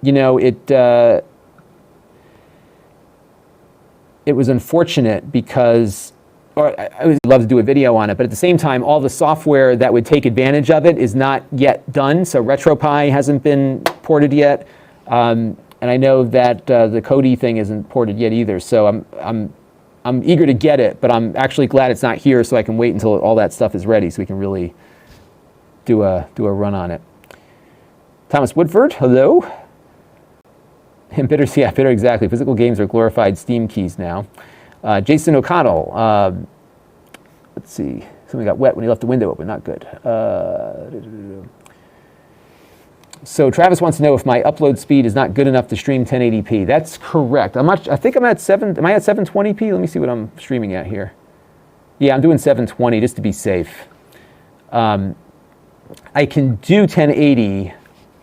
you know, it was unfortunate because. Or I would love to do a video on it, but at the same time, all the software that would take advantage of it is not yet done. So RetroPie hasn't been ported yet, and I know that the Kodi thing isn't ported yet either. So I'm eager to get it, but I'm actually glad it's not here, so I can wait until all that stuff is ready, so we can really do a run on it. Thomas Woodford, hello. And Bitter, yeah, Bitter, exactly. Physical games are glorified Steam keys now. Jason O'Connell, let's see, something got wet when he left the window open, not good. So Travis wants to know if my upload speed is not good enough to stream 1080p. That's correct. I think I'm at am I at 720p? Let me see what I'm streaming at here. Yeah, I'm doing 720 just to be safe. I can do 1080.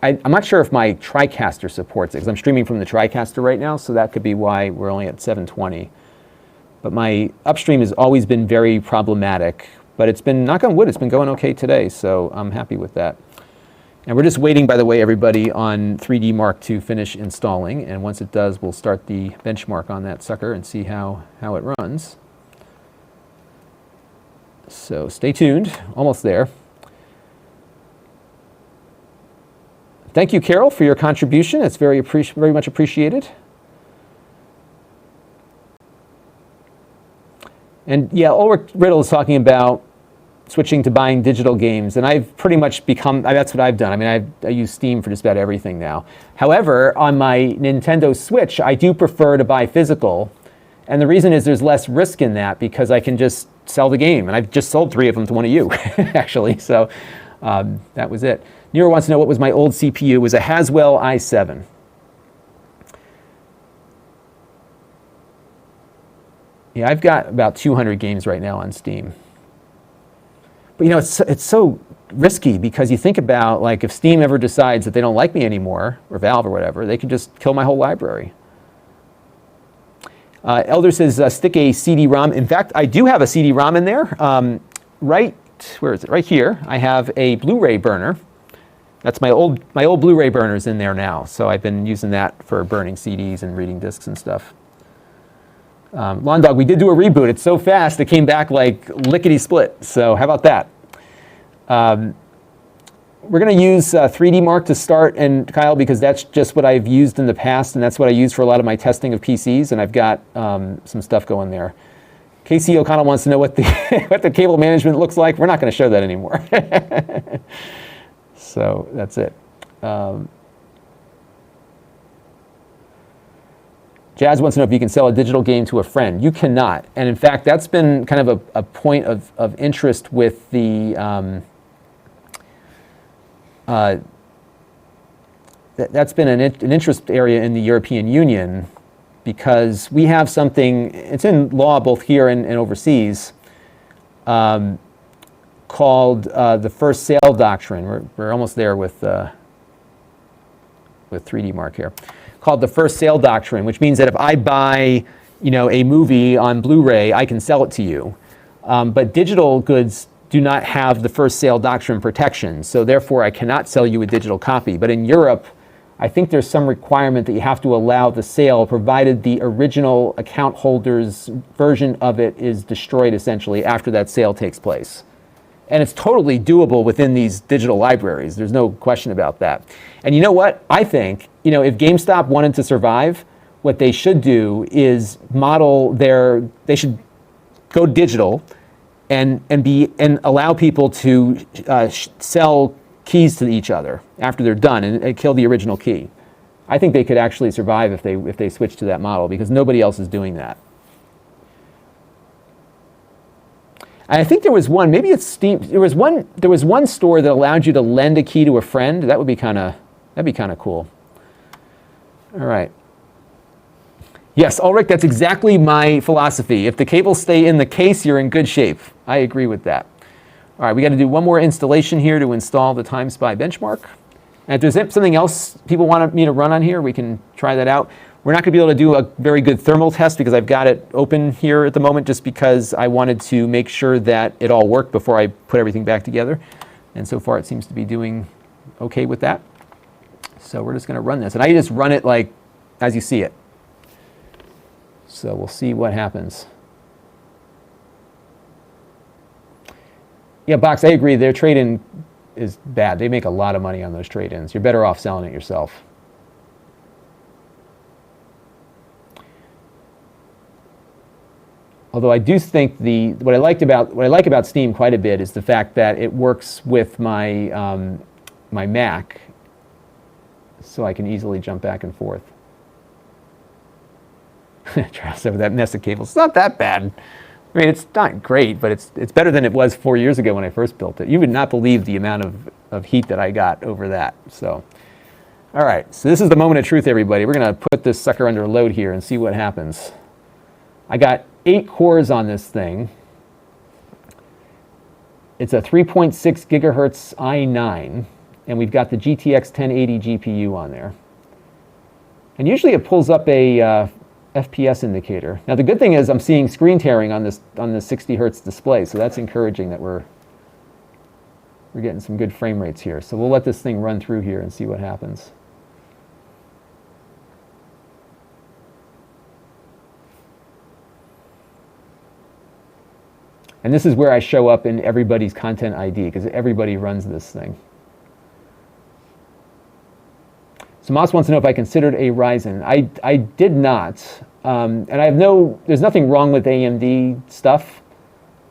I'm not sure if my TriCaster supports it, because I'm streaming from the TriCaster right now, so that could be why we're only at 720. But my upstream has always been very problematic, but it's been, knock on wood, it's been going okay today, so I'm happy with that. And we're just waiting, by the way, everybody, on 3D Mark to finish installing, and once it does, we'll start the benchmark on that sucker and see how it runs. So stay tuned, almost there. Thank you, Carol, for your contribution. It's very much appreciated. And yeah, Ulrich Riddle is talking about switching to buying digital games, and I've pretty much become, that's what I've done. I mean, I use Steam for just about everything now. However, on my Nintendo Switch, I do prefer to buy physical, and the reason is there's less risk in that because I can just sell the game, and I've just sold 3 of them to one of you, actually, so that was it. Nero wants to know what was my old CPU. It was a Haswell i7. Yeah, I've got about 200 games right now on Steam. But you know, it's so risky because you think about, like, if Steam ever decides that they don't like me anymore, or Valve or whatever, they could just kill my whole library. Elder says, stick a CD-ROM. In fact, I do have a CD-ROM in there. Where is it? Right here. I have a Blu-ray burner. That's my old Blu-ray burner's in there now. So I've been using that for burning CDs and reading discs and stuff. Lon.dog, we did do a reboot. It's so fast, it came back like lickety-split. So how about that? We're going to use 3D Mark to start, and Kyle, because that's just what I've used in the past, and that's what I use for a lot of my testing of PCs, and I've got some stuff going there. Casey O'Connell wants to know what the what the cable management looks like. We're not going to show that anymore. So that's it. Jazz wants to know if you can sell a digital game to a friend. You cannot. And in fact, that's been kind of a point of interest with the, that's been an interest area in the European Union, because we have something, it's in law both here and overseas, called the first sale doctrine. We're almost there with 3D Mark here. Called the first sale doctrine, which means that if I buy, you know, a movie on Blu-ray, I can sell it to you. But digital goods do not have the first sale doctrine protection, so therefore I cannot sell you a digital copy. But in Europe, I think there's some requirement that you have to allow the sale, provided the original account holder's version of it is destroyed essentially after that sale takes place. And it's totally doable within these digital libraries. There's no question about that. And you know what? I think, you know, if GameStop wanted to survive, what they should do is they should go digital and allow people to sell keys to each other after they're done and kill the original key. I think they could actually survive if they switch to that model, because nobody else is doing that. And I think there was one, maybe it's Steam. There was one store that allowed you to lend a key to a friend. That'd be kind of cool. All right. Yes, Ulrich, that's exactly my philosophy. If the cables stay in the case, you're in good shape. I agree with that. All right, we got to do one more installation here to install the Time Spy benchmark. And if there's something else people want me to run on here, we can try that out. We're not going to be able to do a very good thermal test because I've got it open here at the moment, just because I wanted to make sure that it all worked before I put everything back together. And so far it seems to be doing okay with that. So we're just going to run this. And I just run it like as you see it. So we'll see what happens. Yeah, Box, I agree. Their trade-in is bad. They make a lot of money on those trade-ins. You're better off selling it yourself. Although I do think what I like about Steam quite a bit is the fact that it works with my my Mac, so I can easily jump back and forth. Try over that mess of cables. It's not that bad. I mean, it's not great, but it's better than it was 4 years ago when I first built it. You would not believe the amount of heat that I got over that. So, all right. So this is the moment of truth, everybody. We're going to put this sucker under load here and see what happens. I got 8 cores on this thing. It's a 3.6 gigahertz i9, and we've got the GTX 1080 GPU on there. And usually it pulls up a FPS indicator. Now the good thing is I'm seeing screen tearing on the 60 hertz display, so that's encouraging that we're getting some good frame rates here. So we'll let this thing run through here and see what happens. And this is where I show up in everybody's content ID, because everybody runs this thing. So Moss wants to know if I considered a Ryzen. I did not, and there's nothing wrong with AMD stuff,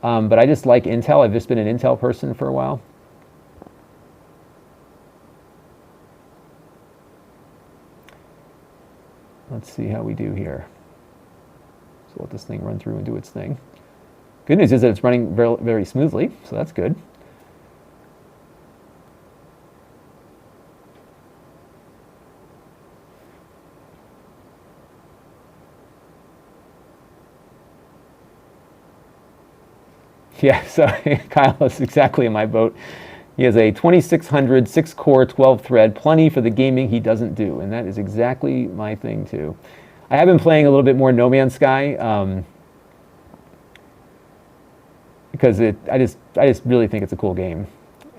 but I just like Intel. I've just been an Intel person for a while. Let's see how we do here. So let this thing run through and do its thing. Good news is that it's running very, very smoothly, so that's good. Yeah, so Kyle is exactly in my boat. He has a 2600 6-core 12-thread, plenty for the gaming he doesn't do, and that is exactly my thing too. I have been playing a little bit more No Man's Sky because I just really think it's a cool game,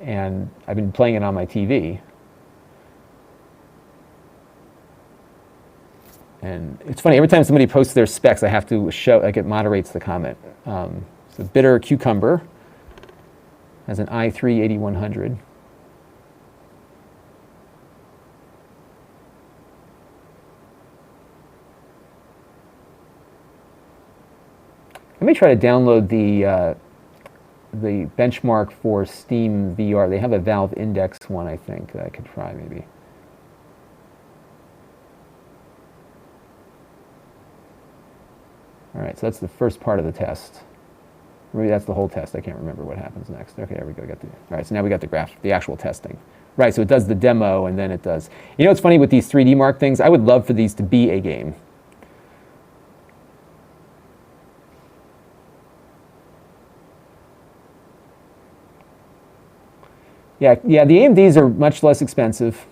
and I've been playing it on my TV. And it's funny, every time somebody posts their specs, I have to show, like, it moderates the comment. So Bitter Cucumber has an i3 8100. Let me try to download the benchmark for Steam VR. They have a Valve Index one, I think, that I could try maybe. All right, so that's the first part of the test. Maybe that's the whole test. I can't remember what happens next. Okay, there we go. All right, so now we got the graph, the actual testing. Right, so it does the demo, and then it does. You know what's funny with these 3D Mark things? I would love for these to be a game. Yeah, the AMDs are much less expensive,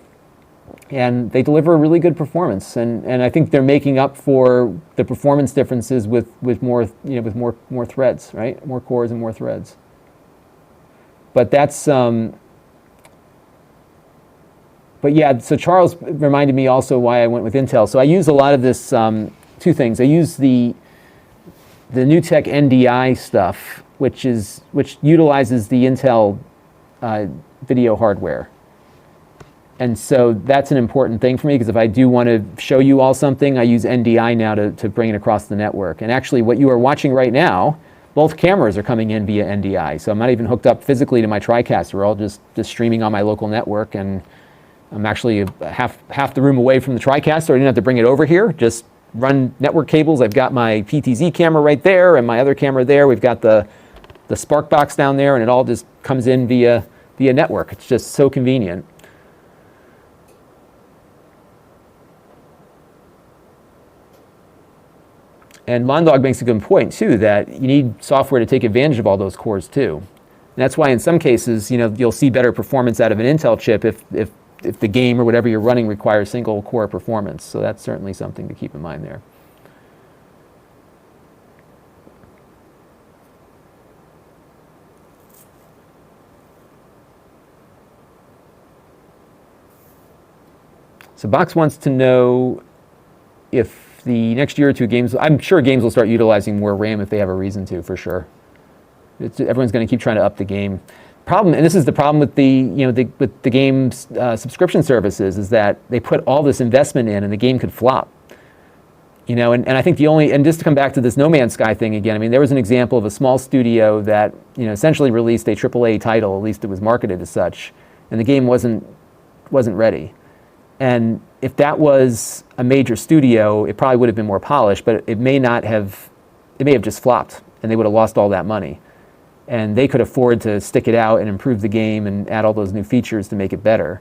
and they deliver really good performance. And I think they're making up for the performance differences with more, with more threads, right? More cores and more threads. But that's but yeah. So Charles reminded me also why I went with Intel. So I use a lot of this. Two things. I use the NewTek NDI stuff, which utilizes the Intel video hardware. And so that's an important thing for me, because if I do want to show you all something, I use NDI now to bring it across the network. And actually what you are watching right now both cameras are coming in via NDI. So I'm not even hooked up physically to my TriCaster. We're all just streaming on my local network, and I'm actually half the room away from the TriCaster. I didn't have to bring it over here. Just run network cables. I've got my PTZ camera right there and my other camera there. We've got the Spark box down there, and it all just comes in via network. It's just so convenient. And Lon.Dog makes a good point too, that you need software to take advantage of all those cores too. And that's why in some cases, you'll see better performance out of an Intel chip if the game or whatever you're running requires single core performance. So that's certainly something to keep in mind there. So Box wants to know if the next year or two games, I'm sure games will start utilizing more RAM if they have a reason to, for sure. Everyone's going to keep trying to up the game. Problem, and this is the problem with with the game's subscription services, is that they put all this investment in and the game could flop. And I think and just to come back to this No Man's Sky thing again, I mean, there was an example of a small studio that essentially released a AAA title, at least it was marketed as such, and the game wasn't ready. And if that was a major studio, it probably would have been more polished, but it may have just flopped, and they would have lost all that money. And they could afford to stick it out and improve the game and add all those new features to make it better.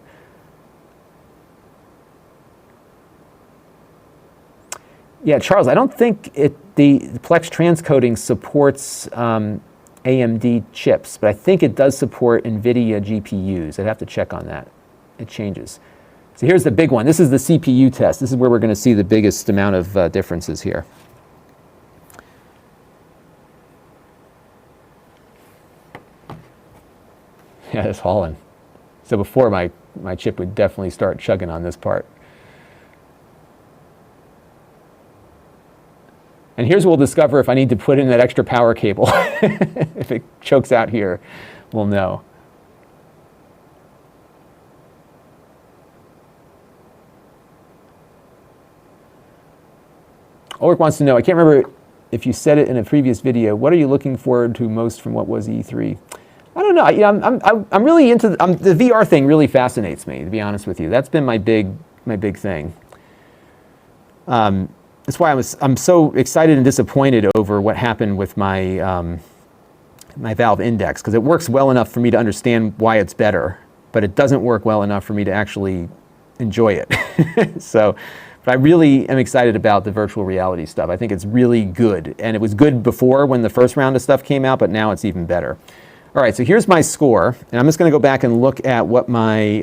Yeah, Charles, I don't think the Plex transcoding supports AMD chips, but I think it does support NVIDIA GPUs. I'd have to check on that. It changes. So here's the big one. This is the CPU test. This is where we're going to see the biggest amount of differences here. Yeah, it's hauling. So before my chip would definitely start chugging on this part. And here's what we'll discover if I need to put in that extra power cable. If it chokes out here, we'll know. Ulrich wants to know, I can't remember if you said it in a previous video, what are you looking forward to most from what was E3? I don't know. I'm really into the VR thing. Really fascinates me, to be honest with you. That's been my big thing. That's why I'm so excited and disappointed over what happened with my my Valve Index, because it works well enough for me to understand why it's better, but it doesn't work well enough for me to actually enjoy it. But I really am excited about the virtual reality stuff. I think it's really good, and it was good before when the first round of stuff came out, but now it's even better. All right, so here's my score, and I'm just going to go back and look at what my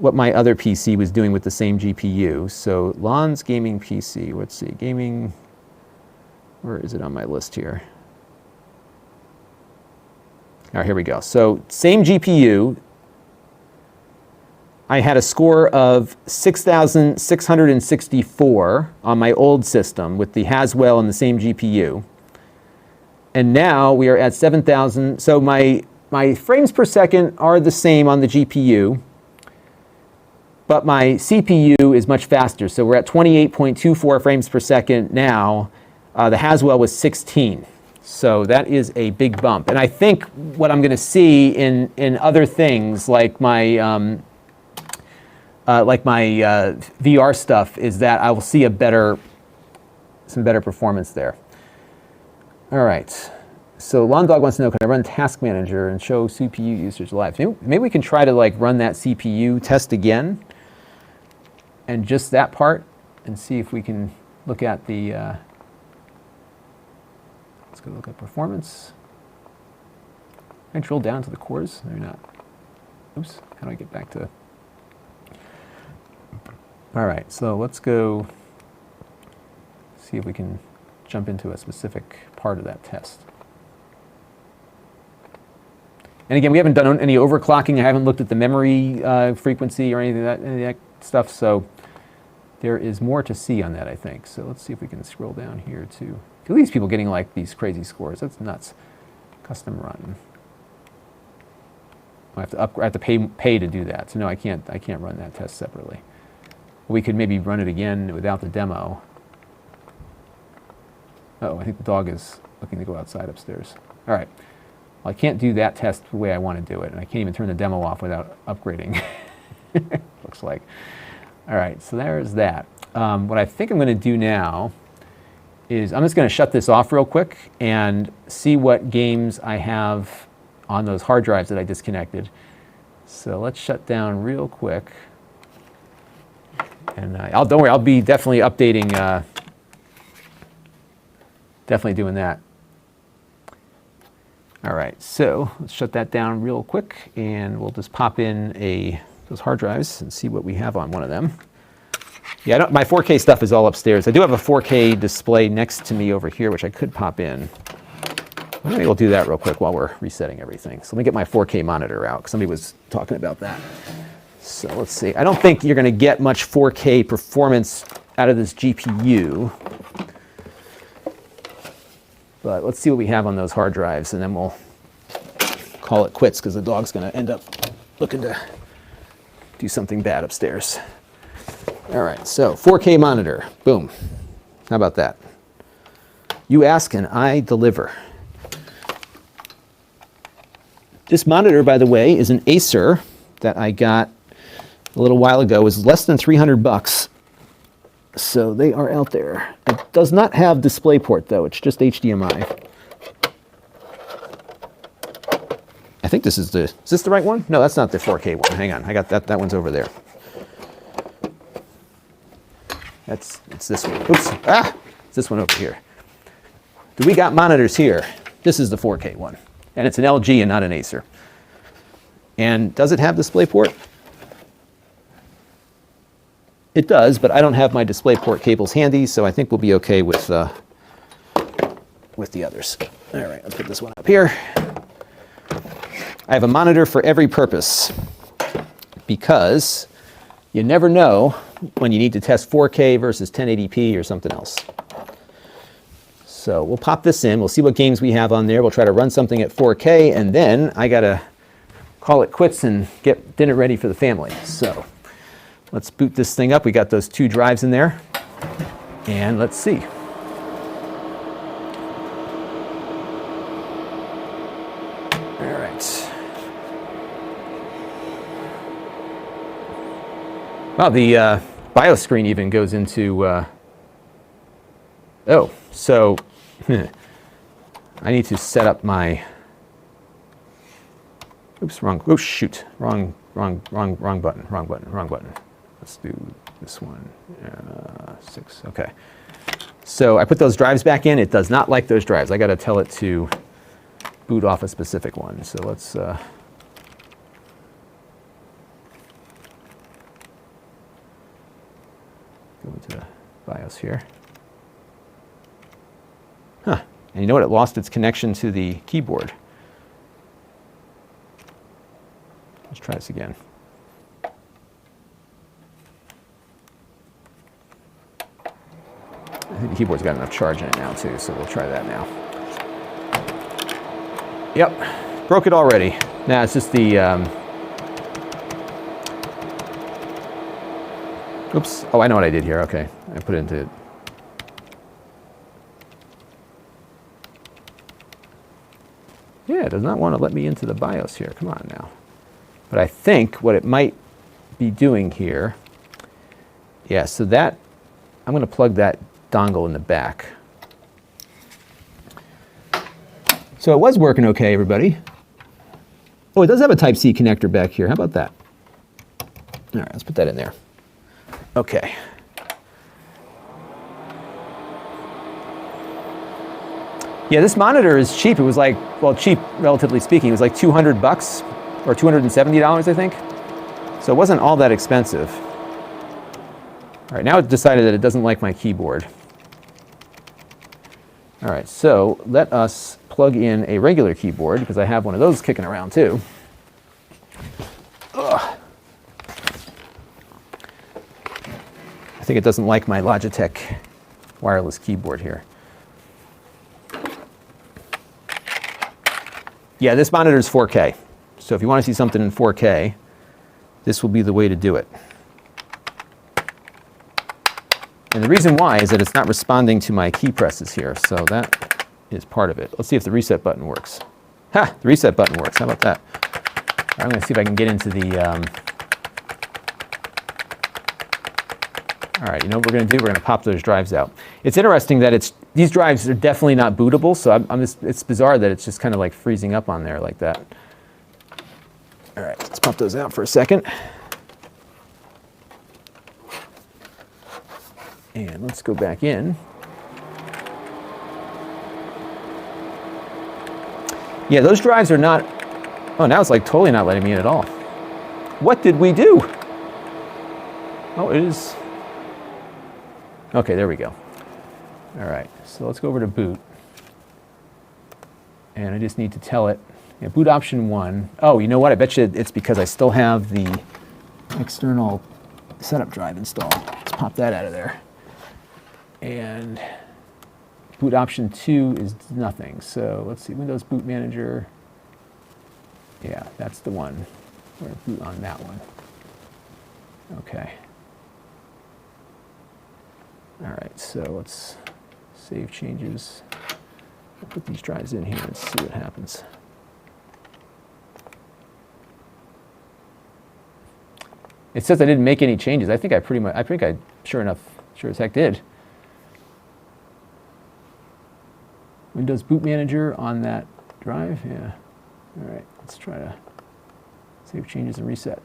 other PC was doing with the same GPU. So Lon's gaming PC, let's see, gaming, where is it on my list here? All right, here we go. So same GPU, I had a score of 6,664 on my old system with the Haswell and the same GPU. And now we are at 7,000. So my frames per second are the same on the GPU, but my CPU is much faster. So we're at 28.24 frames per second now. The Haswell was 16. So that is a big bump. And I think what I'm going to see in other things like my VR stuff is that I will see some better performance there. All right. So Lon.Dog wants to know, can I run Task Manager and show CPU usage live? Maybe we can try to run that CPU test again, and just that part, and see if we can look at the. Let's go look at performance. Can I drill down to the cores? They're not. Oops. How do I get back to? All right, so let's go see if we can jump into a specific part of that test. And again, we haven't done any overclocking. I haven't looked at the memory frequency or any of that stuff, so there is more to see on that, I think. So let's see if we can scroll down here to at least people getting these crazy scores. That's nuts. Custom run. I have to pay to do that. So no, I can't run that test separately. We could maybe run it again without the demo. Oh, I think the dog is looking to go outside upstairs. All right. Well, I can't do that test the way I want to do it, and I can't even turn the demo off without upgrading. Looks like. All right, so there's that. What I think I'm going to do now is I'm just going to shut this off real quick and see what games I have on those hard drives that I disconnected. So let's shut down real quick. And don't worry, I'll be definitely updating, definitely doing that. All right, so let's shut that down real quick, and we'll just pop in those hard drives and see what we have on one of them. Yeah, my 4K stuff is all upstairs. I do have a 4K display next to me over here, which I could pop in. Maybe we'll do that real quick while we're resetting everything. So let me get my 4K monitor out, because somebody was talking about that. So let's see. I don't think you're going to get much 4K performance out of this GPU. But let's see what we have on those hard drives, and then we'll call it quits, because the dog's going to end up looking to do something bad upstairs. All right, so 4K monitor. Boom. How about that? You ask and I deliver. This monitor, by the way, is an Acer that I got a little while ago. It was less than 300 bucks. So they are out there. It does not have DisplayPort, though. It's just HDMI. I think is this the right one? No, that's not the 4K one. Hang on, I got that. That one's over there. It's this one. Oops, it's this one over here. Do we got monitors here? This is the 4K one. And it's an LG and not an Acer. And does it have DisplayPort? It does, but I don't have my DisplayPort cables handy, so I think we'll be okay with the others. All right, let's put this one up here. I have a monitor for every purpose, because you never know when you need to test 4K versus 1080p or something else. So we'll pop this in, we'll see what games we have on there, we'll try to run something at 4K, and then I gotta call it quits and get dinner ready for the family. So let's boot this thing up. We got those 2 drives in there, and let's see. All right. Wow, the BIOS screen even goes into, oh, so I need to set up my, oops, wrong, oh shoot, wrong button. Let's do this one, 6, okay. So I put those drives back in. It does not like those drives. I got to tell it to boot off a specific one. So let's go into the BIOS here. Huh, and you know what? It lost its connection to the keyboard. Let's try this again. I think the keyboard's got enough charge in it now too, so we'll try that now. Yep, broke it already. Nah, it's just the, oops, oh, I know what I did here, okay. I put it into, yeah, it does not want to let me into the BIOS here, come on now. But I think what it might be doing here, yeah, so that, I'm going to plug that dongle in the back. So it was working okay, everybody. Oh, it does have a Type-C connector back here. How about that? All right, let's put that in there. Okay. Yeah, this monitor is cheap. It was like, well, cheap, relatively speaking. It was like 200 bucks or $270, I think. So it wasn't all that expensive. All right, now it decided that it doesn't like my keyboard. All right, so let us plug in a regular keyboard, because I have one of those kicking around too. Ugh. I think it doesn't like my Logitech wireless keyboard here. Yeah, this monitor is 4K. So if you want to see something in 4K, this will be the way to do it. And the reason why is that it's not responding to my key presses here, so that is part of it. Let's see if the reset button works. Ha! The reset button works. How about that? I'm going to see if I can get into the... All right, you know what we're going to do? We're going to pop those drives out. It's interesting that these drives are definitely not bootable, so it's bizarre that it's just kind of like freezing up on there like that. All right, let's pop those out for a second. And let's go back in. Yeah, those drives are not... Oh, now it's like totally not letting me in at all. What did we do? Oh, it is... Okay, there we go. All right, so let's go over to boot. And I just need to tell it, yeah, boot option 1. Oh, you know what? I bet you it's because I still have the external setup drive installed. Let's pop that out of there. And boot option 2 is nothing. So let's see, Windows Boot Manager. Yeah, that's the one. We're going to boot on that one. Okay. All right, so let's save changes. I'll put these drives in here and see what happens. It says I didn't make any changes. I think I sure as heck did. Windows Boot Manager on that drive, yeah. All right, let's try to save changes and reset.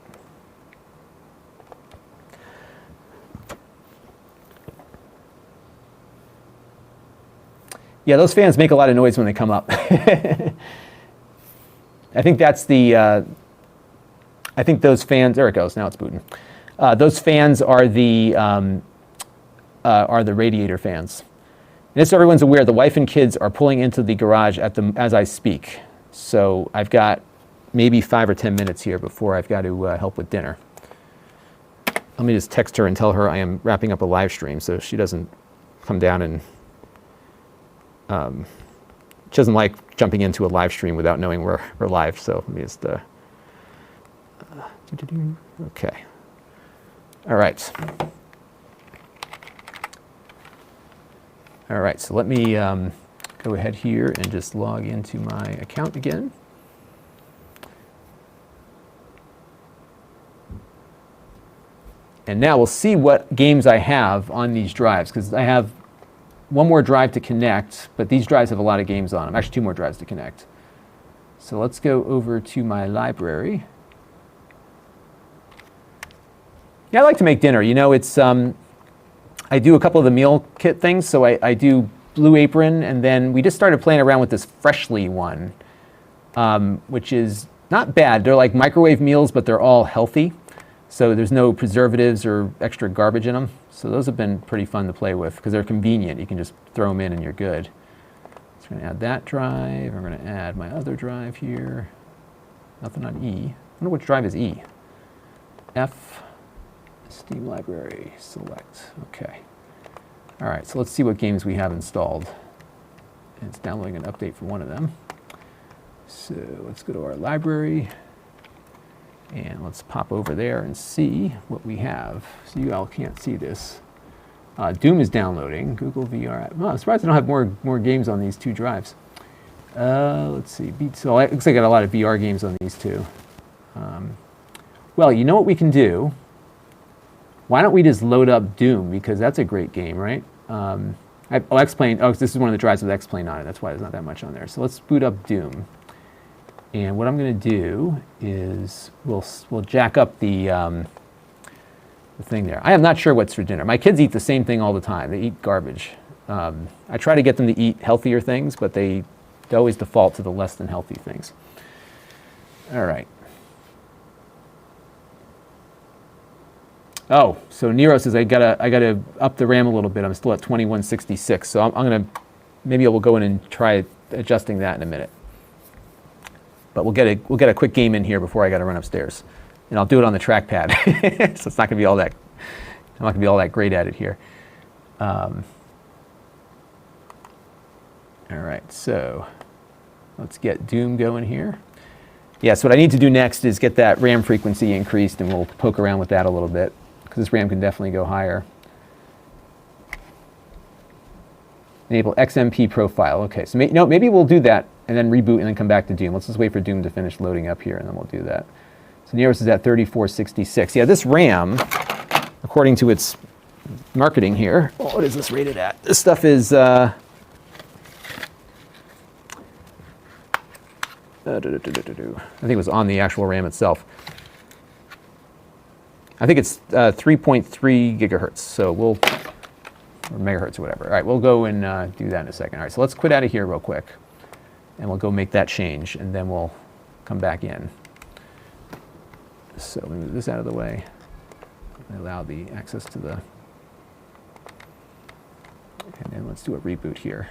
Yeah, those fans make a lot of noise when they come up. I think that's the, I think those fans, there it goes, now it's booting. Those fans are the radiator fans. And just so everyone's aware, the wife and kids are pulling into the garage as I speak. So I've got maybe 5 or 10 minutes here before I've got to help with dinner. Let me just text her and tell her I am wrapping up a live stream so she doesn't come down and she doesn't like jumping into a live stream without knowing we're live. So let me just, okay. All right. All right, so let me go ahead here and just log into my account again. And now we'll see what games I have on these drives, because I have one more drive to connect, but these drives have a lot of games on them. Actually, 2 more drives to connect. So let's go over to my library. Yeah, I like to make dinner. You know, it's I do a couple of the meal kit things. So I do Blue Apron, and then we just started playing around with this Freshly one, which is not bad. They're like microwave meals, but they're all healthy. So there's no preservatives or extra garbage in them. So those have been pretty fun to play with because they're convenient. You can just throw them in and you're good. So we're going to add that drive. I'm going to add my other drive here. Nothing on E. I wonder which drive is E. F, Steam Library, select. Okay. All right, so let's see what games we have installed. And it's downloading an update for one of them. So let's go to our library. And let's pop over there and see what we have. So you all can't see this. Doom is downloading. Google VR. Oh, I'm surprised I don't have more games on these 2 drives. Let's see. So it looks like I got a lot of VR games on these 2. Well, you know what we can do? Why don't we just load up Doom? Because that's a great game, right? X-Plane. Oh, this is one of the drives with X-Plane on it. That's why there's not that much on there. So let's boot up Doom. And what I'm going to do is we'll jack up the thing there. I am not sure what's for dinner. My kids eat the same thing all the time. They eat garbage. I try to get them to eat healthier things, but they always default to the less than healthy things. All right. Oh, so Nero says I gotta up the RAM a little bit. I'm still at 2166, so I'm gonna maybe we'll go in and try adjusting that in a minute. But we'll get a quick game in here before I got to run upstairs, and I'll do it on the trackpad, so it's not gonna be all that. I'm not gonna be all that great at it here. All right, so let's get Doom going here. Yeah, so what I need to do next is get that RAM frequency increased, and we'll poke around with that a little bit, because this RAM can definitely go higher. Enable XMP profile. Okay, so maybe we'll do that and then reboot and then come back to Doom. Let's just wait for Doom to finish loading up here, and then we'll do that. So nearest is at 3466. Yeah, this RAM, according to its marketing here, what is this rated at? This stuff is I think it was on the actual RAM itself. I think it's 3.3 gigahertz, so we'll, or megahertz or whatever. All right, we'll go and do that in a second. All right, so let's quit out of here real quick, and we'll go make that change, and then we'll come back in. So let me move this out of the way. Allow the access to the, and then let's do a reboot here.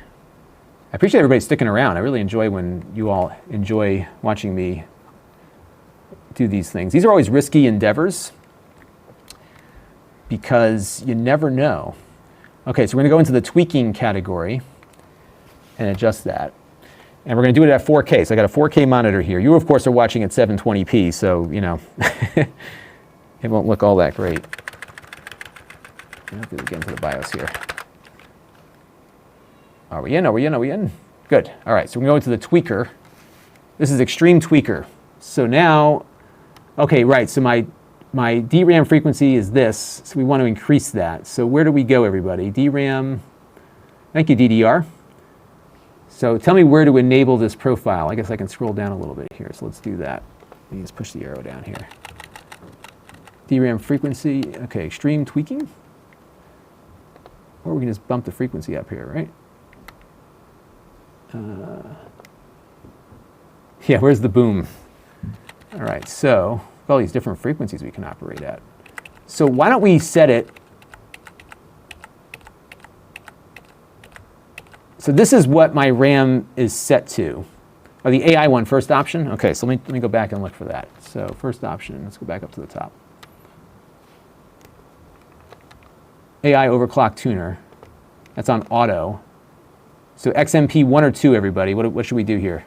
I appreciate everybody sticking around. I really enjoy when you all enjoy watching me do these things. These are always risky endeavors because you never know. Okay, so we're going to go into the tweaking category and adjust that. And we're going to do it at 4K. So I got a 4K monitor here. You, of course, are watching at 720p, so, you know, it won't look all that great. I'll do it again to the BIOS here. Are we in? Are we in? Are we in? Good. All right, so we're going to go into the tweaker. This is extreme tweaker. So now, okay, right, so my DRAM frequency is this, so we want to increase that. So where do we go, everybody? DRAM, thank you, DDR. So tell me where to enable this profile. I guess I can scroll down a little bit here, so let's do that. Let me just push the arrow down here. DRAM frequency, okay, extreme tweaking. Or we can just bump the frequency up here, right? Yeah, where's the boom? All right, so all these different frequencies we can operate at. So why don't we set it? So this is what my RAM is set to. Oh, the AI one, first option? Okay, so let me go back and look for that. So first option, let's go back up to the top. AI overclock tuner. That's on auto. So XMP 1 or 2, everybody. What should we do here?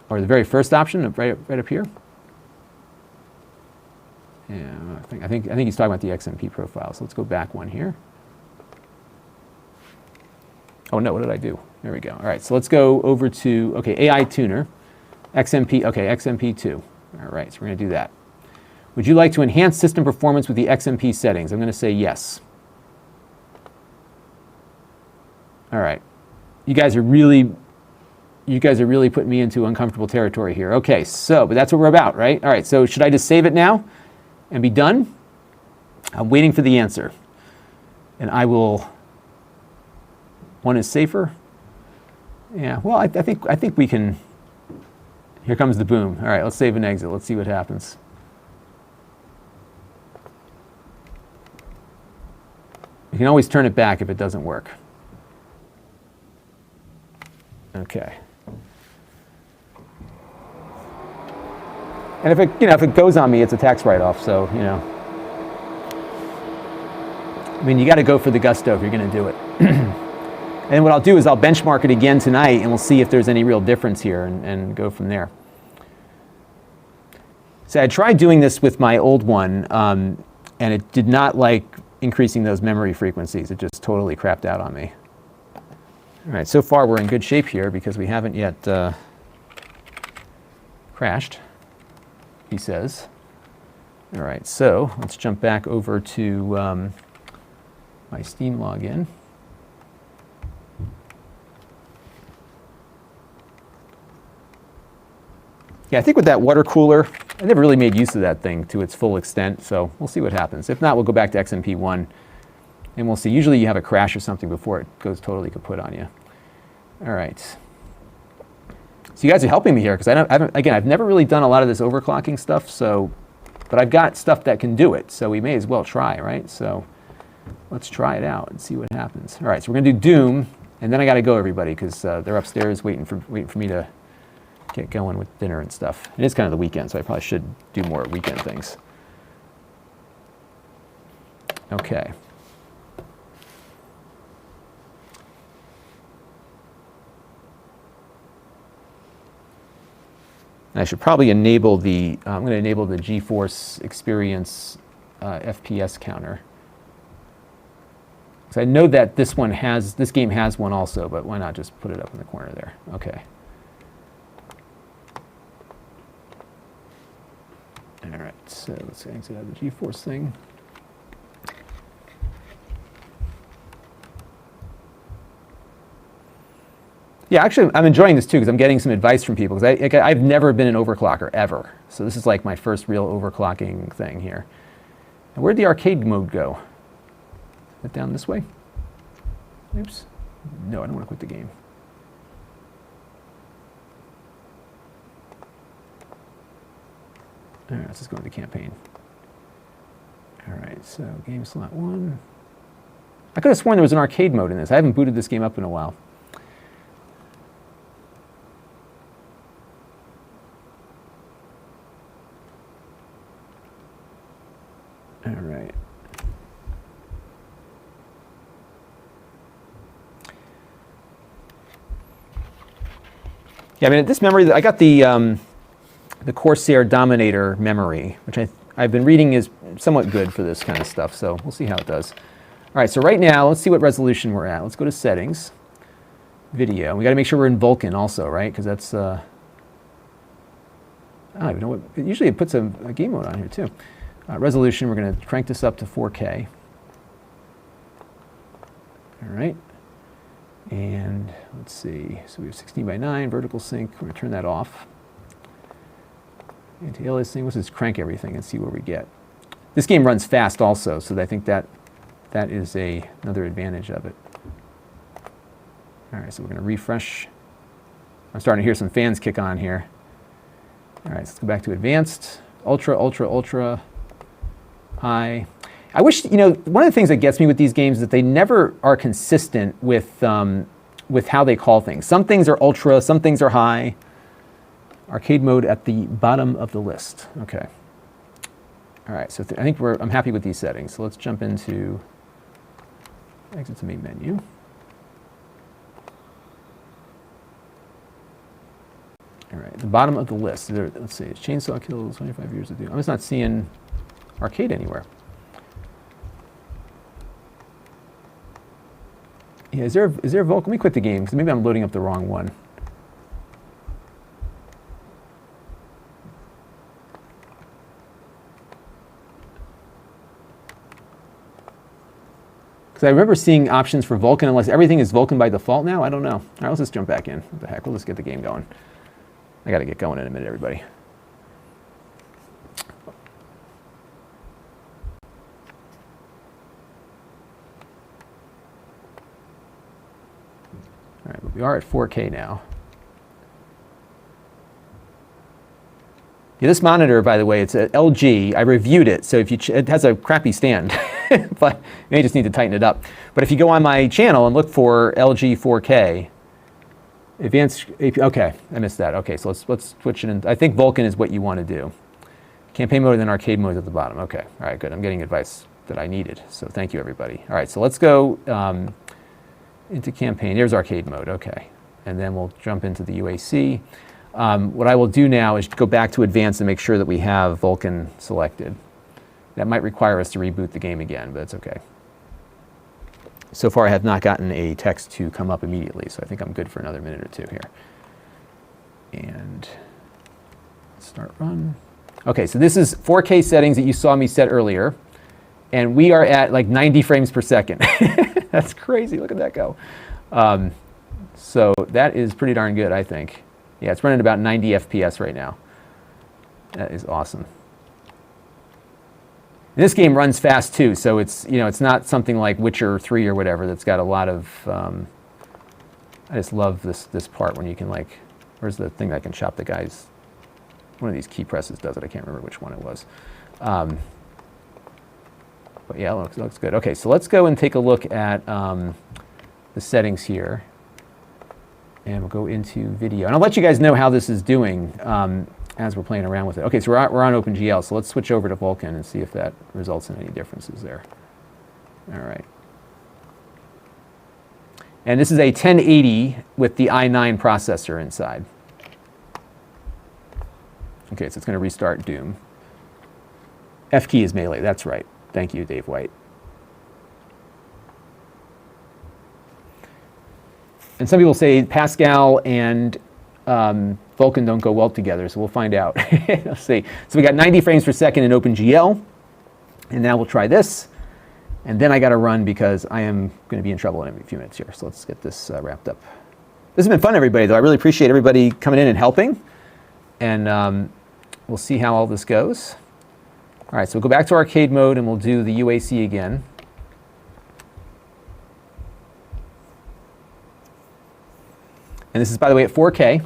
Or the very first option, right up here? Yeah, I think he's talking about the XMP profile. So let's go back one here. Oh no, what did I do? There we go. All right, so let's go over to, okay, AI tuner, XMP, okay, XMP 2. All right, so we're going to do that. Would you like to enhance system performance with the XMP settings? I'm going to say yes. All right. You guys are really putting me into uncomfortable territory here. Okay, so, but that's what we're about, right? All right, so should I just save it now and be done? I'm waiting for the answer. And I will, one is safer. Yeah, well, I think we can, here comes the boom. All right, let's save and exit. Let's see what happens. You can always turn it back if it doesn't work. Okay. And if it goes on me, it's a tax write-off. So, you know, I mean, you got to go for the gusto if you're going to do it. And what I'll do is I'll benchmark it again tonight, and we'll see if there's any real difference here, and go from there. So I tried doing this with my old one, and it did not like increasing those memory frequencies. It just totally crapped out on me. All right, so far we're in good shape here because we haven't yet crashed, he says. All right, so let's jump back over to my Steam login. Yeah, I think with that water cooler, I never really made use of that thing to its full extent, so we'll see what happens. If not, we'll go back to XMP1, and we'll see. Usually you have a crash or something before it goes totally kaput on you. All right. So you guys are helping me here, because I've never really done a lot of this overclocking stuff, so, but I've got stuff that can do it, so we may as well try, right? So let's try it out and see what happens. All right, so we're going to do Doom, and then I got to go, everybody, because they're upstairs waiting for me to get going with dinner and stuff. It is kind of the weekend, so I probably should do more weekend things. Okay. I should probably enable the, I'm going to enable the GeForce Experience FPS counter. So I know that this game has one also, but why not just put it up in the corner there? Okay. All right, so let's exit out of the GeForce thing. Yeah, actually, I'm enjoying this too because I'm getting some advice from people because I've never been an overclocker ever. So this is like my first real overclocking thing here. And where'd the arcade mode go? Is it down this way? Oops. No, I don't want to quit the game. All right, let's just go into campaign. All right, so game slot 1. I could have sworn there was an arcade mode in this. I haven't booted this game up in a while. All right. Yeah, I mean, this memory, I got the Corsair Dominator memory, which I've been reading is somewhat good for this kind of stuff, so we'll see how it does. All right, so right now, let's see what resolution we're at. Let's go to Settings, Video. We got to make sure we're in Vulkan also, right? Because that's, I don't even know what, usually it puts a game mode on here too. Resolution, we're going to crank this up to 4K. All right. And let's see, so we have 16:9, vertical sync. We're going to turn that off. Anti-aliasing, let's just crank everything and see where we get. This game runs fast also, so I think that is another advantage of it. All right, so we're going to refresh. I'm starting to hear some fans kick on here. All right, so let's go back to advanced, ultra, ultra, ultra, high. I wish, you know, one of the things that gets me with these games is that they never are consistent with how they call things. Some things are ultra, some things are high. Arcade mode at the bottom of the list. Okay. All right, so I think I'm happy with these settings. So let's jump into exit to main menu. All right, the bottom of the list. Let's see, Chainsaw Kills, 25 years of doom. I'm just not seeing arcade anywhere. Yeah, is there a Vulkan? Let me quit the game because maybe I'm loading up the wrong one. Because I remember seeing options for Vulkan, unless everything is Vulkan by default now. I don't know. All right, let's just jump back in. What the heck? We'll just get the game going. I got to get going in a minute, everybody. All right, but we are at 4K now. Yeah, this monitor, by the way, it's an LG. I reviewed it, so if it has a crappy stand, but you may just need to tighten it up. But if you go on my channel and look for LG 4K, advanced, okay, I missed that. Okay, so let's switch it in. I think Vulkan is what you want to do. Campaign mode and then arcade mode at the bottom. Okay, all right, good. I'm getting advice that I needed, so thank you, everybody. All right, so let's go into campaign. Here's arcade mode, okay. And then we'll jump into the UAC. What I will do now is go back to advanced and make sure that we have Vulkan selected. That might require us to reboot the game again, but it's okay. So far, I have not gotten a text to come up immediately, so I think I'm good for another minute or two here. And start run. Okay, so this is 4K settings that you saw me set earlier, and we are at like 90 frames per second. That's crazy, look at that go. So that is pretty darn good, I think. Yeah, it's running about 90 FPS right now. That is awesome. And this game runs fast too, so it's, you know, it's not something like Witcher 3 or whatever that's got a lot of. I just love this part when you can, like, where's the thing that I can chop the guy's? One of these key presses does it. I can't remember which one it was. But yeah, it looks good. Okay, so let's go and take a look at the settings here. And we'll go into video. And I'll let you guys know how this is doing as we're playing around with it. Okay, so we're on OpenGL, so let's switch over to Vulkan and see if that results in any differences there. All right. And this is a 1080 with the i9 processor inside. Okay, so it's going to restart Doom. F key is melee, that's right. Thank you, Dave White. And some people say Pascal and Vulkan don't go well together, so we'll find out. Let's see. So we got 90 frames per second in OpenGL, and now we'll try this. And then I got to run because I am going to be in trouble in a few minutes here. So let's get this wrapped up. This has been fun, everybody, though. I really appreciate everybody coming in and helping. And we'll see how all this goes. All right, so we'll go back to arcade mode, and we'll do the UAC again. And this is, by the way, at 4K.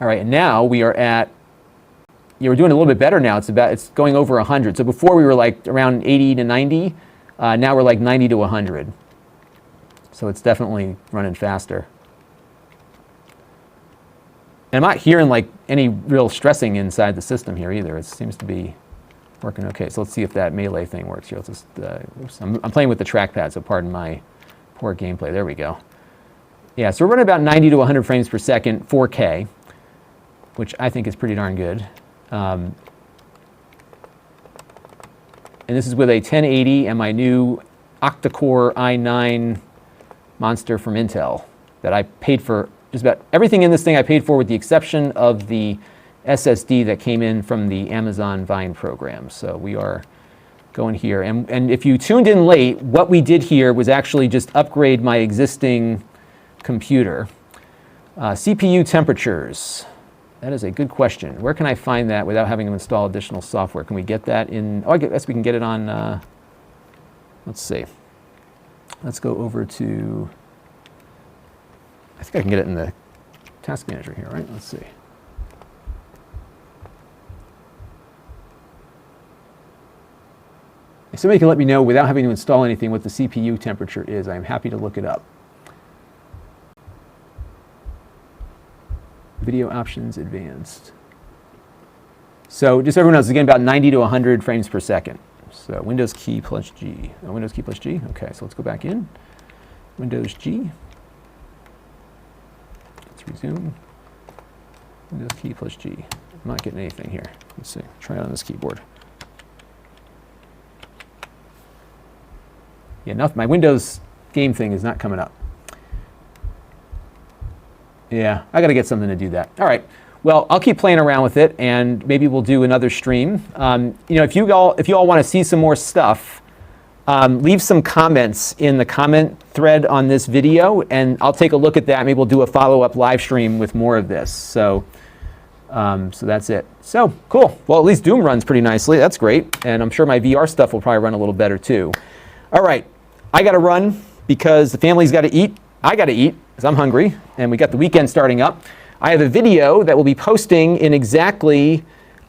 All right, and now we are at, we're doing a little bit better now. It's going over 100. So before we were like around 80 to 90. Now we're like 90 to 100. So it's definitely running faster. And I'm not hearing like any real stressing inside the system here either. It seems to be working okay. So let's see if that melee thing works here. Let's just, oops, I'm playing with the trackpad, so pardon my poor gameplay. There we go. Yeah, so we're running about 90 to 100 frames per second, 4K, which I think is pretty darn good. And this is with a 1080 and my new octa-core i9 monster from Intel that I paid for. Just about everything in this thing I paid for with the exception of the SSD that came in from the Amazon Vine program. So we are going here. And if you tuned in late, what we did here was actually just upgrade my existing computer. CPU temperatures. That is a good question. Where can I find that without having to install additional software? Can we get that in? Oh, I guess we can get it on, let's see. Let's go over to, I think I can get it in the task manager here, right? Let's see. If somebody can let me know without having to install anything what the CPU temperature is, I'm happy to look it up. Video options advanced. So just so everyone knows, again, about 90 to 100 frames per second. So Windows key plus G. Oh, Windows key plus G? Okay, so let's go back in. Windows G. Let's resume. Windows key plus G. I'm not getting anything here. Let's see. Try it on this keyboard. Yeah, my Windows game thing is not coming up. Yeah, I got to get something to do that. All right. Well, I'll keep playing around with it, and maybe we'll do another stream. If you all want to see some more stuff, leave some comments in the comment thread on this video, and I'll take a look at that. Maybe we'll do a follow-up live stream with more of this. So that's it. So cool. Well, at least Doom runs pretty nicely. That's great, and I'm sure my VR stuff will probably run a little better too. All right, I got to run because the family's got to eat. I got to eat because I'm hungry, and we got the weekend starting up. I have a video that we'll be posting in exactly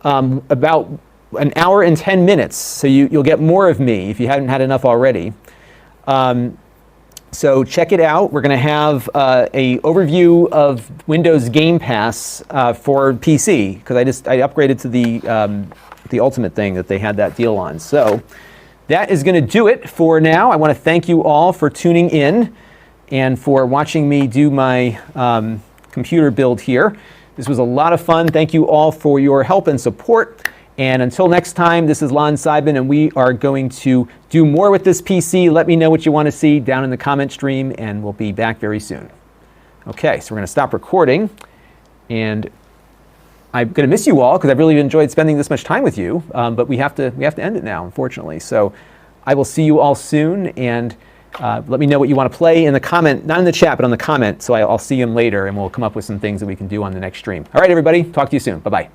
about an hour and 10 minutes, so you'll get more of me if you haven't had enough already. So check it out. We're going to have a overview of Windows Game Pass for PC because I upgraded to the Ultimate thing that they had that deal on. So that is going to do it for now. I want to thank you all for tuning in and for watching me do my computer build here. This was a lot of fun. Thank you all for your help and support. And until next time, this is Lon.TV, and we are going to do more with this PC. Let me know what you want to see down in the comment stream, and we'll be back very soon. Okay, so we're going to stop recording. And I'm going to miss you all because I've really enjoyed spending this much time with you. But we have to end it now, unfortunately. So I will see you all soon, and let me know what you want to play in the comment, not in the chat, but on the comment. So I'll see them later, and we'll come up with some things that we can do on the next stream. All right, everybody, talk to you soon. Bye-bye.